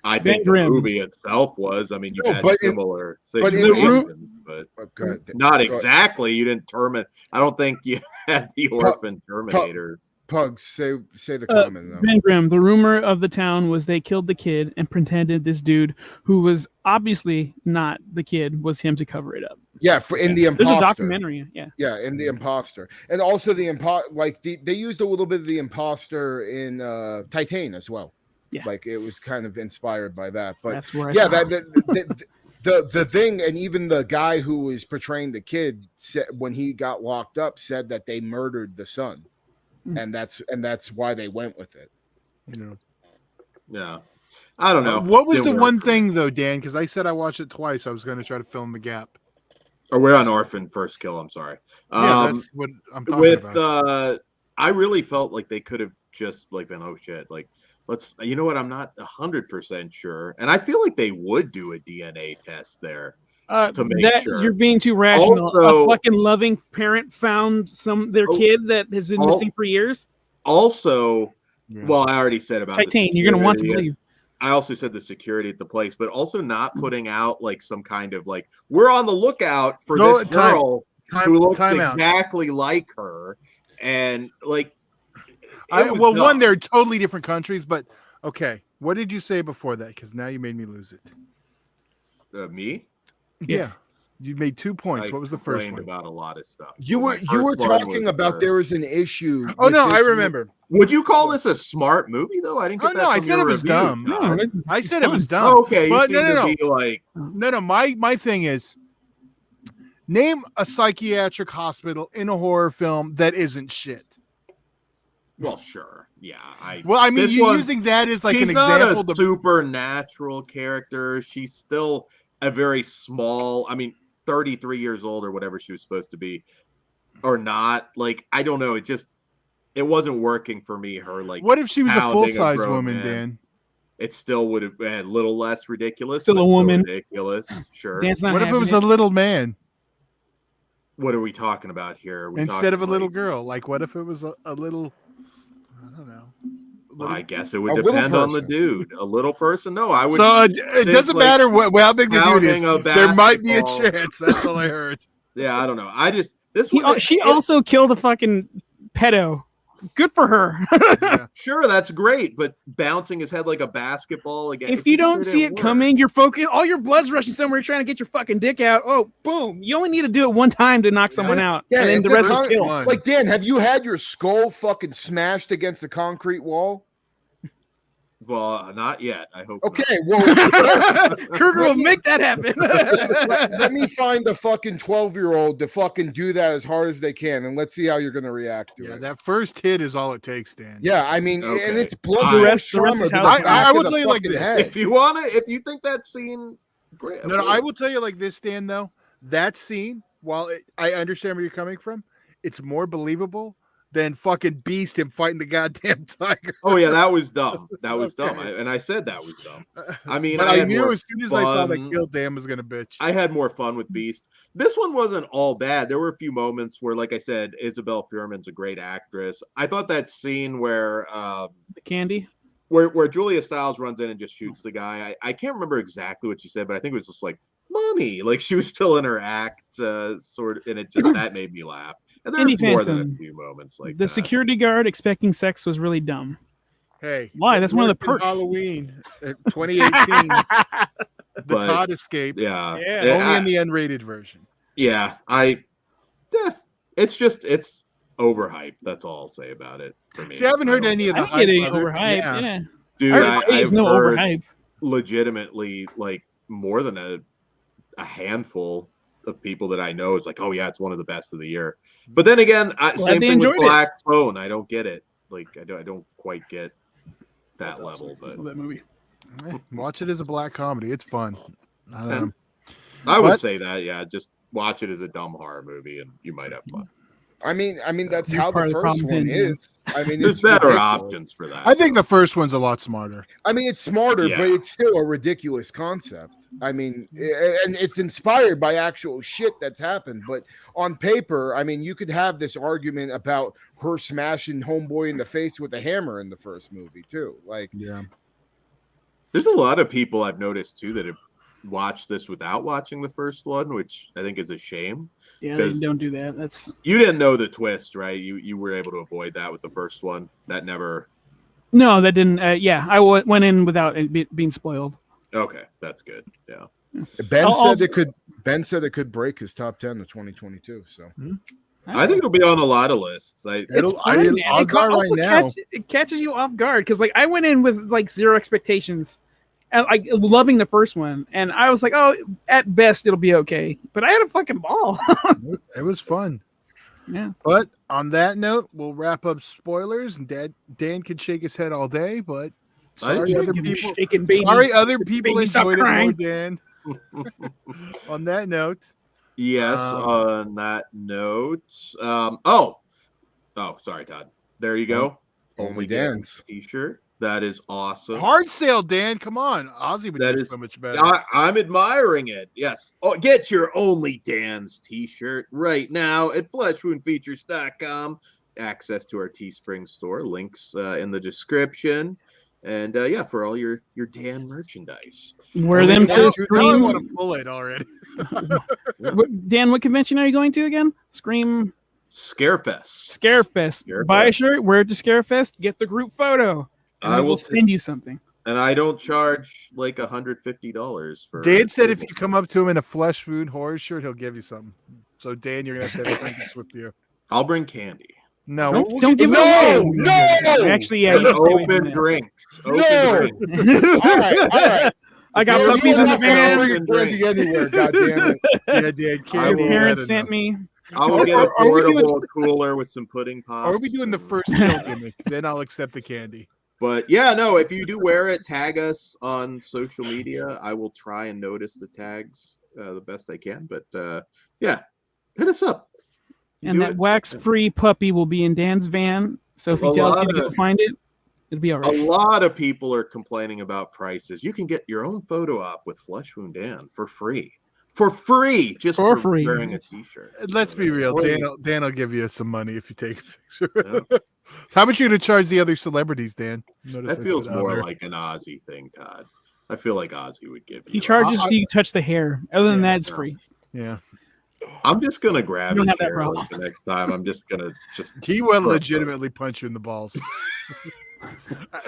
I Ben think Grimm. the movie itself was. I mean, you had but similar but in situations, but Go ahead. not exactly. You didn't terminate. I don't think you had the orphan Terminator. Pugs, say the comment though. Ben Grimm. The rumor of the town was they killed the kid and pretended this dude, who was obviously not the kid, was him to cover it up. Yeah, in the imposter. There's a documentary. Yeah. Yeah, in the imposter, and also the they used a little bit of the imposter in Titan as well. Yeah. Like it was kind of inspired by that. But That's where I yeah, saw the thing, and even the guy who was portraying the kid said when he got locked up said that they murdered the son, and that's why they went with it. Yeah, I don't know. What was Didn't the work one for me. thing though, Dan? Because I said I watched it twice. I was going to try to fill in the gap. Or we're on Orphan First Kill. I'm sorry. Yeah, that's what I'm talking With about. I really felt like they could have just like been, oh shit, like let's. You know what? I'm not 100% sure, and I feel like they would do a DNA test there. To make sure. You're being too rational. Also- a fucking loving parent found their kid that has been missing for years. Also, Yeah. well, I already said about the Titan, you're gonna want to security, believe. I also said the security at the place, but also not putting out like some kind of like we're on the lookout for No, this girl who looks time out. exactly like her, and like. Well, one, they're totally different countries, but okay. What did you say before that? Because now you made me lose it. Me? Yeah. You made 2 points. What was the first complained one? about a lot of stuff. You But were my first one talking was, about there was an issue. Oh with no, I this remember. Would you call this a smart movie though? I didn't get Oh that. no, I from said your it was review, dumb. Todd. I it's said it was fun. dumb. Oh, okay, you But seem to no. be like No. My thing is, name a psychiatric hospital in a horror film that isn't shit. well, sure, yeah. Well, I mean, this you're one- using that as like she's an not example. a supernatural character. She's still a very small. I mean, 33 years old or whatever she was supposed to be, or not. Like I don't know. It wasn't working for me. Her like. What if she was a pounding full-size grown woman, man. Dan? It still would have been a little less ridiculous. Still but a woman. ridiculous. Sure. Dan's not What if it having was a little man What are we talking about here? Are we instead talking of a little like- girl? Like, what if it was a little? I don't know. I guess it would A little depend on the person. dude. A little person? No, I would. So it doesn't like matter how big the dude is. pounding a There might be a basketball. chance. That's all I heard. Yeah, I don't know. I just this one. She also killed a fucking pedo. Good for her. Yeah. Sure, that's great, but bouncing his head like a basketball again. If you don't see it didn't work. coming, you're focused. All your blood's rushing somewhere. You're trying to get your fucking dick out. Oh, boom! You only need to do it one time to knock someone out, yeah, and then it's the a rest is con- kill. One. Like Dan, have you had your skull fucking smashed against a concrete wall? Well, not yet. I hope. Okay, well, Kruger will make that happen. let me find the fucking 12-year-old to fucking do that as hard as they can, and let's see how you're gonna react to Yeah, it. that first hit is all it takes, Dan. Yeah, I mean, and Okay. it's blood. The rest trauma is to the how- back I of will the tell you like fucking this. head. If you want to, if you think that scene, great. No, I will tell you like this, Dan. Though that scene, while I understand where you're coming from, it's more believable than fucking Beast him fighting the goddamn tiger. Oh yeah, that was dumb. That was dumb. Okay. And I said that was dumb. I mean, But I I had knew more as soon as I saw that fun. kill, Dan was gonna bitch. I had more fun with Beast. This one wasn't all bad. There were a few moments where, like I said, Isabel Fuhrman's a great actress. I thought that scene where Candy. where Julia Stiles runs in and just shoots the guy. I can't remember exactly what she said, but I think it was just like, "Mommy," like she was still in her act, sort of, and it just that made me laugh. And there's Indie more than a Phantom. few moments like The that. security guard expecting sex was really dumb. Hey, Why? That's one of the worked in perks. Halloween, 2018. The But- Todd escape. Yeah, Yeah. Only in the unrated version. yeah. It's overhyped. That's all I'll say about it for me. See, I haven't heard any of I the didn't get any hype other- overhype. yeah. Yeah. Dude, I've I've no heard overhype. legitimately like more than a handful of people that I know is like, oh yeah, it's one of the best of the year. But then again, same they thing with enjoyed it. Black Phone. I don't get it. Like I don't quite get that level. But Love that movie. Watch it as a black comedy. It's fun. I don't know. I would But- say that just watch it as a dumb horror movie and you might have fun. I mean, that's You're how part the of the first problem, one too, is. I mean, There's it's better ridiculous. options for that. I think the first one's a lot smarter. I mean, it's smarter, Yeah. but it's still a ridiculous concept. I mean, and it's inspired by actual shit that's happened. But on paper, I mean, you could have this argument about her smashing homeboy in the face with a hammer in the first movie too. Like, Yeah. There's a lot of people I've noticed too that have watched this without watching the first one, which I think is a shame. Yeah, they 'Cause don't do that. That's you didn't know the twist, right? You were able to avoid that with the first one. That never. no, that didn't. Yeah, I went in without it being spoiled. Okay, that's good. Yeah. Ben I'll- said it could. Ben said it could break his top 10 of 2022 So I think it'll be on a lot of lists. It'll- It's fun, man. odds It are right also now. it catches you off guard because, like, I went in with like zero expectations, and, like, loving the first one, and I was like, "Oh, at best it'll be okay," but I had a fucking ball. It was fun. Yeah. But on that note, we'll wrap up spoilers. And Dan can shake his head all day, but sorry, didn't other Give him people. shaking baby. Sorry, other people Baby, stop enjoyed it more, crying. Dan. On that note, Yes. On that note, sorry, Todd. There you go. Only Dan's. T-shirt. That is awesome. hard sale, Dan. Come on, Ozzy would That do is- so much better. I'm admiring it. Yes. Oh, get your Only Dan's T-shirt right now at fleshwoundfeatures.com. Access to our Teespring store. Links in the description. And for all your Dan merchandise. Wear them now, to now I Scream. want to pull it already. Dan, what convention are you going to again? Scream Scarefest. Scarefest. Buy a shirt, wear it to Scarefest, get the group photo. And I we'll will send you something. And I don't charge like $150 for. Dan said if you come up to him in a flesh wound horror shirt, he'll give you something. So Dan, you're gonna have to have drinks with you. I'll bring candy. No, Don't give No, it away. no! Actually, yeah, And you stay away from open that. drinks. Open No! drinks. All right. I got You're puppies in the not gonna van. bring candy anywhere. God damn it! Yeah, Dan. I Can't will- Parents sent me. I will get a Are we doing- portable cooler with some pudding pops. Are we doing the and- first kill gimmick? Then I'll accept the candy. But yeah, no, if you do wear it, tag us on social media. I will try and notice the tags the best I can. But hit us up. And Do that it. wax-free puppy will be in Dan's van. So if he A tells lot you to go of- find it, it'll be all A right. lot of people are complaining about prices. You can get your own photo op with Flesh Wound Dan for free. For free, just For for free. wearing a T-shirt. Let's be real. Free. Dan will give you some money if you take a picture. Yeah. How much are you going to charge the other celebrities, Dan? Notice That I feels said more other. like an Ozzy thing, Todd. I feel like Ozzy would give you. He charges I- till you touch the hair. Other than Yeah, that, it's no. free. Yeah. I'm just gonna grab You don't his have that hair problem. like, the next time. I'm just gonna He will Bro. legitimately punch you in the balls.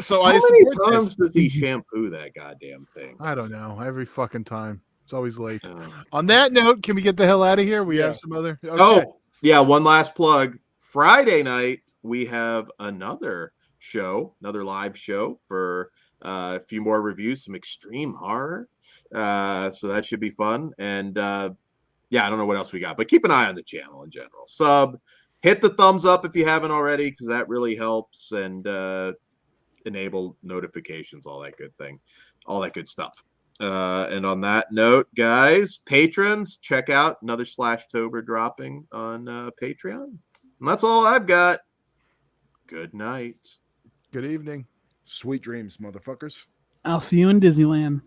So How I many support times this. does he shampoo that goddamn thing? I don't know. Every fucking time. It's always late. Uh, On that note, can we get the hell out of here? We Yeah. have some other. Okay. Oh, yeah. One last plug. Friday night, we have another show, another live show for a few more reviews, some extreme horror. So that should be fun. And I don't know what else we got, but keep an eye on the channel in general. Hit the thumbs up if you haven't already, because that really helps, and enable notifications, all that good stuff. And on that note, guys, patrons, check out another Slashtober dropping on Patreon. And that's all I've got. Good night. Good evening. Sweet dreams, motherfuckers. I'll see you in Disneyland.